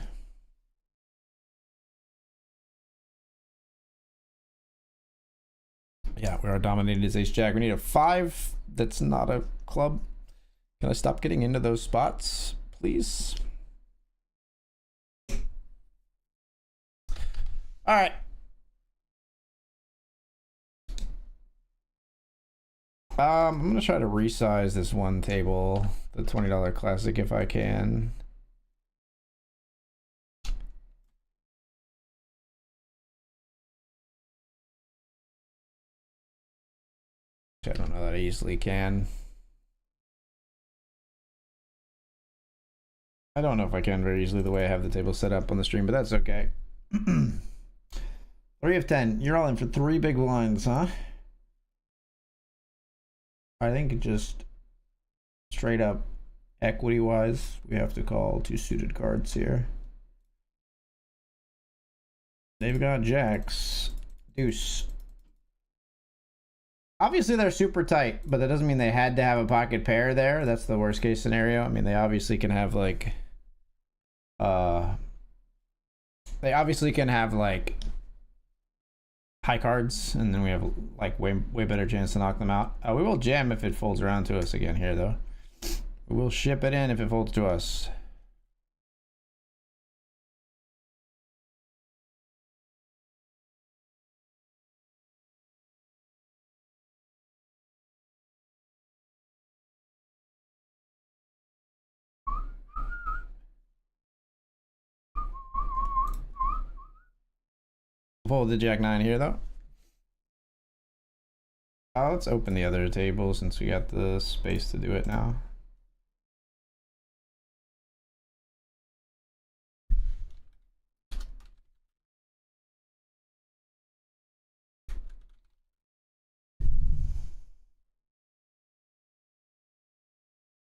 Yeah, we are dominated as ace jack. We need a 5 that's not a club. Can I stop getting into those spots, please? All right. I'm gonna try to resize this one table, the $20 classic, if I can. I don't know that I easily can. I don't know if I can very easily the way I have the table set up on the stream, but that's okay. 3 of 10. You're all in for 3 big blinds, huh? I think just straight up equity wise, we have to call 2 suited cards here. They've got jacks, deuce. Obviously they're super tight, but that doesn't mean they had to have a pocket pair there. That's the worst case scenario. I mean, they obviously can have like high cards, and then we have like way better chance to knock them out. We will jam if it folds around to us again here though. We will ship it in if it folds to us. Fold the jack 9 here though. Let's open the other table since we got the space to do it now.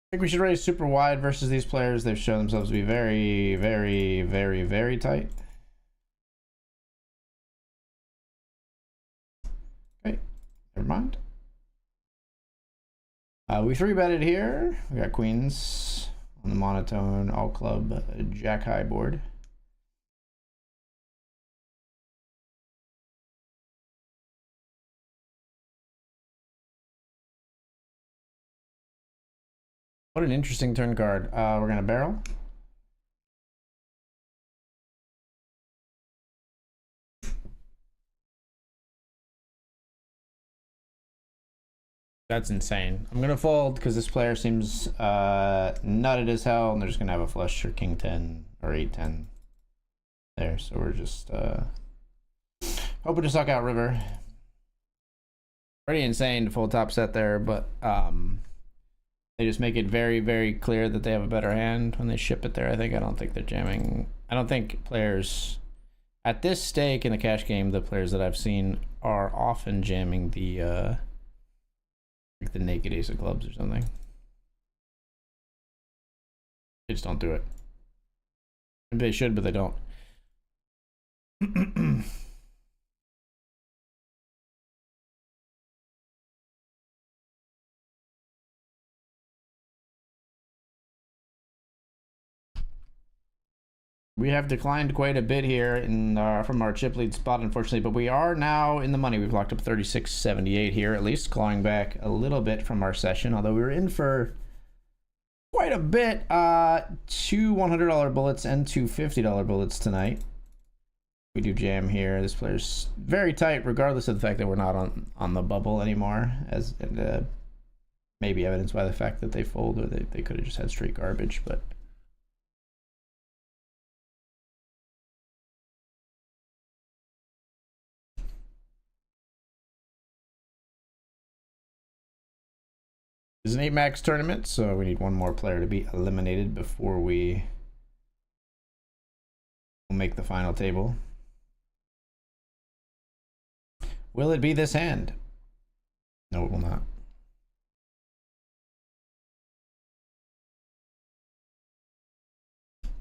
I think we should raise super wide versus these players. They've shown themselves to be very, very, very, very tight. Okay, never mind. We 3-betted here. We got queens on the monotone all club jack high board. What an interesting turn card. We're gonna barrel. That's insane. I'm gonna fold because this player seems nutted as hell, and they're just gonna have a flush or king 10 or 8-10 there. So we're just hoping to suck out river. Pretty insane to fold top set there, but they just make it very, very clear that they have a better hand when they ship it there. I don't think they're jamming. I don't think players at this stake in the cash game, the players that I've seen are often jamming the like the naked ace of clubs or something. They just don't do it. Maybe they should, but they don't. We have declined quite a bit here in from our chip lead spot, unfortunately, but we are now in the money. We've locked up 36.78 here, at least clawing back a little bit from our session, although we were in for quite a bit. 2 $100 bullets and 2 $50 bullets tonight. We do jam here. This player's very tight, regardless of the fact that we're not on the bubble anymore, as maybe evidenced by the fact that they fold, or they could have just had straight garbage, but it's an 8 max tournament, so we need one more player to be eliminated before we will make the final table. Will it be this hand? No, it will not.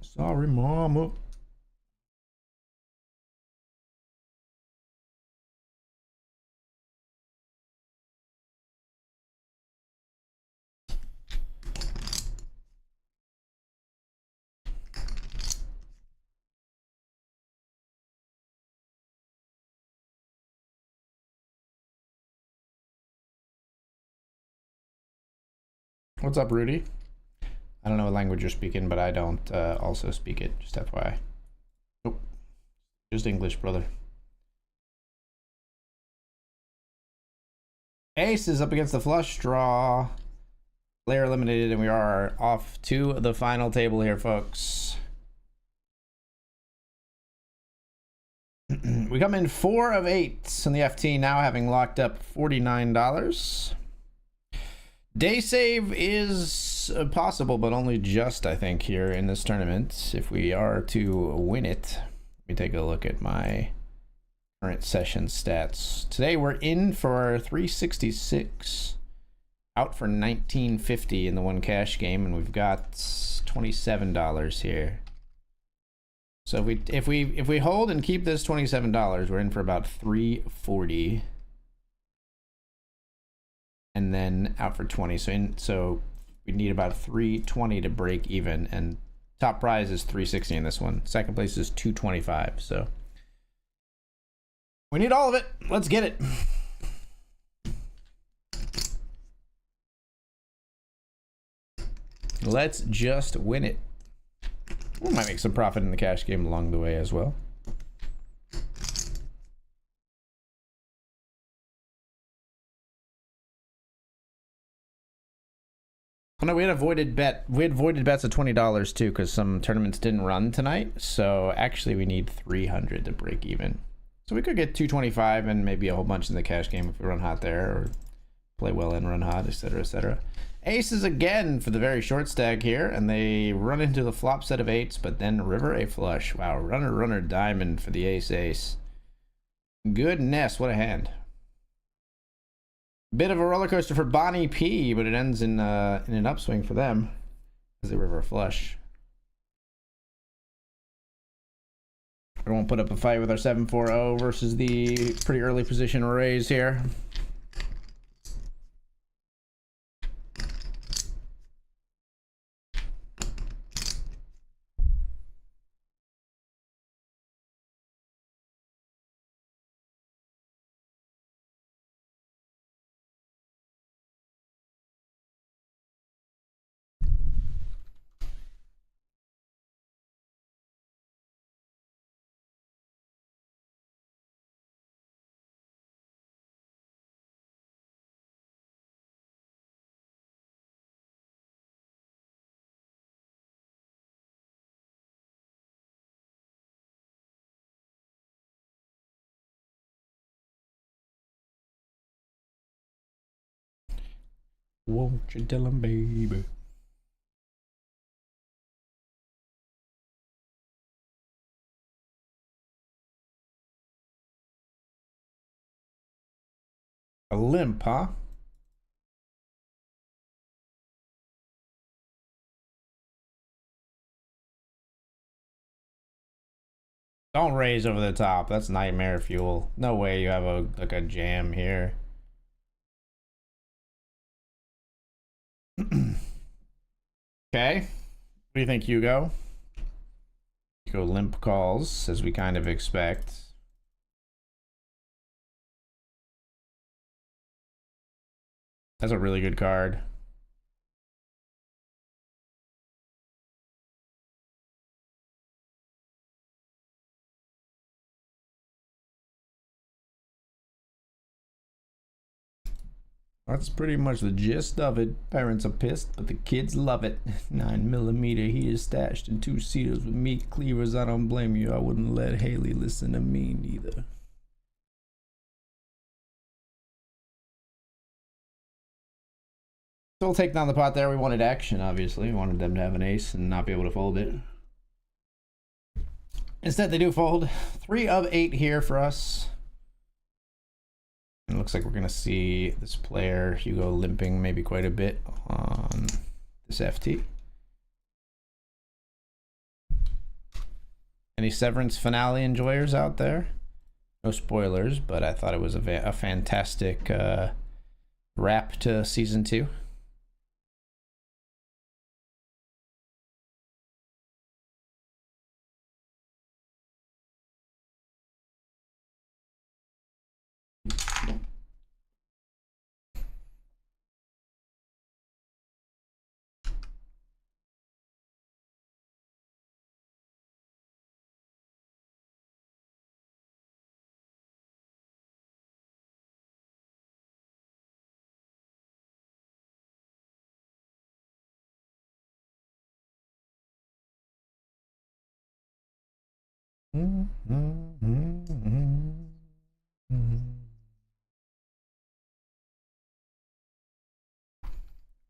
Sorry, mama. What's up, Rudy? I don't know what language you're speaking, but I don't also speak it, just FYI. Nope. Just English, brother. Ace is up against the flush draw. Player eliminated, and we are off to the final table here, folks. We come in 4 of 8 on the FT now, having locked up $49. Day save is possible, but only just, I think, here in this tournament. If we are to win it, let me take a look at my current session stats. Today we're in for 366, out for 1950 in the one cash game, and we've got $27 here. So if we hold and keep this $27, we're in for about 340. And then out for 20. So we need about 320 to break even, and top prize is 360 in this one. Second place is 225. So we need all of it. Let's get it. Let's just win it. We might make some profit in the cash game along the way as well. Oh, no, we had avoided bets at $20 too, because some tournaments didn't run tonight. So actually we need 300 to break even. So we could get 225 and maybe a whole bunch in the cash game if we run hot there, or play well and run hot, etc., etc. Aces again for the very short stack here, and they run into the flop set of eights, but then river a flush. Wow, runner diamond for the ace. Goodness, what a hand. Bit of a roller coaster for Bonnie P, but it ends in an upswing for them as they river a flush. We won't put up a fight with our 7-4-0 versus the pretty early position raise here. Won't you tell him, baby? A limp, huh? Don't raise over the top. That's nightmare fuel. No way you have a jam here. Okay. What do you think, Hugo? Hugo limp calls, as we kind of expect. That's a really good card. That's pretty much the gist of it. Parents are pissed, but the kids love it. 9mm heater stashed in 2-seaters with meat cleavers. I don't blame you. I wouldn't let Haley listen to me neither. So we'll take down the pot there. We wanted action, obviously. We wanted them to have an ace and not be able to fold it. Instead, they do fold. 3 of 8 here for us. It looks like we're going to see this player, Hugo, limping maybe quite a bit on this FT. Any Severance finale enjoyers out there? No spoilers, but I thought it was a fantastic wrap to season 2.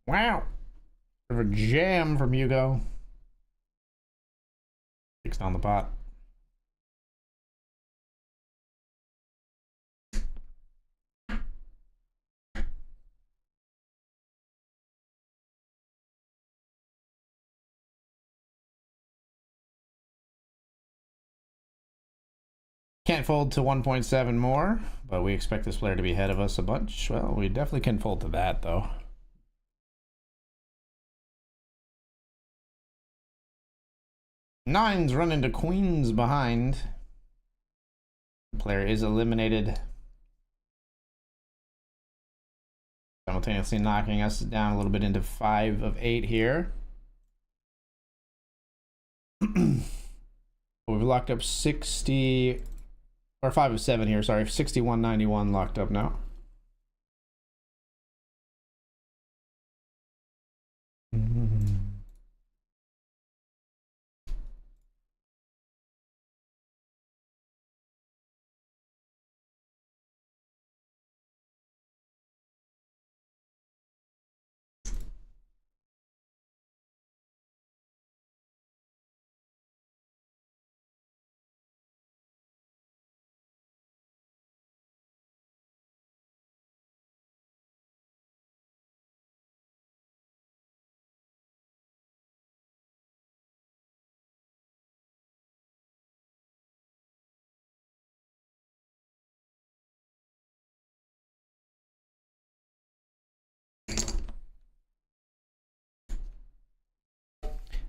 Wow. Bit of a jam from Hugo. Fixed on the pot. Can't fold to 1.7 more, but we expect this player to be ahead of us a bunch. Well, we definitely can fold to that, though. Nines run into queens behind. The player is eliminated. Simultaneously knocking us down a little bit into 5 of 8 here. We've locked up 60... or 5 of 7 here, sorry. 61.91 locked up now.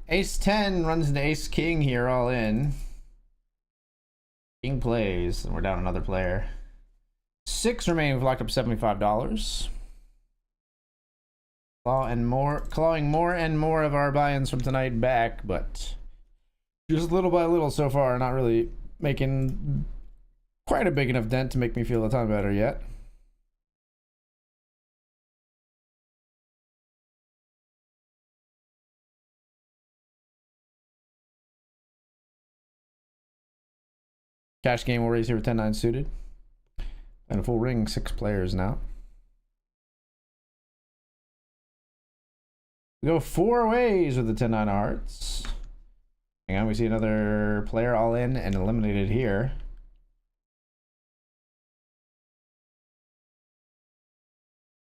Ace 10 runs into Ace King here, all in. King plays, and we're down another player. 6 remaining, we've locked up $75. Clawing more and more of our buy-ins from tonight back, but just little by little so far, not really making quite a big enough dent to make me feel a ton better yet. Cash game will raise here with 10-9 suited. And a full ring, 6 players now. We go 4 ways with the 10-9 of hearts. Hang on, we see another player all in and eliminated here.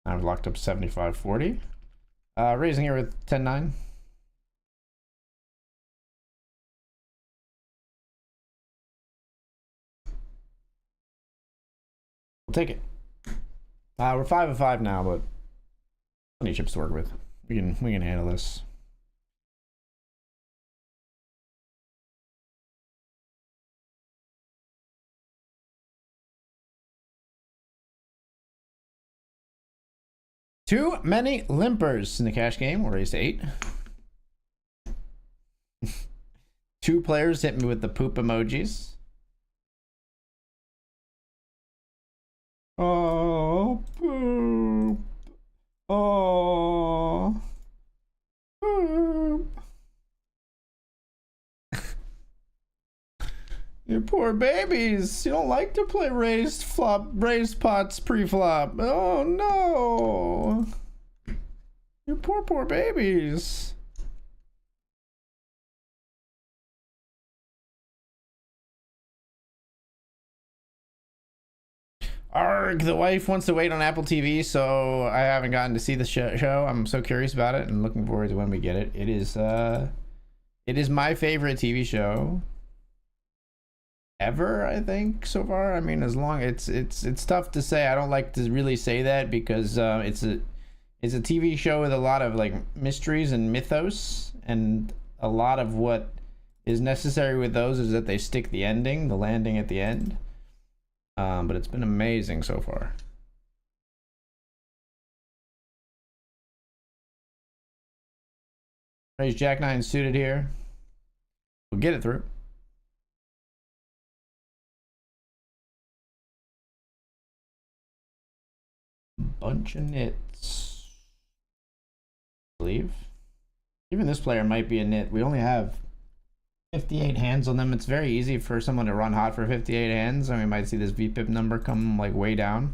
I've locked up 75-40. Raising here with 10-9. We'll take it. We're 5 of 5 now, but plenty of chips to work with. We can handle this. Too many limpers in the cash game. We'll raise to 8. 2 players hit me with the poop emojis. Oh, poop. Oh, poop. You poor babies. You don't like to play raised pots pre-flop. Oh no. You poor babies. Arg, the wife wants to wait on Apple TV, so I haven't gotten to see the show. I'm so curious about it and looking forward to when we get it. It is my favorite TV show ever, I think, so far. I mean, as long it's tough to say. I don't like to really say that because it's a TV show with a lot of like mysteries and mythos, and a lot of what is necessary with those is that they stick the landing at the end. But it's been amazing so far. Raise Jack 9 suited here. We'll get it through. Bunch of nits. I believe. Even this player might be a nit. We only have 58 hands on them. It's very easy for someone to run hot for 58 hands, and we might see this VPIP number come like way down.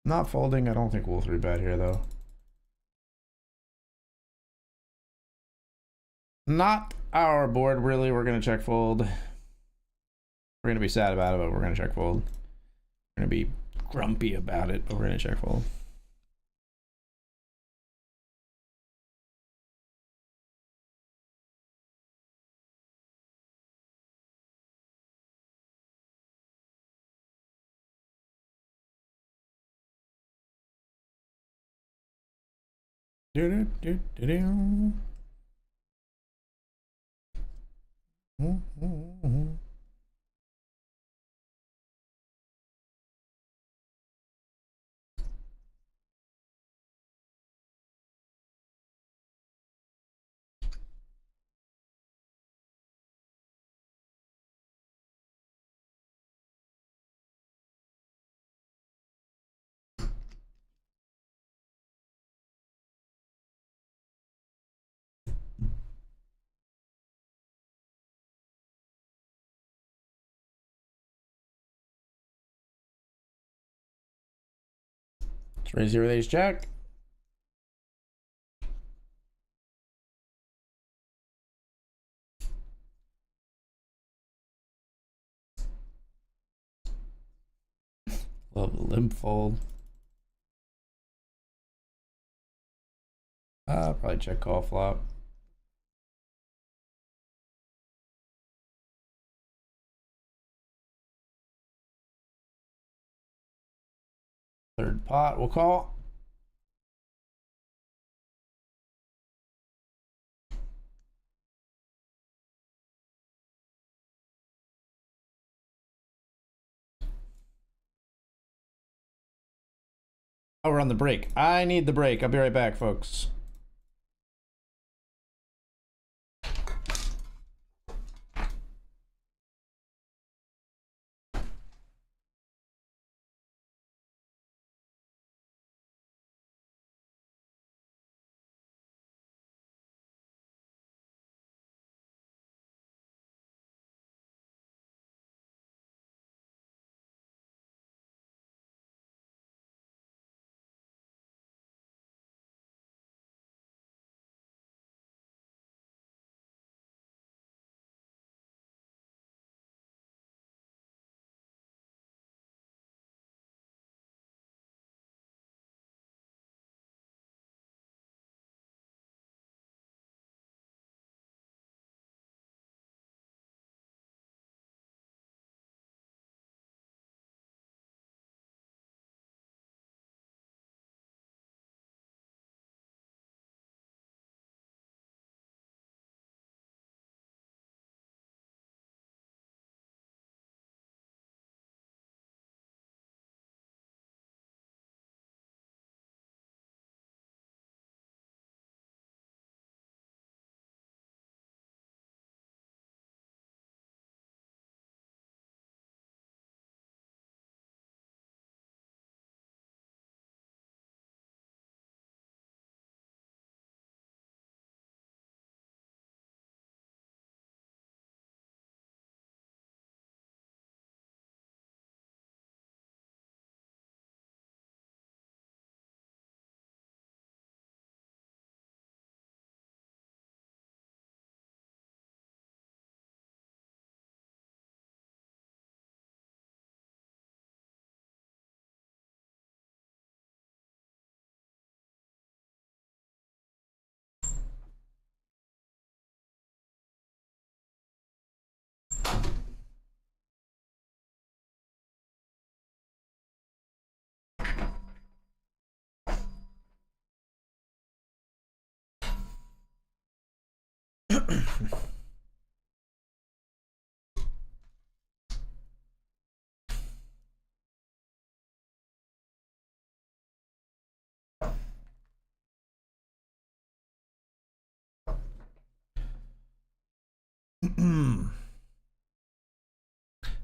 Not folding. I don't think we'll 3-bet here, though. Not our board, really. We're going to check fold. We're going to be sad about it, but we're going to check fold. We're going to be grumpy about it, but we're going to check fold. Let's raise your ace jack. Love the limp fold. Probably check call flop. Third pot, we'll call. Oh, we're on the break. I need the break. I'll be right back, folks.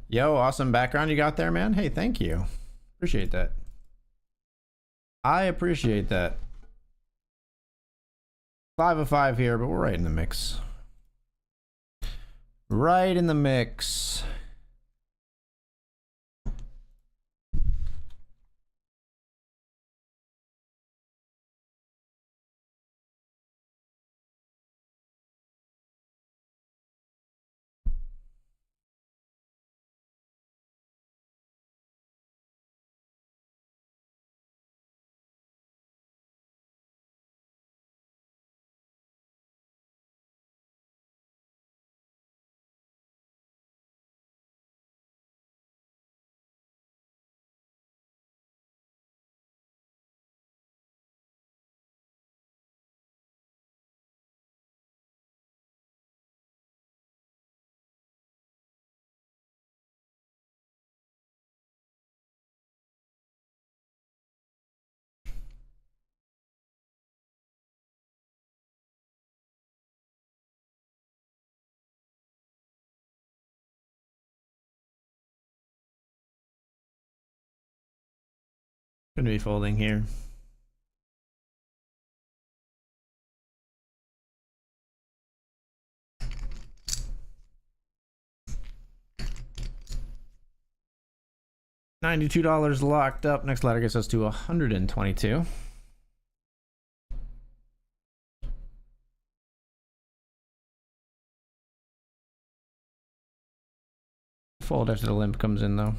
Yo, awesome background you got there, man. Hey, thank you. Appreciate that. I appreciate that. 5 of 5 here, but we're right in the mix. Right in the mix. Gonna be folding here. $92 locked up. Next ladder gets us to 122. Fold after the limp comes in though.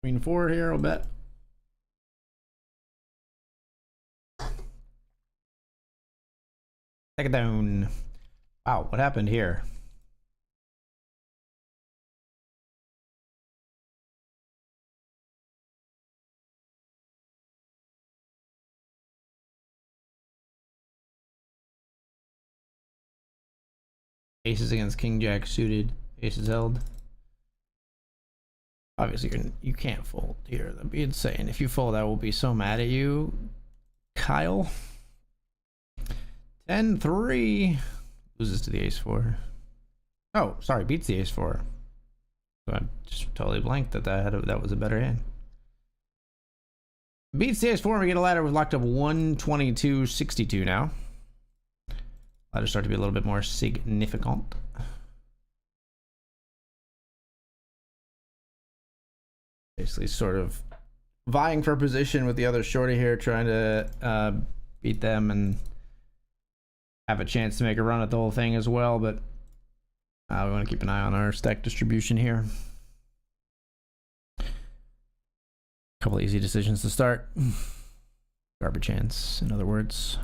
Queen 4 here, I'll bet. Take it down. Wow, what happened here? Aces against King Jack suited. Aces held. Obviously, you can't fold here. That'd be insane. If you fold, I will be so mad at you, Kyle. 10-3. Loses to the ace 4. Oh, sorry, beats the ace 4. So I just totally blanked that was a better hand. Beats the ace 4, and we get a ladder. We've locked up 122.62 now. Ladders start to be a little bit more significant. Basically sort of vying for position with the other shorty here, trying to beat them and have a chance to make a run at the whole thing as well, but we want to keep an eye on our stack distribution here. Couple easy decisions to start. Garbage hands, in other words.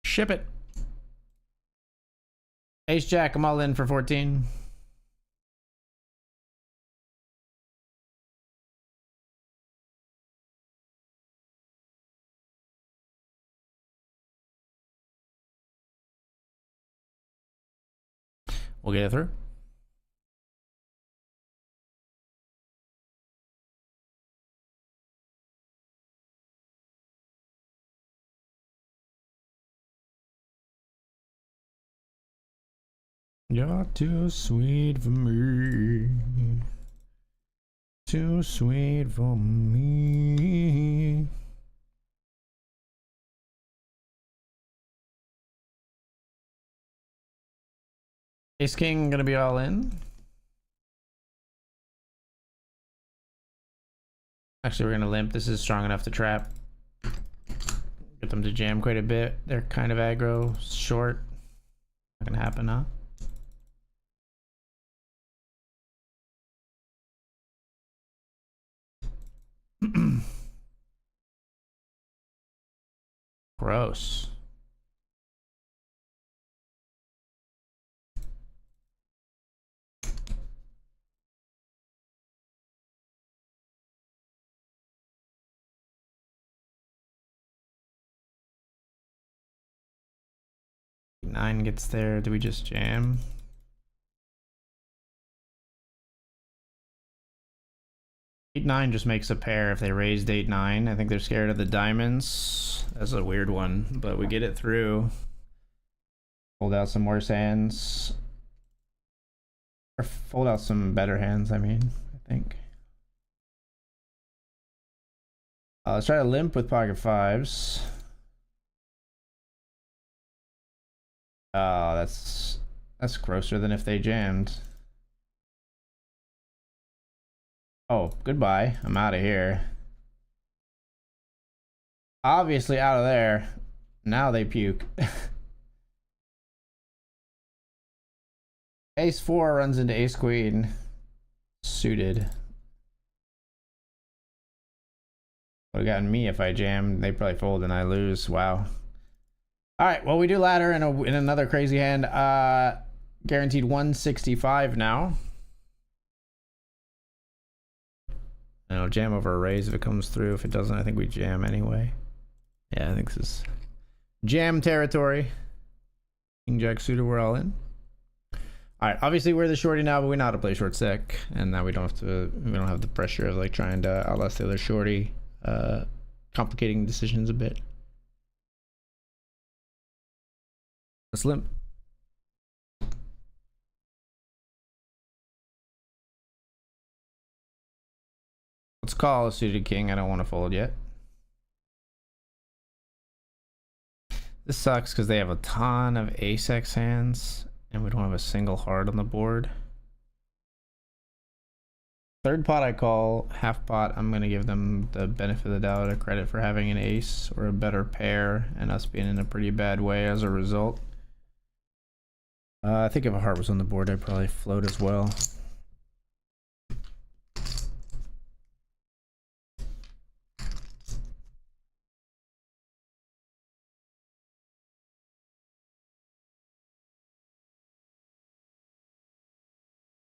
Ship it. Ace Jack, I'm all in for 14. We'll get it through. You're too sweet for me. Too sweet for me. Ace King gonna be all in. Actually, we're gonna limp. This is strong enough to trap. Get them to jam quite a bit. They're kind of aggro, short. Not gonna happen, huh? Gross. Nine gets there. Do we just jam? Eight nine just makes a pair if they raised 8-9. I think they're scared of the diamonds. That's a weird one, but we get it through. Fold out some worse hands. Or fold out some better hands, I mean, I think. Let's try to limp with pocket fives. Oh, that's grosser than if they jammed. Oh, goodbye. I'm out of here. Obviously out of there. Now they puke. Ace 4 runs into ace queen. Suited. Would have gotten me if I jammed. They probably fold and I lose. Wow. Alright, well, we do ladder in another crazy hand. Guaranteed 165 now. And I'll jam over a raise if it comes through. If it doesn't, I think we jam anyway. Yeah, I think this is jam territory. King Jack suited, we're all in. Alright, obviously we're the shorty now, but we know how to play short sec. And now we don't have the pressure of like trying to outlast the other shorty. Complicating decisions a bit. Let's limp. Let's call a suited king. I don't want to fold yet. This sucks because they have a ton of ace-x hands and we don't have a single heart on the board. Third pot I call, half pot I'm going to give them the benefit of the doubt or credit for having an ace or a better pair and us being in a pretty bad way as a result. I think if a heart was on the board, I'd probably float as well.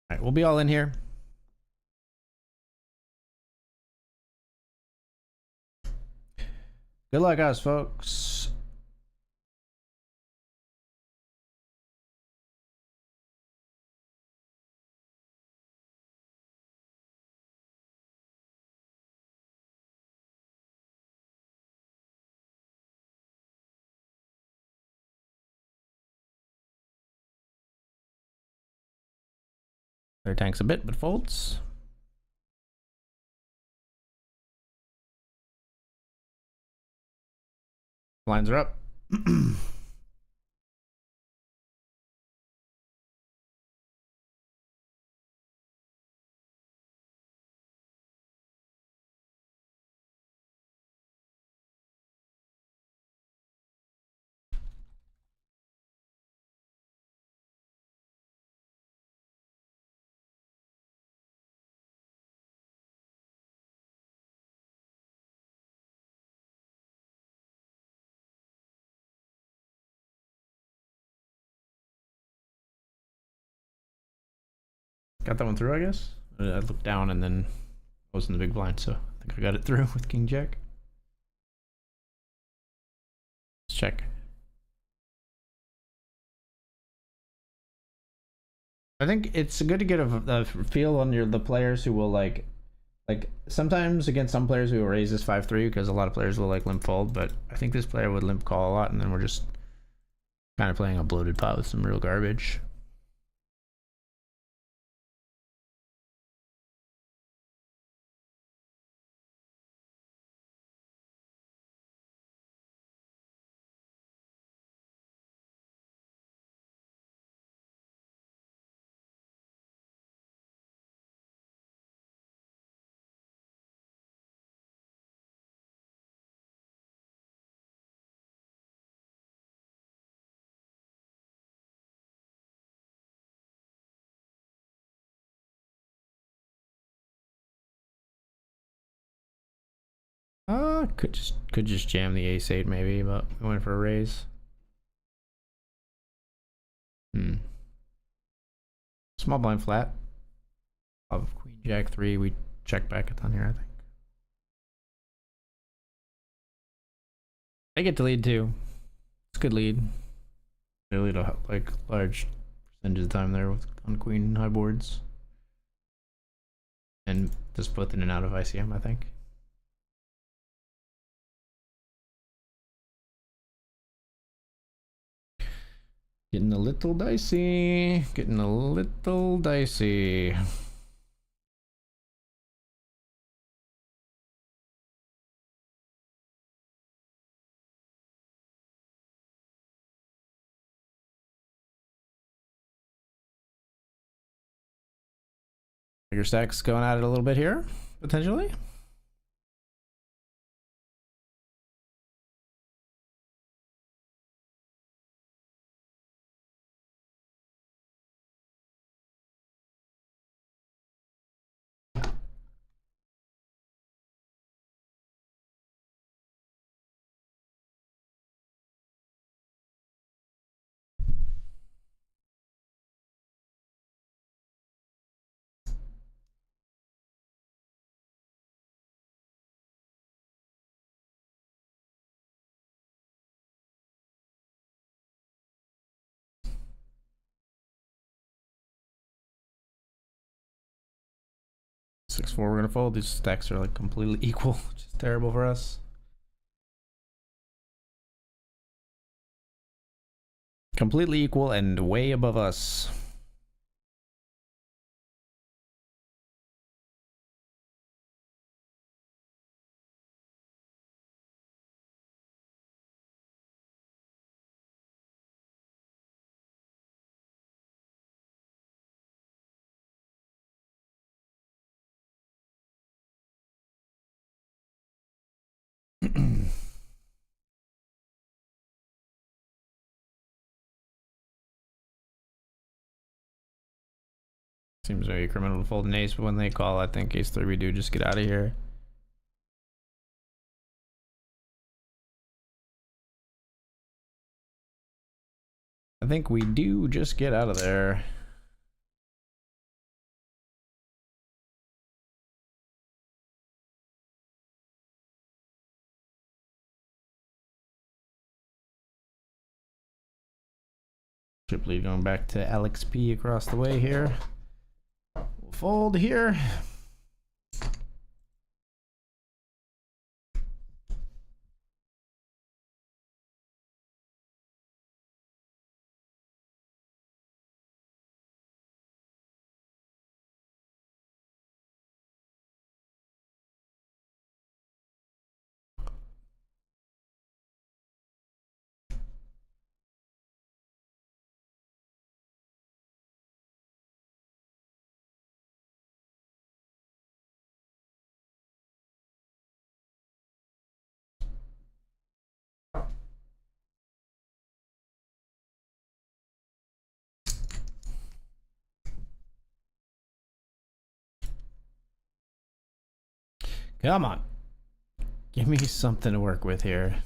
All right, we'll be all in here. Good luck, us folks. Their tanks a bit, but folds. Lines are up. Got that one through, I guess. I looked down and then I was in the big blind, so I think I got it through with King Jack. Let's check. I think it's good to get a feel on the players who will like sometimes against some players we will raise this 5-3 because a lot of players will like limp fold, but I think this player would limp call a lot and then we're just kind of playing a bloated pot with some real garbage. Could just jam the ace-8 maybe, but we went for a raise. Small blind flat. Of queen jack 3, we check back a ton here, I think. I get to lead too. It's a good lead. They lead a like large percentage of the time there with on queen high boards. And just both in and out of ICM, I think. Getting a little dicey. Getting a little dicey. Bigger stacks going at it a little bit here, potentially. Six four, we're gonna fold. These stacks are like completely equal, which is terrible for us. Completely equal and way above us. Seems very criminal to fold an ace, but when they call, I think ace 3 we do just get out of here. I think we do just get out of there. Chip lead going back to Alex P across the way here. We'll fold here. Come on. Give me something to work with here.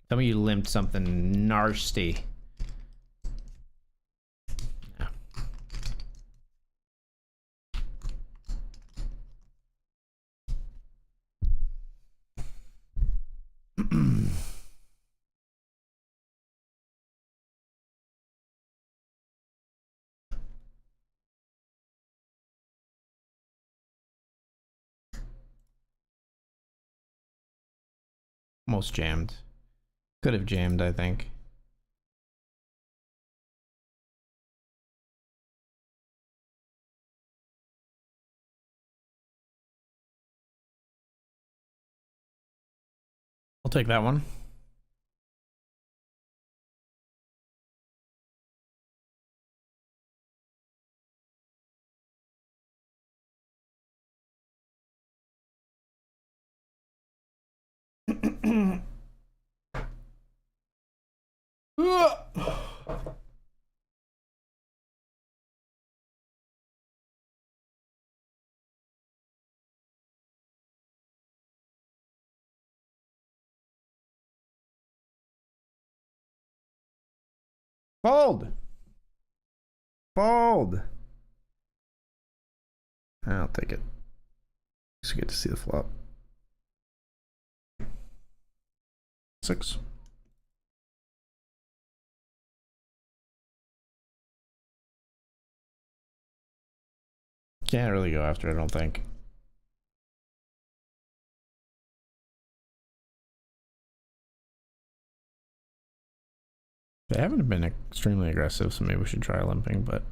Tell me you limped something nasty. Almost jammed. Could have jammed, I think. I'll take that one. Fold. Fold. I'll take it. Just get to see the flop. 6. Can't really go after it, I don't think. They haven't been extremely aggressive, so maybe we should try limping, but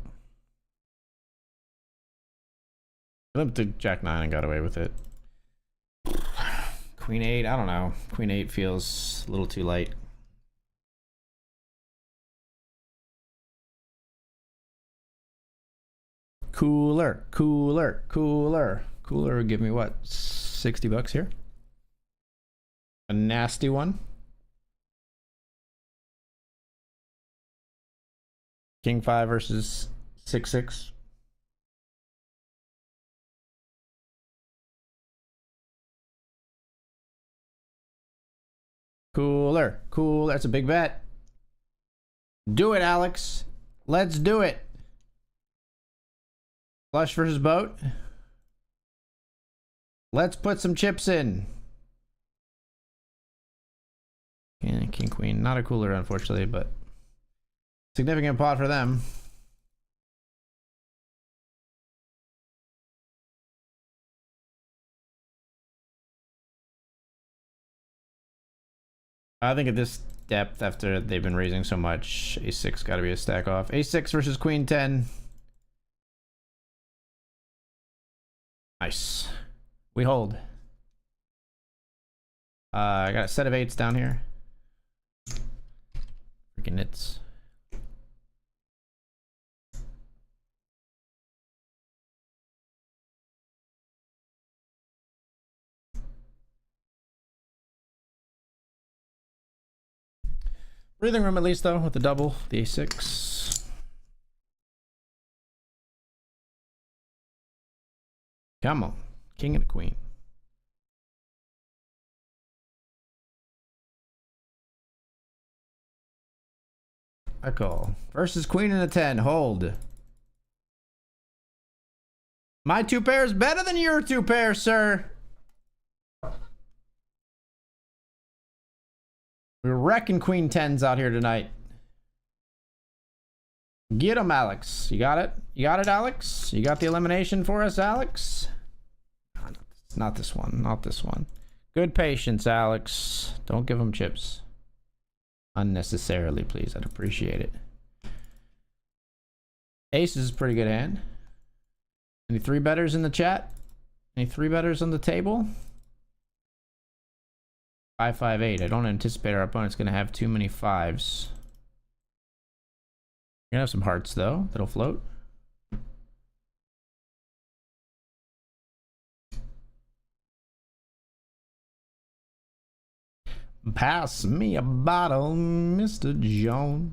I limped to Jack 9 and got away with it. Queen 8, I don't know. Queen 8 feels a little too light. Cooler, cooler, cooler. Cooler would give me what? 60 bucks here? A nasty one. King 5 versus 6-6. Cooler, cool. That's a big bet. Do it, Alex. Let's do it. Flush versus boat. Let's put some chips in. And king queen. Not a cooler, unfortunately, but significant pot for them. I think at this depth, after they've been raising so much, a6 got to be a stack off. a6 versus queen 10. Nice. We hold. I got a set of 8s down here. Freaking nits. Breathing room at least though with the double, the a6. Come on, king and a queen. I call. Versus queen and a 10, hold. My 2 pairs better than your 2 pairs, sir. We're wrecking queen 10s out here tonight. Get him, Alex. You got it? You got it, Alex? You got the elimination for us, Alex? Not this one. Not this one. Good patience, Alex. Don't give him chips. Unnecessarily, please. I'd appreciate it. Ace is a pretty good hand. Any 3-betters in the chat? Any 3-betters on the table? 5-5-8. I don't anticipate our opponent's going to have too many 5s. You're going to have some hearts, though, that'll float. Pass me a bottle, Mr. Jones.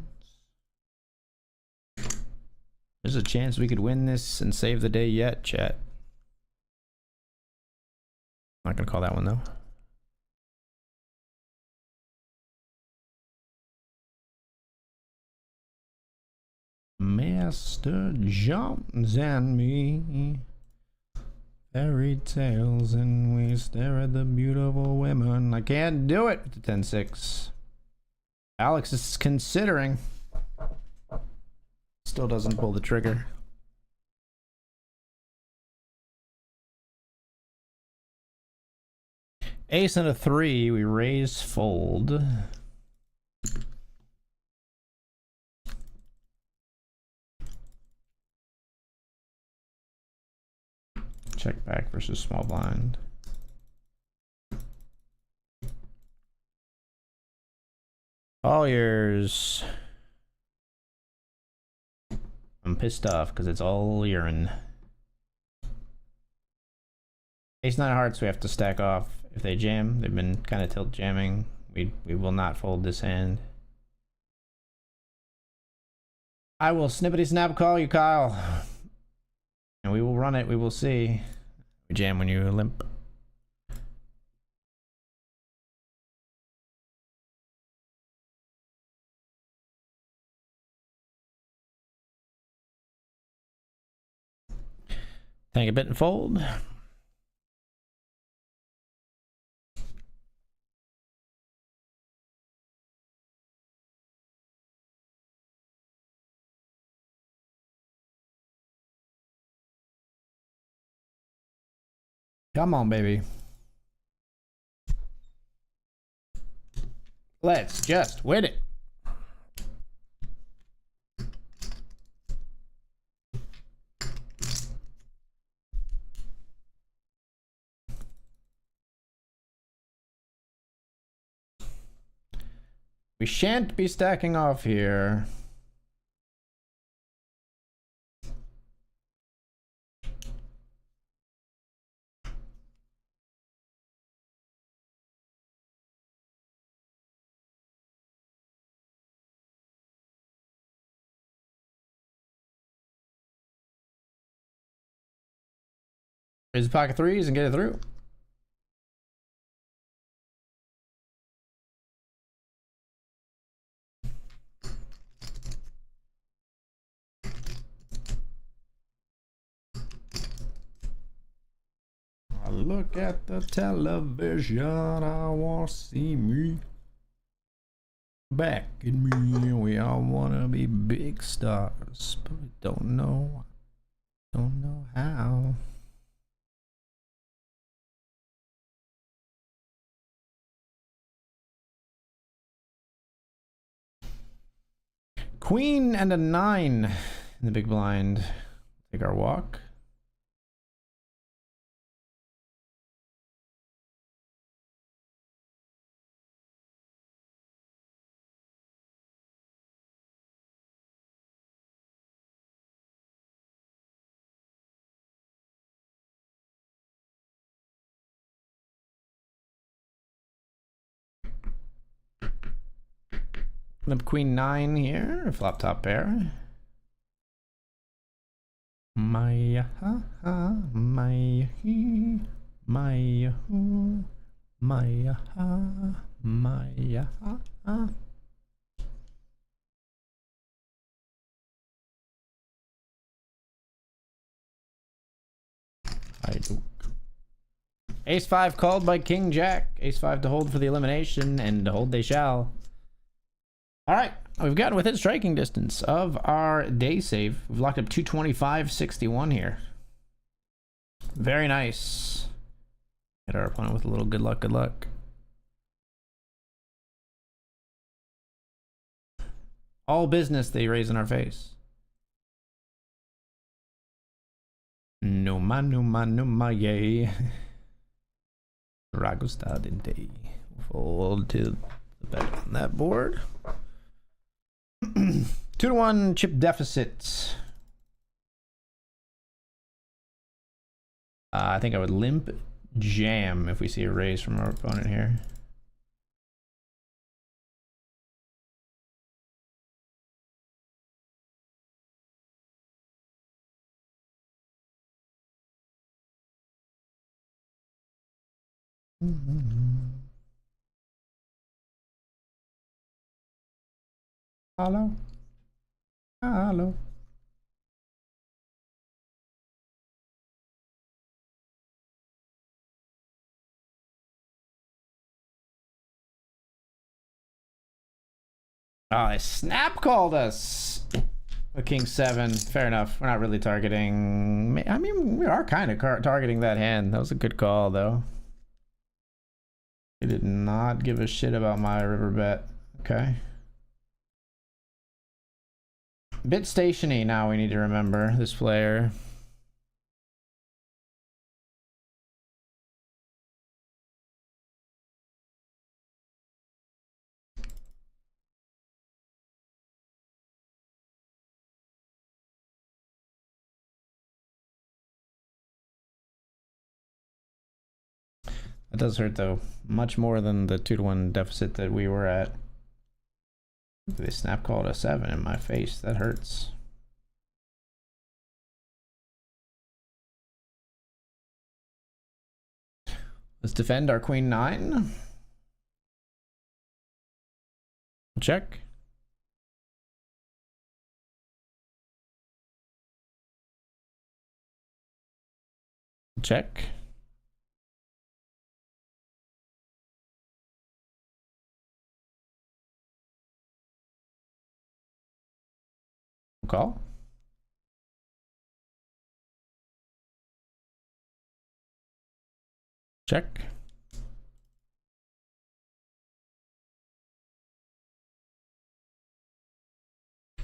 There's a chance we could win this and save the day yet, chat. Not going to call that one, though. Mr. Jones and me, fairy tales, and we stare at the beautiful women. I can't do it with the 10-6. Alex is considering. Still doesn't pull the trigger. Ace and a 3, we raise fold. Check back versus small blind. All yours. I'm pissed off because it's all urine. Ace 9 of hearts we have to stack off. If they jam, they've been kind of tilt jamming. We will not fold this hand. I will snippety snap call you, Kyle. And we will run it, we will see. We jam when you limp. Tank a bit and fold. Come on, baby. Let's just win it. We shan't be stacking off here. Raise the pocket threes and get it through. I look at the television, I want to see me back in me. We all want to be big stars, but we don't know how. Queen and a 9 in the big blind. Take our walk. Limp Queen 9 here, flop top pair. Maya, Maya, Maya, Maya, Maya. I do. Ace 5 called by King Jack. Ace 5 to hold for the elimination, and hold they shall. All right, we've gotten within striking distance of our day save. We've locked up 225.61 here. Very nice. Hit our opponent with a little good luck, good luck. All business they raise in our face. Numa, numa, numa, yay. Ragusta dente. Fold to the bet on that board. 2-1 chip deficit. I think I would limp jam if we see a raise from our opponent here. Hello. Hello. Oh, they snap called us. A King 7. Fair enough. We're not really targeting. I mean, we are kind of targeting that hand. That was a good call, though. He did not give a shit about my river bet. Okay. Bit stationy now, we need to remember this player. It does hurt though, much more than the 2-1 deficit that we were at. They snap called a 7 in my face. That hurts. Let's defend our Queen 9. Check. Check. Call. Check.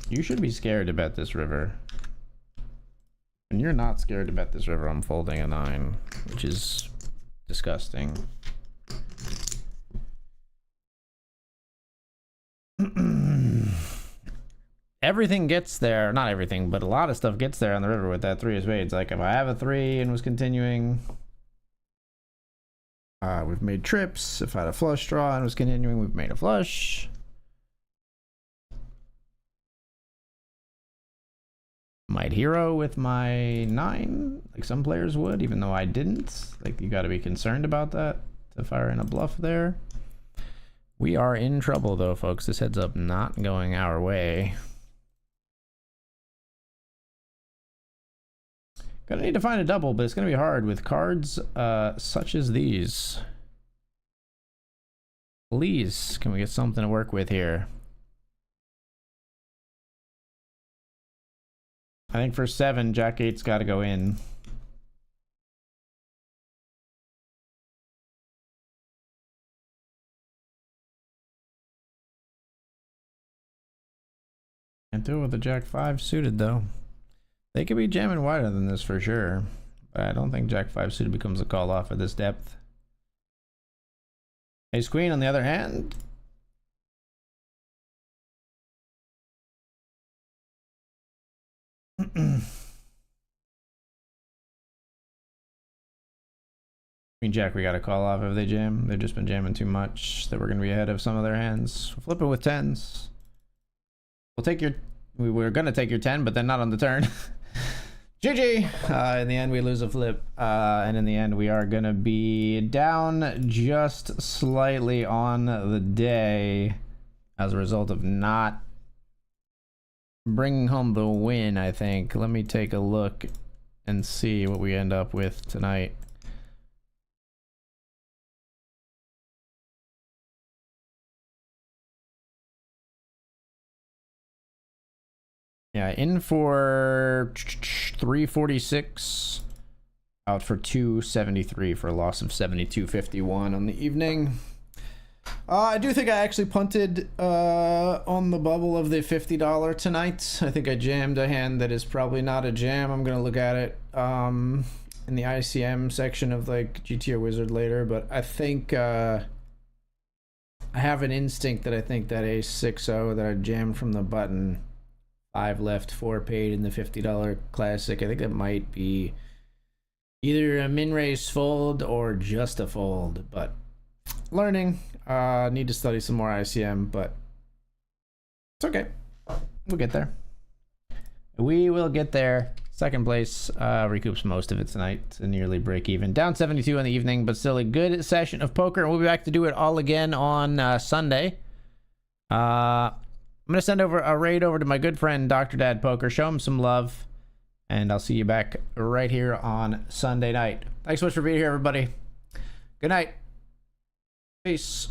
You should be scared to bet this river. When you're not scared to bet this river, I'm folding a 9, which is disgusting. Everything gets there, not everything, but a lot of stuff gets there on the river with that 3 of spades. Like if I have a 3 and was continuing, we've made trips. If I had a flush draw and was continuing, we've made a flush. Might hero with my 9, like some players would, even though I didn't. Like you got to be concerned about that to fire in a bluff there. We are in trouble though, folks. This heads up not going our way. Gonna need to find a double, but it's gonna be hard with cards such as these. Please, can we get something to work with here? I think for 7, Jack 8's got to go in. Can't do it with the Jack 5 suited though. They could be jamming wider than this for sure, but I don't think Jack 5 suited becomes a call off at this depth. Ace Queen on the other hand. Queen Jack we gotta call off if they jam. They've just been jamming too much that we're gonna be ahead of some of their hands. We'll flip it with 10s. We'll take your... We were gonna take your 10, but then not on the turn. GG! In the end we lose a flip. And in the end we are gonna be down just slightly on the day as a result of not bringing home the win, I think. Let me take a look and see what we end up with tonight. Yeah, in for 346, out for 273 for a loss of 72.51 on the evening. I do think I actually punted on the bubble of the $50 tonight. I think I jammed a hand that is probably not a jam. I'm gonna look at it in the ICM section of like GTO Wizard later, but I think I have an instinct that I think that ace 6-0 that I jammed from the button, 5 left, 4 paid in the $50 classic. I think that might be either a min raise fold or just a fold, but learning. Need to study some more ICM, but it's okay. We'll get there. We will get there. Second place recoups most of it tonight to nearly break even. Down 72 in the evening, but still a good session of poker. And we'll be back to do it all again on Sunday. I'm going to send over a raid over to my good friend, Dr. Dad Poker. Show him some love. And I'll see you back right here on Sunday night. Thanks so much for being here, everybody. Good night. Peace.